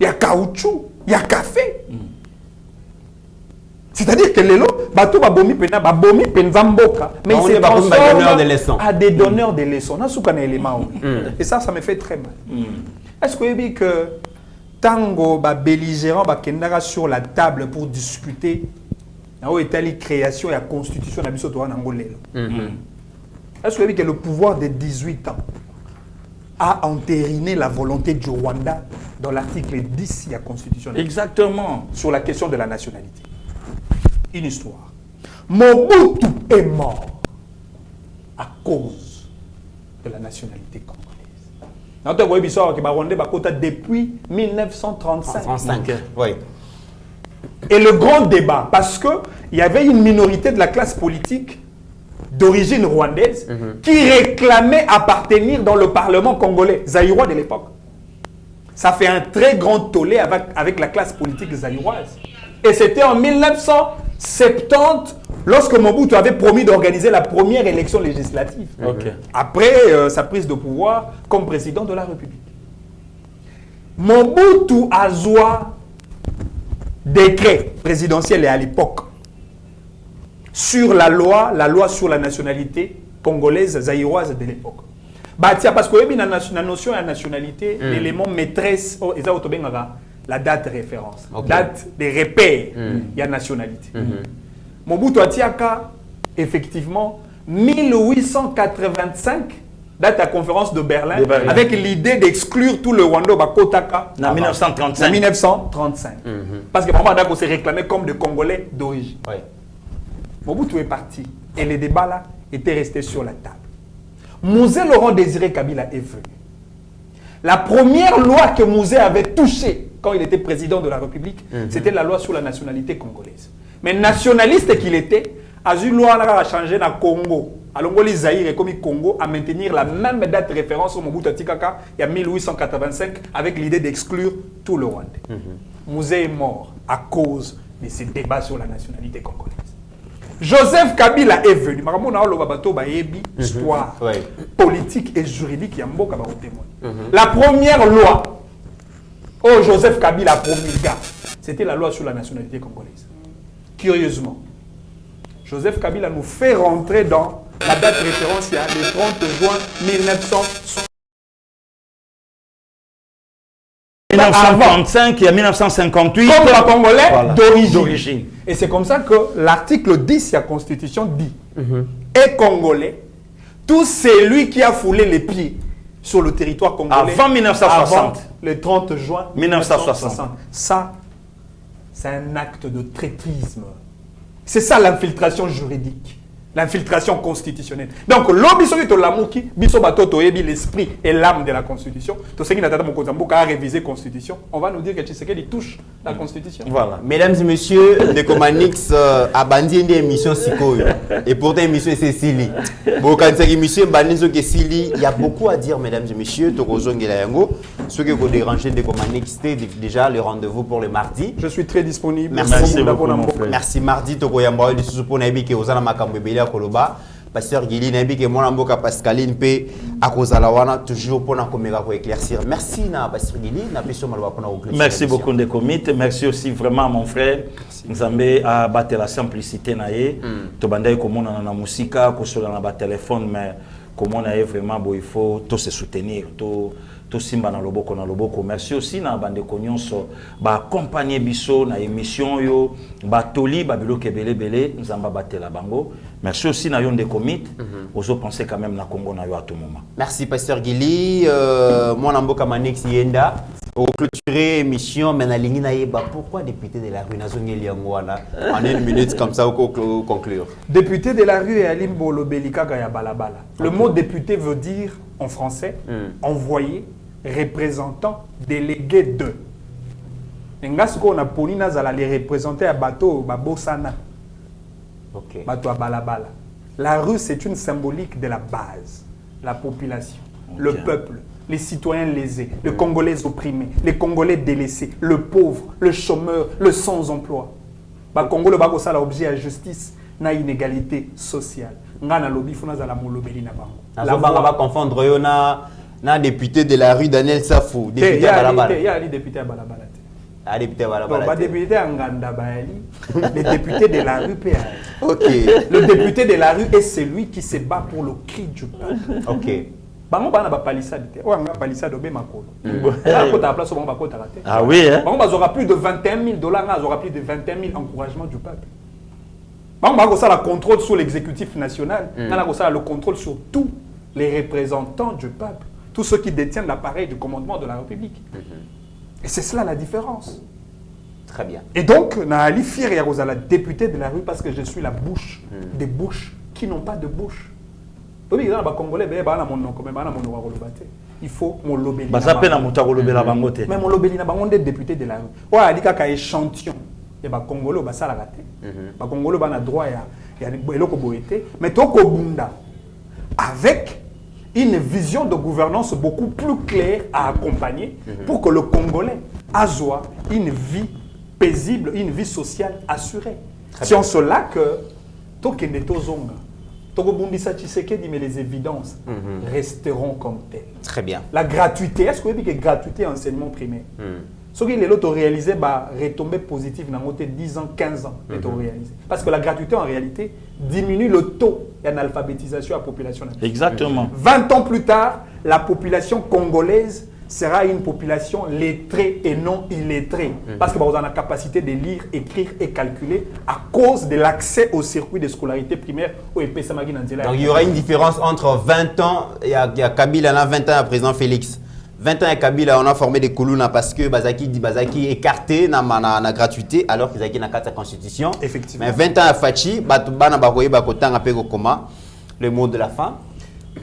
C: Il y a caoutchouc, il y a café. C'est-à-dire que les lots, bateau babomi penzamboka, mais ils se transforment à des donneurs de leçons. Et ça me fait très mal. Est-ce que vous avez que tango belligérant kendara sur la table pour discuter la création et la constitution de la Est-ce que vous avez que le pouvoir de 18 ans a entériné la volonté du Rwanda dans l'article 10 de la Constitution.
E: Exactement.
C: Sur la question de la nationalité. Une histoire. Mobutu est mort à cause de la nationalité congolaise. Depuis 1935.
D: Oui.
C: Et le grand débat, parce qu'il y avait une minorité de la classe politique d'origine rwandaise qui réclamait appartenir dans le Parlement congolais, zaïrois de l'époque. Ça fait un très grand tollé avec la classe politique zaïroise. Et c'était en 1970, lorsque Mobutu avait promis d'organiser la première élection législative. Après sa prise de pouvoir comme président de la République. Mobutu a zoa décret présidentiel et à l'époque sur la loi sur la nationalité congolaise, zaïroise de l'époque. Parce que la notion de la nationalité, l'élément maîtresse, la date de référence, date de repère, il y a nationalité. Mobutu Atiaka, effectivement, 1885, date à la conférence de Berlin, avec l'idée d'exclure tout le Rwanda au Bakotaka.
E: En 1935.
C: En 1935. Parce que vraiment, on s'est réclamé comme des Congolais d'origine. Mobutu est parti. Et les débats là étaient restés sur la table. Mouzé Laurent Désiré Kabila est venu. La première loi que Mouzé avait touchée quand il était président de la République, c'était la loi sur la nationalité congolaise. Mais nationaliste qu'il était, a eu loi a changé dans Congo. Alors, les Zaïre et comme Congo à maintenir la même date de référence au Mobutu Tikaka il y a 1885 avec l'idée d'exclure tout le Rwanda. Mouzé est mort à cause de ces débats sur la nationalité congolaise. Joseph Kabila est venu. Histoire politique et juridique. La première loi que Joseph Kabila a promulguée, c'était la loi sur la nationalité congolaise. Curieusement, Joseph Kabila nous fait rentrer dans la date de référence, il y a le 30 juin 1960.
E: 1935 et 1958.
C: Comme le Congolais d'origine. Et c'est comme ça que l'article 10 de la Constitution dit est Congolais, tout celui qui a foulé les pieds sur le territoire congolais
E: avant 1960.
C: Avant le 30 juin 1960. Ça, c'est un acte de traîtrisme. C'est ça l'infiltration juridique. L'infiltration constitutionnelle. Donc, l'esprit et l'âme de la Constitution. Tout ce qui n'a pas révisé la Constitution, on va nous dire que Tshisekedi touche la Constitution.
D: Voilà. Mesdames et messieurs, Nekomanix a banni une émission Sikoyo. Et pourtant, l'émission c'est Sili. Bon, quand cette émission est Sili, il y a beaucoup à dire, mesdames et messieurs. Ceux qui ont dérangé Nekomanix, c'était déjà le rendez-vous pour le mardi.
C: Je suis très disponible.
D: Merci beaucoup. Merci mardi. Tokoyamba de Susupo Naibiki Ozana Makambebele Koloba. Pasteur Guili Nabi que mon amboka Pascaline P à cause wana toujours pour na komeka ko éclaircir. Merci na Pasteur Guili na peso malwa pour na conclure.
E: Merci beaucoup de comité, merci aussi vraiment mon frère. Nzambe a battu la simplicité naé. To bandai komona na musika ko sur na ba téléphone mais comment on a vraiment bon il faut tout se soutenir tout simba na loboko. Merci aussi na bande konyonso ba accompagner biso na émission yo ba toli ba biloke belé nzamba batela bango. Merci aussi na yon de commit. Oso penser quand même na Congo na yo à tout moment.
D: Merci Pasteur Guili, mon amboka Manix Yenda. Au clôturer émission mais na lingi na yeba pourquoi député de la rue nazongeli yangwana en une minute comme ça au conclure.
C: Député de la rue et Alimbo Lobelika Gaya Balabala. Le mot député veut dire en français envoyé, représentant, délégué de. Ngas ko na ponina zala les représenter à bateau babosana.
D: OK.
C: Bateau à Balabala. La rue c'est une symbolique de la base, la population, le peuple. Les citoyens lésés, les Congolais opprimés, les Congolais délaissés, le pauvre, le chômeur, le sans-emploi. Le Congo le bago ça l'objet à justice, na inégalité sociale. Ngana lobi funa za la molobeli na bango.
D: La bango va confondre yo na député de la rue Daniel Safou, député à Balabala.
C: Il y a les députés à Balabala.
D: Ah, député à Balabala.
C: Pas député à Nganda Bayali, les députés de la rue PA.
D: OK.
C: Le député de la rue est celui qui se bat pour le cri du peuple.
D: OK.
C: Bango bana ba palissade te. O nga palissade obe makolo. La place bango ba kota raté.
E: Ah oui hein.
C: Bango aura plus de 21 000 $, nga aura plus de 21 000 encouragements du peuple. Bango ba ça la contrôle sur l'exécutif national, nga ça le contrôle sur tous les représentants du peuple, tous ceux qui détiennent l'appareil du commandement de la République. Et c'est cela la différence.
D: Très bien.
C: Et donc na ali fier ya la députée de la rue parce que je suis la bouche des bouches qui n'ont pas de bouche. Il faut mon lobby. Mais mon lobby n'a pas de député de la rue. Ouais, il y a un échantillon. Il y a un Congolais qui a raté. Le Congolais a droit à mais Toko Bunda, avec une vision de gouvernance beaucoup plus claire à accompagner pour que le Congolais ait une vie paisible, une vie sociale assurée. Si on se l'a que Toko Netozonga. Mais les évidences resteront comme telles.
D: Très bien.
C: La gratuité, est-ce que vous dites que gratuité enseignement primaire ce qui est l'auto réalisé, retombée positive dans 10 ans, 15 ans, réalisé. Parce que la gratuité en réalité diminue le taux d'analphabétisation à la population.
E: Exactement.
C: 20 ans plus tard, la population congolaise sera une population lettrée et non illettrée. Parce que vous avez la capacité de lire, écrire et calculer à cause de l'accès au circuit de scolarité primaire au EPSAMAGI Nanzela.
D: Donc il y aura une différence entre 20 ans, il y a Kabila, là, 20 ans à président Félix. 20 ans à Kabila, on a formé des Koulouna parce que Bazaki écarté na gratuité alors qu'ils ont la constitution.
C: Effectivement.
D: Mais 20 ans à Fachi, le mot de la fin.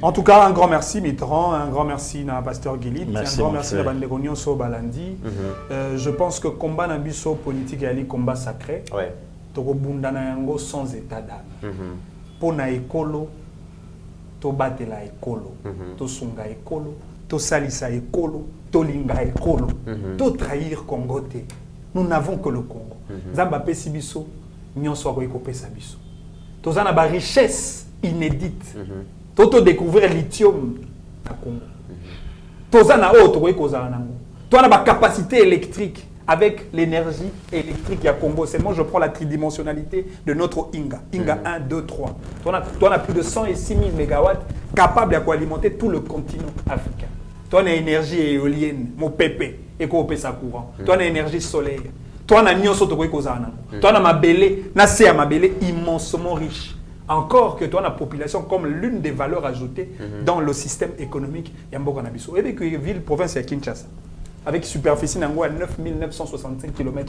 C: En tout cas, un grand merci Mitterrand, un grand merci à Pasteur Guillit, un grand merci à Bandegonion So Balandi. Je pense que le combat nabiso politique est un combat sacré.
D: Ouais.
C: Toko bundana yango sans état d'âme. Pour na écolo, to batela écolo, to sunga écolo, to salisa écolo, to linga écolo, to trahir Congo te. Nous n'avons que le Congo. Zamba pesi biso, nyonso ko pesa biso. To zana ba richesse inédite. Toto découvrir lithium na Congo. Toza na autre nango. Toi na ba capacité électrique avec l'énergie électrique à Congo. Seulement je prends la tridimensionnalité de notre Inga. Inga 1, 2, 3. Toi na plus de 106 000 mégawatts capables d'alimenter tout le continent africain. Toi na énergie éolienne, mon pépé et ko pesa courant. Toi na énergie solaire. Toi na nyonso to ko nango. Toi na mabele, na se mabele immensement riche. Encore que toi, la population comme l'une des valeurs ajoutées dans le système économique, Yamboka Nabiso. Et puis, ville, province, à Kinshasa, avec superficie à 9 965 km².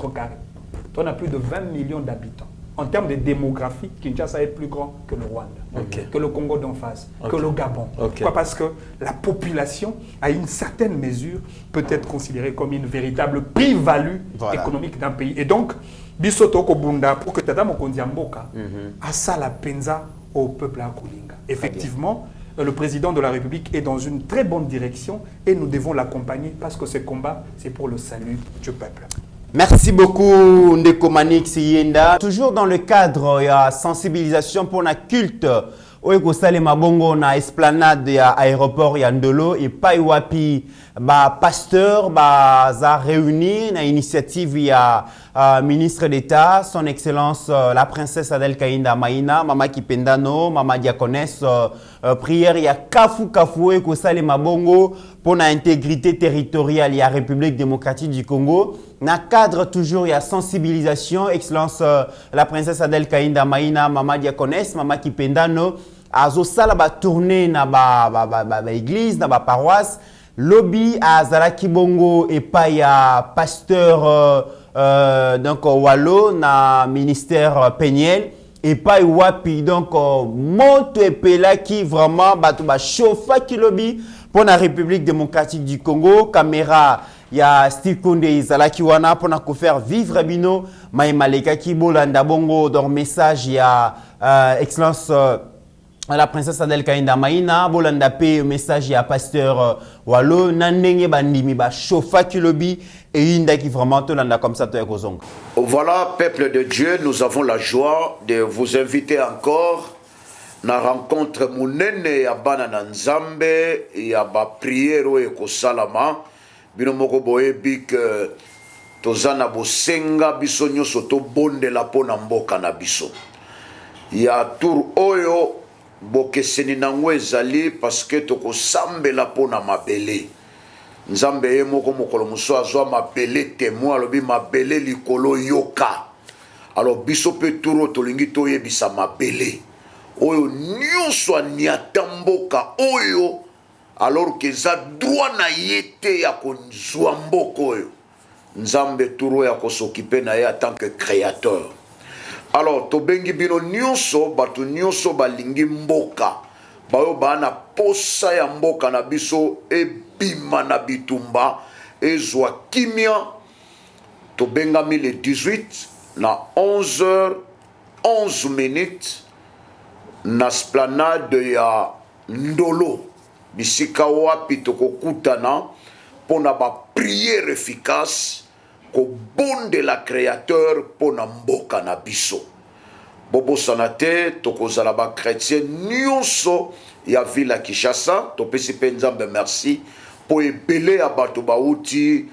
C: Toi, on a plus de 20 millions d'habitants. En termes de démographie, Kinshasa est plus grand que le Rwanda, que le Congo d'en face, que le Gabon. Pourquoi? Parce que la population, à une certaine mesure, peut être considérée comme une véritable plus-value économique d'un pays. Et donc, Bisoto Kobunda, pour que Tata Mokondi Mboka, a ça la penza au peuple à Koulinga. Effectivement, le président de la République est dans une très bonne direction et nous devons l'accompagner parce que ce combat, c'est pour le salut du peuple.
D: Merci beaucoup Ndeko Manik Siyenda. Toujours dans le cadre de la sensibilisation pour la culte, Oeko Salema Bongo na esplanade ya aéroport ya Ndolo et Paiwapi ba pasteur ba za réuni na initiative ya ministre d'État, son excellence la princesse Adel Kainda Maïna, Mama Kipendano, Mama Diakonesse, prière ya Kafu Oeko Salema Bongo pour la intégrité territoriale ya République démocratique du Congo. Na cadre toujours ya sensibilisation, excellence la princesse Adel Kainda Maïna, Mama Diakonesse, Mama Kipendano, azo sala ba tourner na ba église, na ba paroisse, lobby à Zalaki Bongo et pas ya pasteur donc Wallo na ministère Peniel et pas wapi donc monte et pela qui vraiment ba chauffa qui lobby pour la République démocratique du Congo, caméra il y a Steve Konde Zalaki wana pour nous faire vivre bino Maïmaleka ki bolanda bongo dans message il y a excellence la princesse Adel Kainda Maïna bolanda pe message il y a pasteur Wallo nandenge bandimi ba chofa kilobi et inda qui vraiment to landa comme ça to ekozonga.
A: Voilà, peuple de Dieu, nous avons la joie de vous inviter encore na rencontre munene ya bana na Nzambe ya ba prière e ko salama bino moko boyebi que tozana bosenga biso nyonso to bondela pona mboka na biso ya tour oyo bokeseni nango ezali parce que tokosambela pona mabele Nzambe ye moko mokolo moso azwa mabele témoin alobi mabele likolo yoka alors biso pe tour tolingi toyebisa mabele oyo nyonso aniata mboka oyo alors que za droit na yete ya konzwa mboko oyo Nzambe turo ya kosokipe na ye en tant que créateur. Alors tobengi bino nyonso batu nyonso balingi mboka bayo bana posa ya mboka na biso ebima na bitumba ezwa kimia tobengami le 18 na 11h11 na esplanade ya Ndolo bisika wapi tokokutana pona ba prière efficace ko bonde la créateur pona mboka na biso bobo sanate tokozala ba chrétien nyonso ya ville Kinshasa topesi pe Nzambe merci po ebele ya bato bauti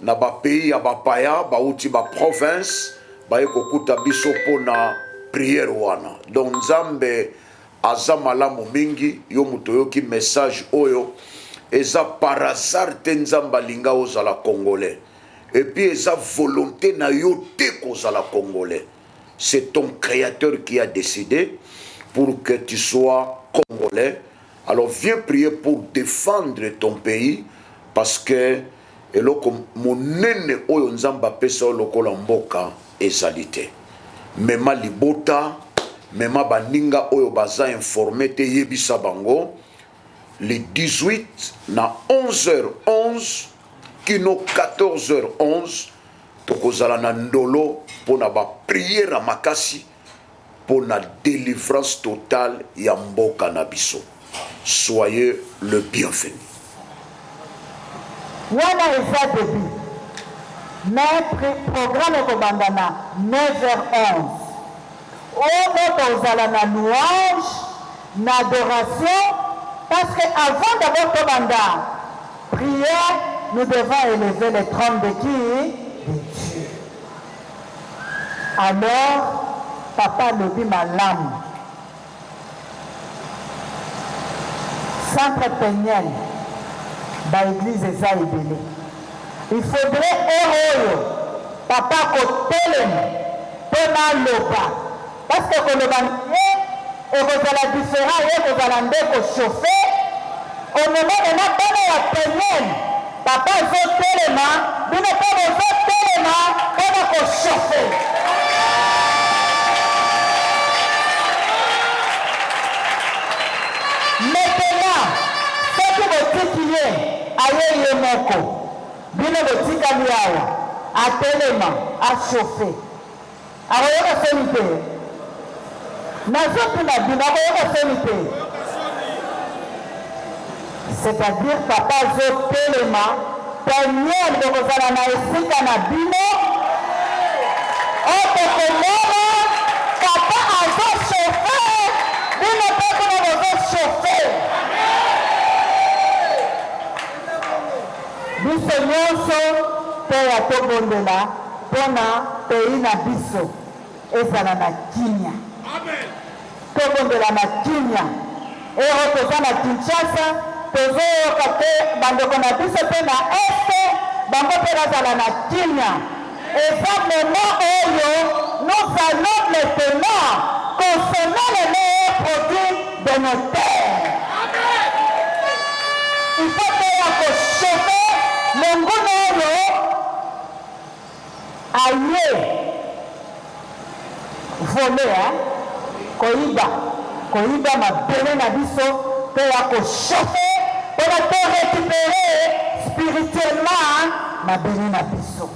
A: na ba pays ya bapaya bauti ba province baye kokuta biso pona prière wana donc Nzambe aza malamu mingi yo muto yoki message oyo eza par hasard te nzambe alinga ozala congolais. Et puis eza volonté na yo te kozala congolais. C'est ton créateur qui a décidé pour que tu sois congolais. Alors viens prier pour défendre ton pays, parce que eloko monene oyo nzamba pesa lokola mboka ezalité. Mema libota, mema baninga oyo baza informé te yebisa bango. Le 18 na 11h11 kino 14h11 tokozala na ndolo pona ba prière makasi pona délivrance totale ya mboka na biso. Soyez le bienvenu.
K: Wana eza début. Notre programme kobandana 9h11. Omo tozala na louange, na adoration, parce que avant d'abord kobanda prière, nous devons élever le trône de qui? De Dieu. Alors, papa lobi malamu. Centre Péniel, l'église eza ebele. Il faudrait oyo papa kotelema pona loba, parce que koloba ye ekozala différent ye kozala ndeko chauffé au moment de na bana ya Péniel papa azotelema bino mpe bozotelema mpona kochauffe. Maintenant soki botiki ye aye ye moko bino botikali awa atelema achauffe akoyoka soni te nazotuna bino akoyoka soni te. C'est-à-dire papa azotelema Péniel bokozala na esika na bino otokomona papa azochauffe bino mpe kuna bozochauffe. Biso nyonso mpe ya tobondela mpona pays na biso ezala na kimia. Tobondela na kimia ero toza na Kinshasa tozoyoka te bandeko na biso mpe na este bango mpe bazala na kimia. Eza moment oyo nous allons maintenant consommer les meilleurs produits de nos terres. Il faut faire kochauffe monguna oyo aye voler koyiba mabele na biso mpe ya kochauffe mpona to récupérer spirituellement mabele na biso.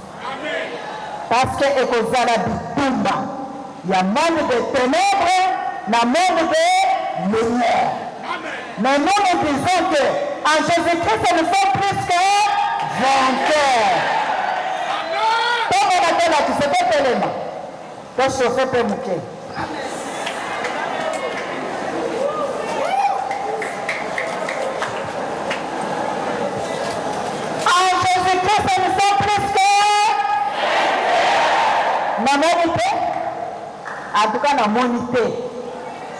K: Parce que ekozala bitumba ya monde de ténèbres na monde de lumière. Mais nous nous disons que en Jésus-Christ nous sommes plus que vainqueurs. Comme on a dit là, tu sais pas tellement. Tu as chauffé pour mouquer. En Jésus-Christ nous sommes plus que na monité. En tout cas, na monité.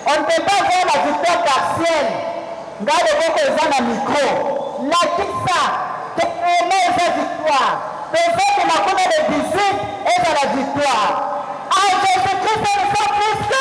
K: On ne peut pas voir la victoire partielle. Regardez beaucoup les gens dans le micro. La pizza, c'est une victoire. Peut-être que ma commune de visite est dans la victoire. En Jésus-Christ, nous sommes plus que.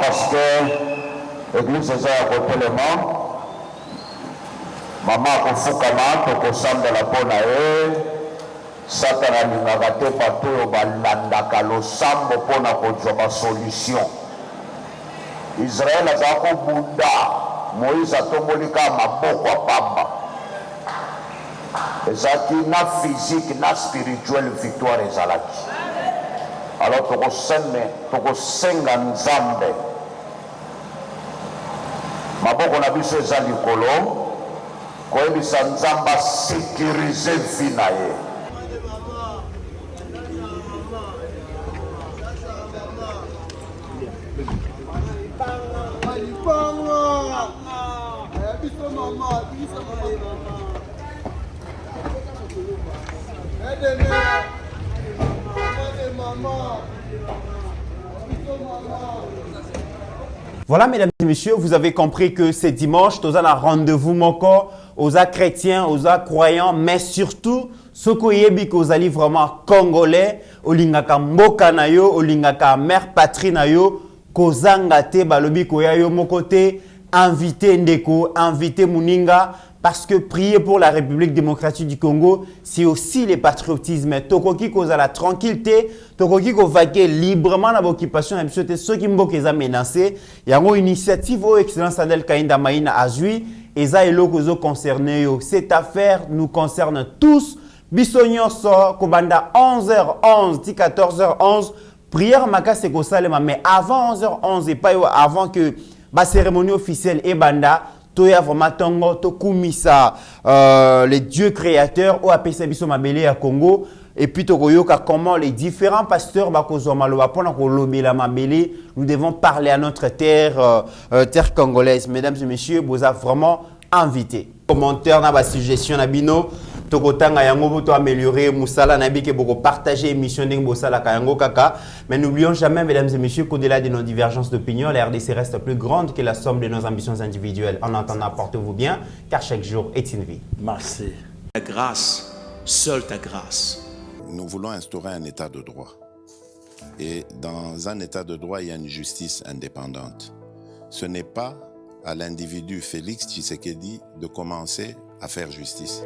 L: Parce que l'église est à côté de moi. Maman a fait tokosambela mpona ye satana alingaka te bato oyo balandaka losambo mpona kozwa basolution. Israel azala kobunda Moïse atomboli kaka maboko apamba. Ezalaki na physique na spirituelle victoire ezalaki. alors tokosenga nzambe maboko na biso eza likolo koyebisa nzambe asécurize vi na ye.
D: Voilà, mesdames et messieurs, vous avez compris que c'est dimanche, nous avons un rendez-vous moko aux chrétiens, aux croyants, mais surtout, ceux qui sont vraiment congolais, aux lingaka mboka na yo, aux lingaka mère patrie na yo, kozanga te balobi koya yo mokote, invité Ndeko, invité Muninga, parce que prier pour la République démocratique du Congo, c'est aussi le patriotisme. Tokoki koza la tranquillité, tokoki ko vaquer librement dans l'occupation, même si ceux qui m'ont menacé, il y a une initiative au excellence Adel Kainda Maïna Azui, et ça est l'okozo concerné. Cette affaire nous concerne tous. Bissonyon sort, Kobanda 11h11, 14h11, prière maka c'est mais avant 11h11 et pas avant que la cérémonie officielle et banda, toya vraiment tongo to kumisa les dieux créateurs au apesa biso mabele à Congo et puis tokoyoka comment les différents pasteurs bakozwa maloba pona ko lobela mabele, nous devons parler à notre terre terre congolaise. Mesdames et messieurs, vous avez vraiment invité. Commentaire na ba suggestion na bino tokotanga yango boto améliorer musala na bike boko partager émission ding bosala kayango kaka, mais n'oublions jamais mesdames et messieurs qu'au-delà de nos divergences d'opinion, la RDC reste plus grande que la somme de nos ambitions individuelles. En attendant, portez-vous bien car chaque jour est une vie.
E: Merci.
M: Ta grâce, seule ta grâce.
B: Nous voulons instaurer un état de droit. Et dans un état de droit, il y a une justice indépendante. Ce n'est pas à l'individu Félix Tshisekedi de commencer à faire justice.